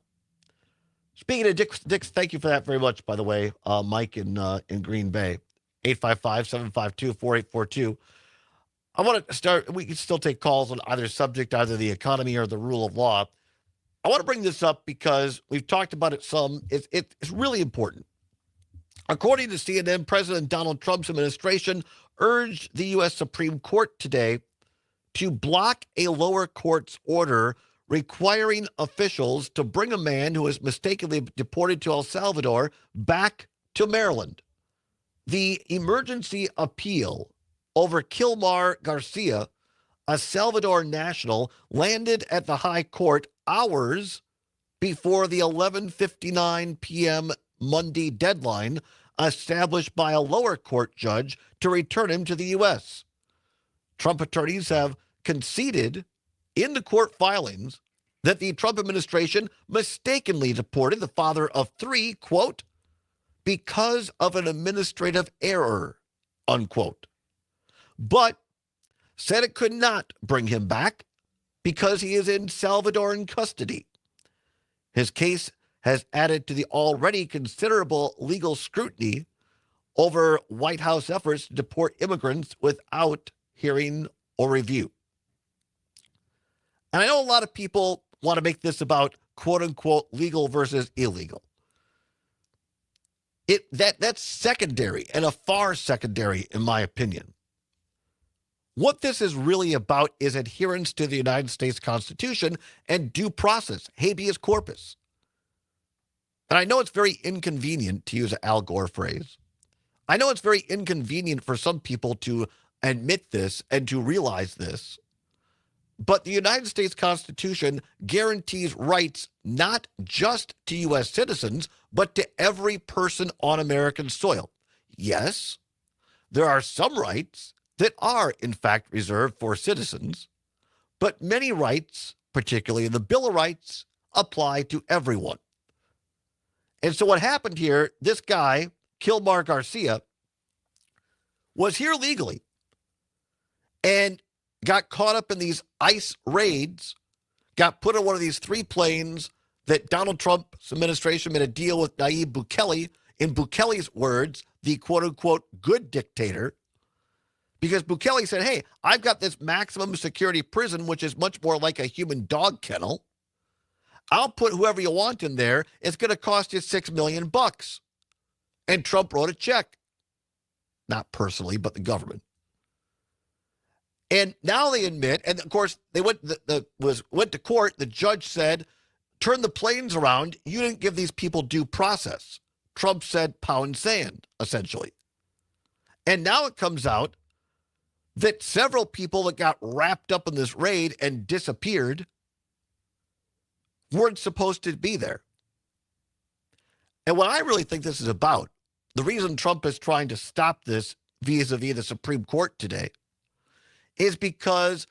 Speaker 4: Speaking of Dick's, thank you for that very much, by the way, Mike in Green Bay, 855-752-4842. I want to start, we can still take calls on either subject, either the economy or the rule of law. I want to bring this up because we've talked about it some. It's really important. According to CNN, President Donald Trump's administration urged the U.S. Supreme Court today to block a lower court's order requiring officials to bring a man who was mistakenly deported to El Salvador back to Maryland. The emergency appeal over Kilmar Garcia, a Salvador national, landed at the high court hours before the 11:59 p.m. Monday deadline established by a lower court judge to return him to the U.S. Trump attorneys have conceded in the court filings that the Trump administration mistakenly deported the father of three, quote, because of an administrative error, unquote, but said it could not bring him back because he is in Salvadoran custody. His case has added to the already considerable legal scrutiny over White House efforts to deport immigrants without hearing or review. And I know a lot of people want to make this about quote-unquote legal versus illegal. That's secondary, and a far secondary, in my opinion. What this is really about is adherence to the United States Constitution and due process, habeas corpus. And I know it's very inconvenient, to use an Al Gore phrase. I know it's very inconvenient for some people to admit this and to realize this. But the United States Constitution guarantees rights not just to U.S. citizens, but to every person on American soil. Yes, there are some rights that are, in fact, reserved for citizens, but many rights, particularly in the Bill of Rights, apply to everyone. And so what happened here, this guy, Kilmar Garcia, was here legally and got caught up in these ICE raids, got put on one of these three planes that Donald Trump's administration made a deal with Nayib Bukele, in Bukele's words, the quote-unquote good dictator, because Bukele said, hey, I've got this maximum security prison, which is much more like a human dog kennel. I'll put whoever you want in there. It's going to cost you $6 million. And Trump wrote a check. Not personally, but the government. And now they admit, and of course, they went to court. The judge said, turn the planes around. You didn't give these people due process. Trump said, pound sand, essentially. And now it comes out that several people that got wrapped up in this raid and disappeared weren't supposed to be there. And what I really think this is about, the reason Trump is trying to stop this vis-a-vis the Supreme Court today, is because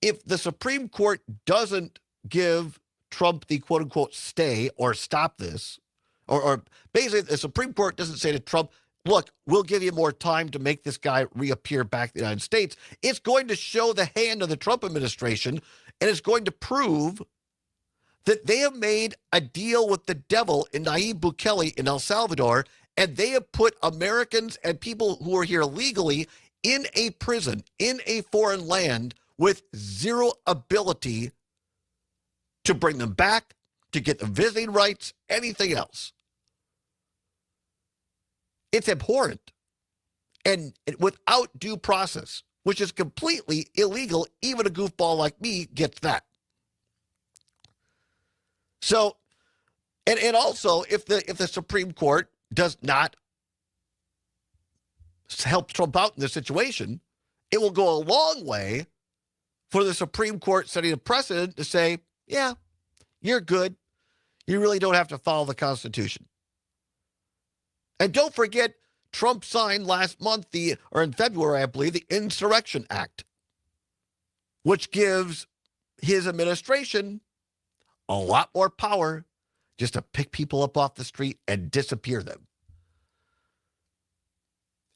Speaker 4: if the Supreme Court doesn't give Trump the quote-unquote stay or stop this, or basically the Supreme Court doesn't say to Trump, look, we'll give you more time to make this guy reappear back in the United States, it's going to show the hand of the Trump administration, and it's going to prove that they have made a deal with the devil in Nayib Bukele in El Salvador, and they have put Americans and people who are here legally in a prison, in a foreign land, with zero ability to bring them back, to get them visiting rights, anything else. It's abhorrent and without due process, which is completely illegal. Even a goofball like me gets that. So, and also, if the Supreme Court does not help Trump out in this situation, it will go a long way for the Supreme Court setting a precedent to say, yeah, you're good. You really don't have to follow the Constitution. And don't forget, Trump signed last month, or in February, I believe, the Insurrection Act, which gives his administration a lot more power just to pick people up off the street and disappear them.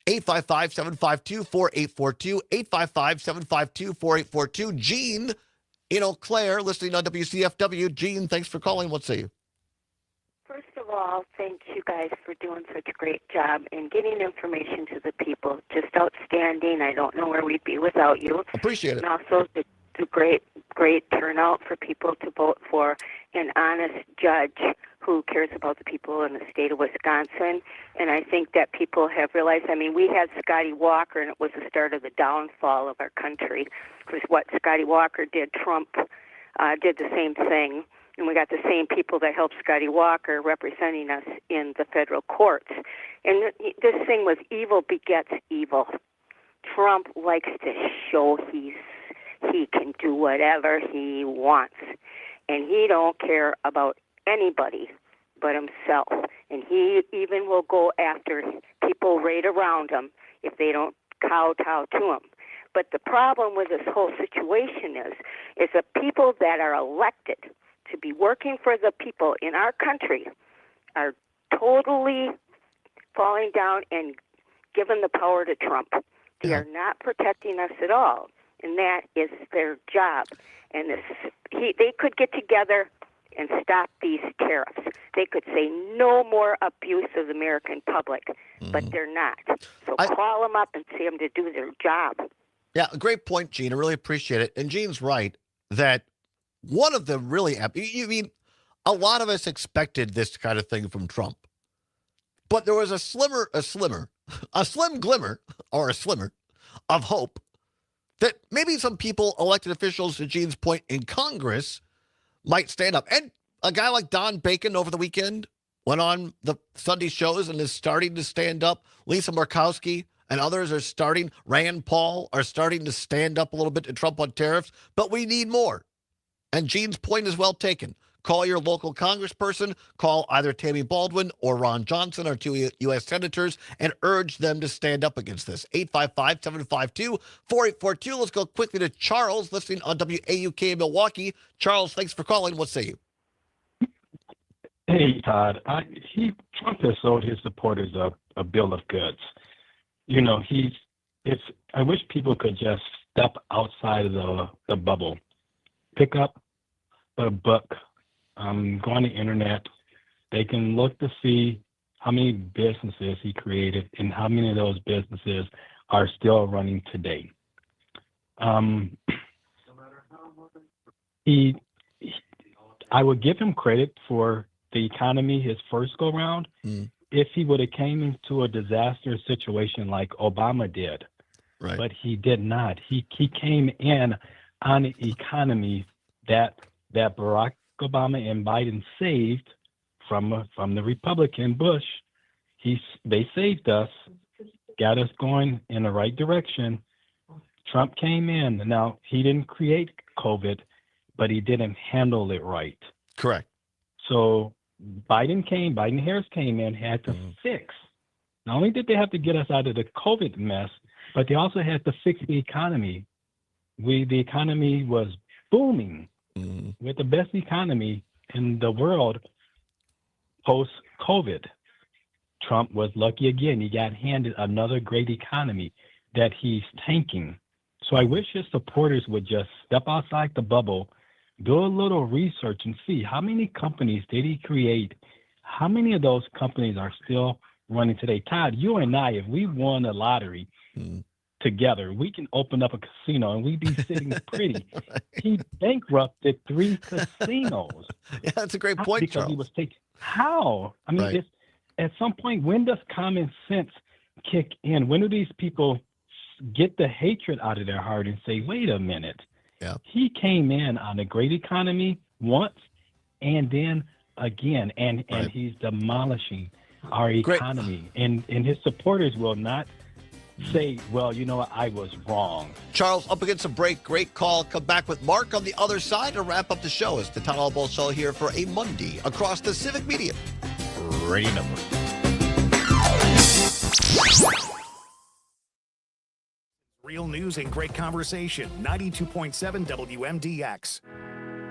Speaker 4: 855-752-4842, 855-752-4842. Gene in Eau Claire, listening on WCFW. Gene, thanks for calling. What say you?
Speaker 13: First of all, thank you guys for doing such a great job and getting information to the people. Just outstanding. I don't know where we'd be without you.
Speaker 4: Appreciate it.
Speaker 13: And also the great turnout for people to vote for an honest judge who cares about the people in the state of Wisconsin. And I think that people have realized, I mean, we had Scotty Walker, and it was the start of the downfall of our country. Because what Scotty Walker did, Trump did the same thing. And we got the same people that helped Scotty Walker representing us in the federal courts. And this thing was evil begets evil. Trump likes to show he can do whatever he wants. And he don't care about anybody but himself. And he even will go after people right around him if they don't kowtow to him. But the problem with this whole situation is the people that are elected to be working for the people in our country are totally falling down and giving the power to Trump. They are not protecting us at all, and that is their job. And they could get together and stop these tariffs. They could say no more abuse of the American public, but they're not. So call them up and see them to do their job.
Speaker 4: Yeah, great point, Gene. I really appreciate it. And Gene's right that one of the really, you mean, a lot of us expected this kind of thing from Trump. But there was a slim glimmer, or a slimmer, of hope that maybe some people, elected officials, to Gene's point, in Congress might stand up. And a guy like Don Bacon over the weekend went on the Sunday shows and is starting to stand up. Lisa Murkowski and others are starting, Rand Paul are starting to stand up a little bit to Trump on tariffs. But we need more. And Gene's point is well taken. Call your local congressperson, call either Tammy Baldwin or Ron Johnson, our two U.S. senators, and urge them to stand up against this. 855-752-4842. Let's go quickly to Charles, listening on WAUK in Milwaukee. Charles, thanks for calling. What say you?
Speaker 2: Hey, Todd. Trump has sold his supporters a bill of goods. You know, I wish people could just step outside of the bubble. Pick up a book, go on the internet. They can look to see how many businesses he created and how many of those businesses are still running today. I would give him credit for the economy his first go round if he would have came into a disaster situation like Obama did.
Speaker 4: Right.
Speaker 2: But he did not. He came in on the economy that Barack Obama and Biden saved from the Republican Bush. They saved us, got us going in the right direction. Trump came in. Now, he didn't create COVID, but he didn't handle it right.
Speaker 4: Correct.
Speaker 2: So Biden-Harris came in, had to fix. Not only did they have to get us out of the COVID mess, but they also had to fix the economy. The economy was booming. With the best economy in the world post-COVID. Trump was lucky again. He got handed another great economy that he's tanking. So I wish his supporters would just step outside the bubble, do a little research and see how many companies did he create? How many of those companies are still running today? Todd, you and I, if we won a lottery together, we can open up a casino and we'd be sitting pretty. Right. He bankrupted 3 casinos.
Speaker 4: Yeah, that's a great point,
Speaker 2: because
Speaker 4: Charles.
Speaker 2: He was taking. How? I mean,
Speaker 4: Right.
Speaker 2: At some point, when does common sense kick in? When do these people get the hatred out of their heart and say, wait a minute, he came in on a great economy once and then again, and he's demolishing our economy. And his supporters will not say, well, you know what, I was wrong.
Speaker 4: Charles, up against a break. Great call. Come back with Mark on the other side to wrap up the show. It's the Todd Allbaugh Show here for a Monday across the Civic Media Radio Network.
Speaker 6: Real news and great conversation. 92.7 WMDX.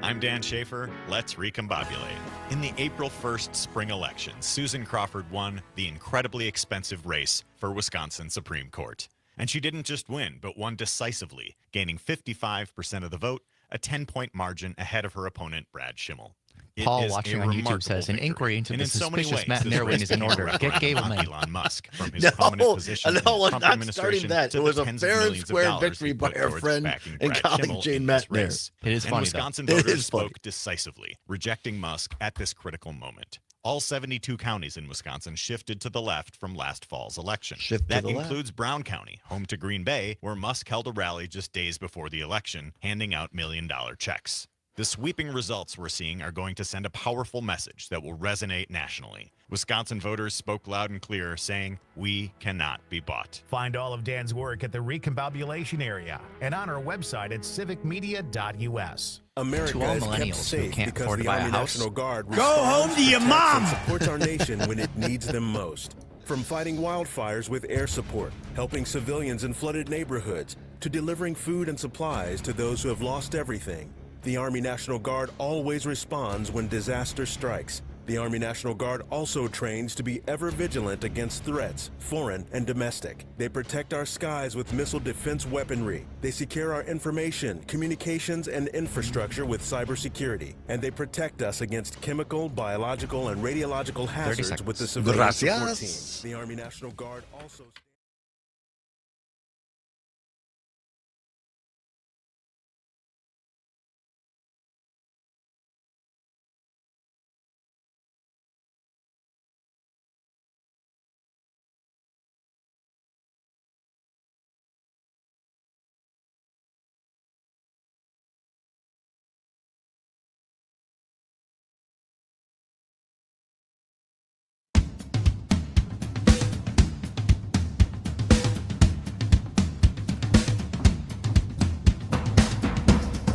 Speaker 5: I'm Dan Schaefer. Let's recombobulate. In the April 1st spring election, Susan Crawford won the incredibly expensive race for Wisconsin Supreme Court. And she didn't just win, but won decisively, gaining 55% of the vote, a 10-point margin ahead of her opponent, Brad Schimmel. It
Speaker 3: Paul
Speaker 5: is
Speaker 3: watching
Speaker 5: a
Speaker 3: on YouTube
Speaker 5: remarkable
Speaker 3: says an
Speaker 5: victory.
Speaker 3: inquiry into
Speaker 5: And
Speaker 3: the
Speaker 5: in so many
Speaker 3: suspicious
Speaker 5: ways,
Speaker 3: Matt
Speaker 5: this
Speaker 3: Nairwin
Speaker 5: race
Speaker 3: is in
Speaker 5: became a
Speaker 3: order. Get
Speaker 5: referendum on
Speaker 3: Gableman.
Speaker 5: Elon Musk, from his prominent position in the
Speaker 4: no,
Speaker 5: Trump
Speaker 4: not
Speaker 5: administration
Speaker 4: starting that.
Speaker 5: to
Speaker 4: It was
Speaker 5: the
Speaker 4: a
Speaker 5: tens of
Speaker 4: fair and
Speaker 5: millions of
Speaker 4: square
Speaker 5: dollars
Speaker 4: victory
Speaker 5: he
Speaker 4: by
Speaker 5: put
Speaker 4: our
Speaker 5: towards
Speaker 4: friend
Speaker 5: backing
Speaker 4: and
Speaker 5: Brad
Speaker 4: colleague
Speaker 5: Schimmel
Speaker 4: Jane
Speaker 5: in this
Speaker 4: Matt Nair.
Speaker 5: race.
Speaker 3: It is
Speaker 5: And
Speaker 3: funny,
Speaker 5: Wisconsin
Speaker 4: though. It
Speaker 5: voters
Speaker 4: is funny.
Speaker 5: spoke decisively, rejecting Musk at this critical moment. All 72 counties in Wisconsin shifted to the left from last fall's election. That includes Brown County, home to Green Bay, where Musk held a rally just days before the election, handing out million-dollar checks. The sweeping results we're seeing are going to send a powerful message that will resonate nationally. Wisconsin voters spoke loud and clear, saying, "We cannot be bought."
Speaker 6: Find all of Dan's work at the Recombobulation Area and on our website at civicmedia.us.
Speaker 7: America
Speaker 3: To all
Speaker 7: is kept
Speaker 3: millennials who
Speaker 7: safe
Speaker 3: can't
Speaker 7: because
Speaker 3: afford to
Speaker 7: the
Speaker 3: buy a
Speaker 7: Army
Speaker 3: house,
Speaker 7: National Guard
Speaker 3: go home to your
Speaker 7: protects,
Speaker 3: mom!
Speaker 7: and supports our nation when it needs them most. From fighting wildfires with air support, helping civilians in flooded neighborhoods, to delivering food and supplies to those who have lost everything, the Army National Guard always responds when disaster strikes. The Army National Guard also trains to be ever vigilant against threats, foreign and domestic. They protect our skies with missile defense weaponry. They secure our information, communications, and infrastructure with cybersecurity. And they protect us against chemical, biological, and radiological hazards with the civilian support team. The Army National Guard also...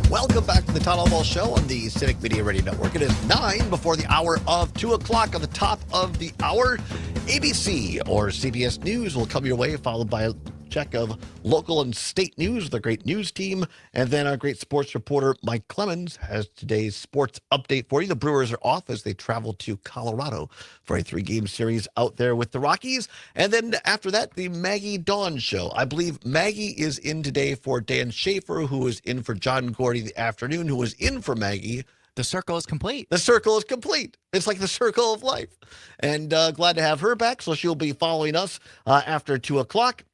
Speaker 4: Welcome back to the Todd Allbaugh Show on the Civic Media Radio Network. It is 9 before the hour of 2 o'clock. On the top of the hour, ABC or CBS News will come your way, followed by a check of local and state news with a great news team. And then our great sports reporter, Mike Clemens, has today's sports update for you. The Brewers are off as they travel to Colorado for a 3-game series out there with the Rockies. And then after that, the Maggie Dawn Show. I believe Maggie is in today for Dan Schaefer, who is in for John Gordy the afternoon, who was in for Maggie.
Speaker 3: The circle is complete.
Speaker 4: The circle is complete. It's like the circle of life. And glad to have her back. So she'll be following us after 2 o'clock.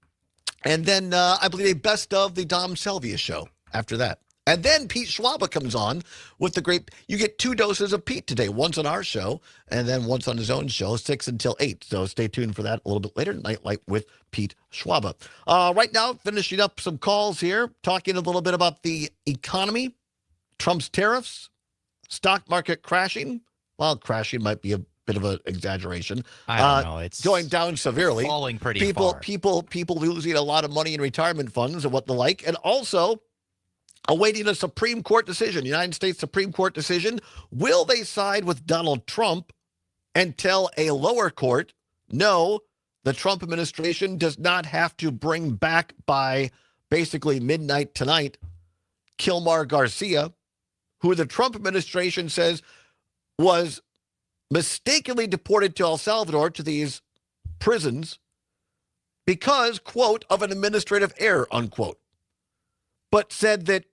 Speaker 4: And then I believe a best of the Dom Salvia show after that. And then Pete Schwaba comes on with the great, you get 2 doses of Pete today, once on our show and then once on his own show, 6 until 8. So stay tuned for that a little bit later, Nightlight with Pete Schwaba. Right now, finishing up some calls here, talking a little bit about the economy, Trump's tariffs, stock market crashing. Well, crashing might be a bit of an exaggeration.
Speaker 3: I don't know. It's
Speaker 4: going down severely.
Speaker 3: falling pretty far.
Speaker 4: People losing a lot of money in retirement funds and what the like, and also awaiting a Supreme Court decision, United States Supreme Court decision. Will they side with Donald Trump and tell a lower court, no, the Trump administration does not have to bring back by basically midnight tonight Kilmar Garcia, who the Trump administration says was mistakenly deported to El Salvador, to these prisons, because, quote, of an administrative error, unquote, but said that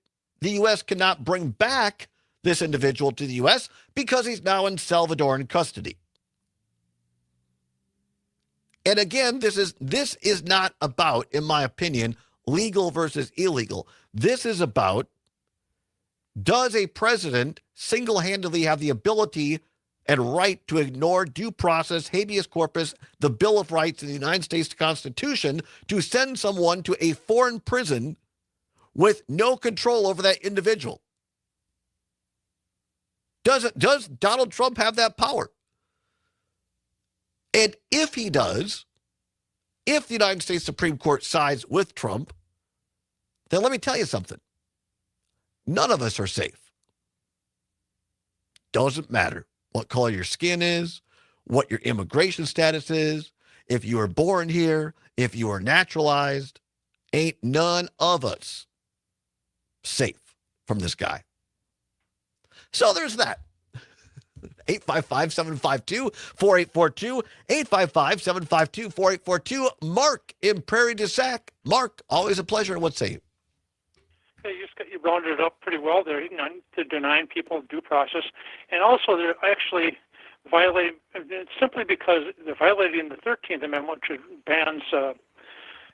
Speaker 4: the U.S. cannot bring back this individual to the U.S. because he's now in Salvadoran custody. And again, this is not about, in my opinion, legal versus illegal. This is about, does a president single-handedly have the ability and right to ignore due process, habeas corpus, the Bill of Rights in the United States Constitution, to send someone to a foreign prison with no control over that individual? Does Donald Trump have that power? And if he does, if the United States Supreme Court sides with Trump, then let me tell you something. None of us are safe. Doesn't matter what color your skin is, what your immigration status is, if you were born here, if you were naturalized, ain't none of us safe from this guy. So there's that. 855-752-4842. 855-752-4842. Mark in Prairie du Sac. Mark, always a pleasure. What say you?
Speaker 10: Yeah, you rounded it up pretty well there. They're denying people due process. And also they're actually violating, simply because they're violating the 13th Amendment, which bans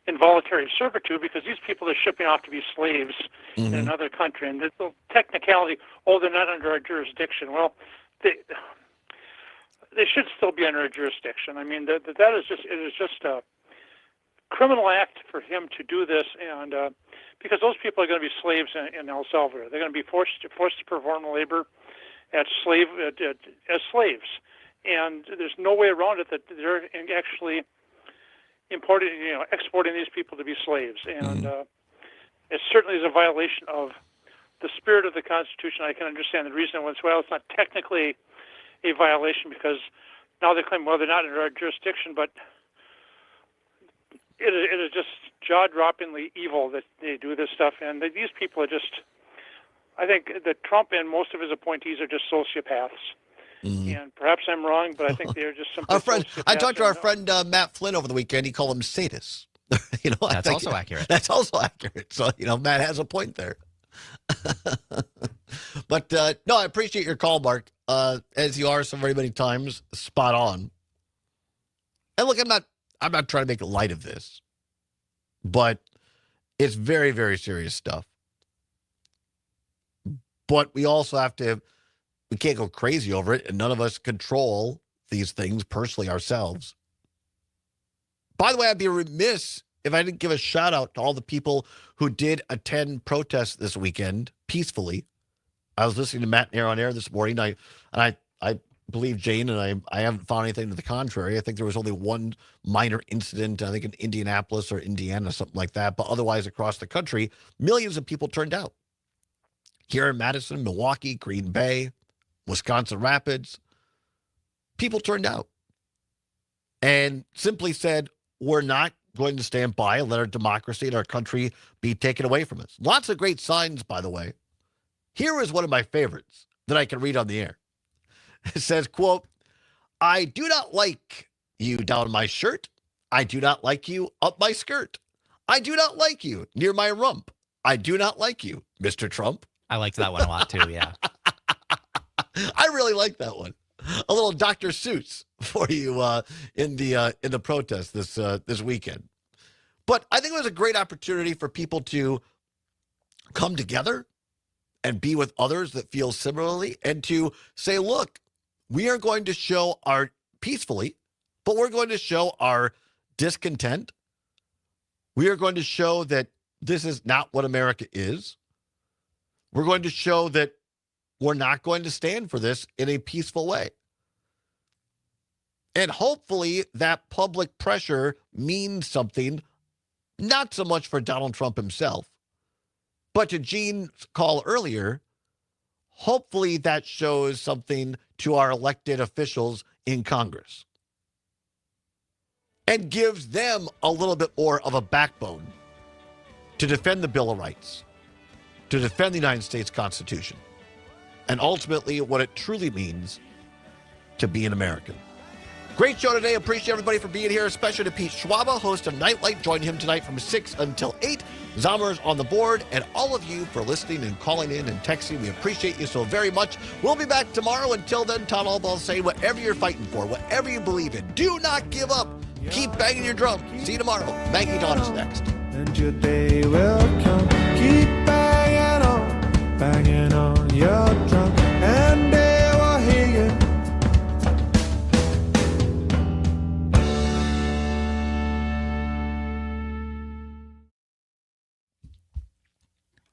Speaker 10: involuntary servitude, because these people are shipping off to be slaves in another country. And the technicality, they're not under our jurisdiction. Well, they should still be under our jurisdiction. I mean, it is just a criminal act for him to do this, and because those people are going to be slaves in El Salvador. They're going to be forced to perform labor as slaves, and there's no way around it that they're actually exporting these people to be slaves, and it certainly is a violation of the spirit of the Constitution. I can understand the reason it's not technically a violation, because now they claim, they're not under our jurisdiction, but it is just jaw-droppingly evil that they do this stuff, and these people are just, I think that Trump and most of his appointees are just sociopaths. And perhaps I'm wrong, but I think they're just simply
Speaker 4: I talked to our friend Matt Flynn over the weekend. He called them sadists.
Speaker 3: That's also accurate.
Speaker 4: That's also accurate. So, Matt has a point there. But, no, I appreciate your call, Mark. As you are so very many times, spot on. And look, I'm not trying to make light of this, but it's very, very serious stuff. But we also we can't go crazy over it, and none of us control these things personally ourselves. By the way, I'd be remiss if I didn't give a shout out to all the people who did attend protests this weekend peacefully. I was listening to Matt Nair on air this morning, I believe Jane, and I haven't found anything to the contrary. I think there was only one minor incident, I think in Indianapolis or Indiana, something like that. But otherwise, across the country, millions of people turned out. Here in Madison, Milwaukee, Green Bay, Wisconsin Rapids, people turned out and simply said, we're not going to stand by and let our democracy and our country be taken away from us. Lots of great signs, by the way. Here is one of my favorites that I can read on the air. It says, quote, I do not like you down my shirt. I do not like you up my skirt. I do not like you near my rump. I do not like you, Mr. Trump.
Speaker 3: I liked that one a lot too, yeah.
Speaker 4: I really like that one. A little Dr. Seuss for you in the protest this weekend. But I think it was a great opportunity for people to come together and be with others that feel similarly, and to say, look, we are going to show peacefully, but we're going to show our discontent. We are going to show that this is not what America is. We're going to show that we're not going to stand for this in a peaceful way. And hopefully that public pressure means something, not so much for Donald Trump himself, but to Gene's call earlier, hopefully that shows something to our elected officials in Congress and gives them a little bit more of a backbone to defend the Bill of Rights, to defend the United States Constitution, and ultimately what it truly means to be an American. Great show today. Appreciate everybody for being here, especially to Pete Schwaba, host of Nightlight. Join him tonight from 6 until 8. Zommer's on the board, and all of you for listening and calling in and texting. We appreciate you so very much. We'll be back tomorrow. Until then, Todd Allbaugh saying, whatever you're fighting for, whatever you believe in, do not give up. Keep banging your drum. See you tomorrow. Maggie Dawn is next.
Speaker 17: And your day will come. Keep banging on your drum, and they will hear you.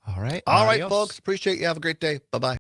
Speaker 3: All right.
Speaker 4: All right, folks. Appreciate you. Have a great day. Bye-bye.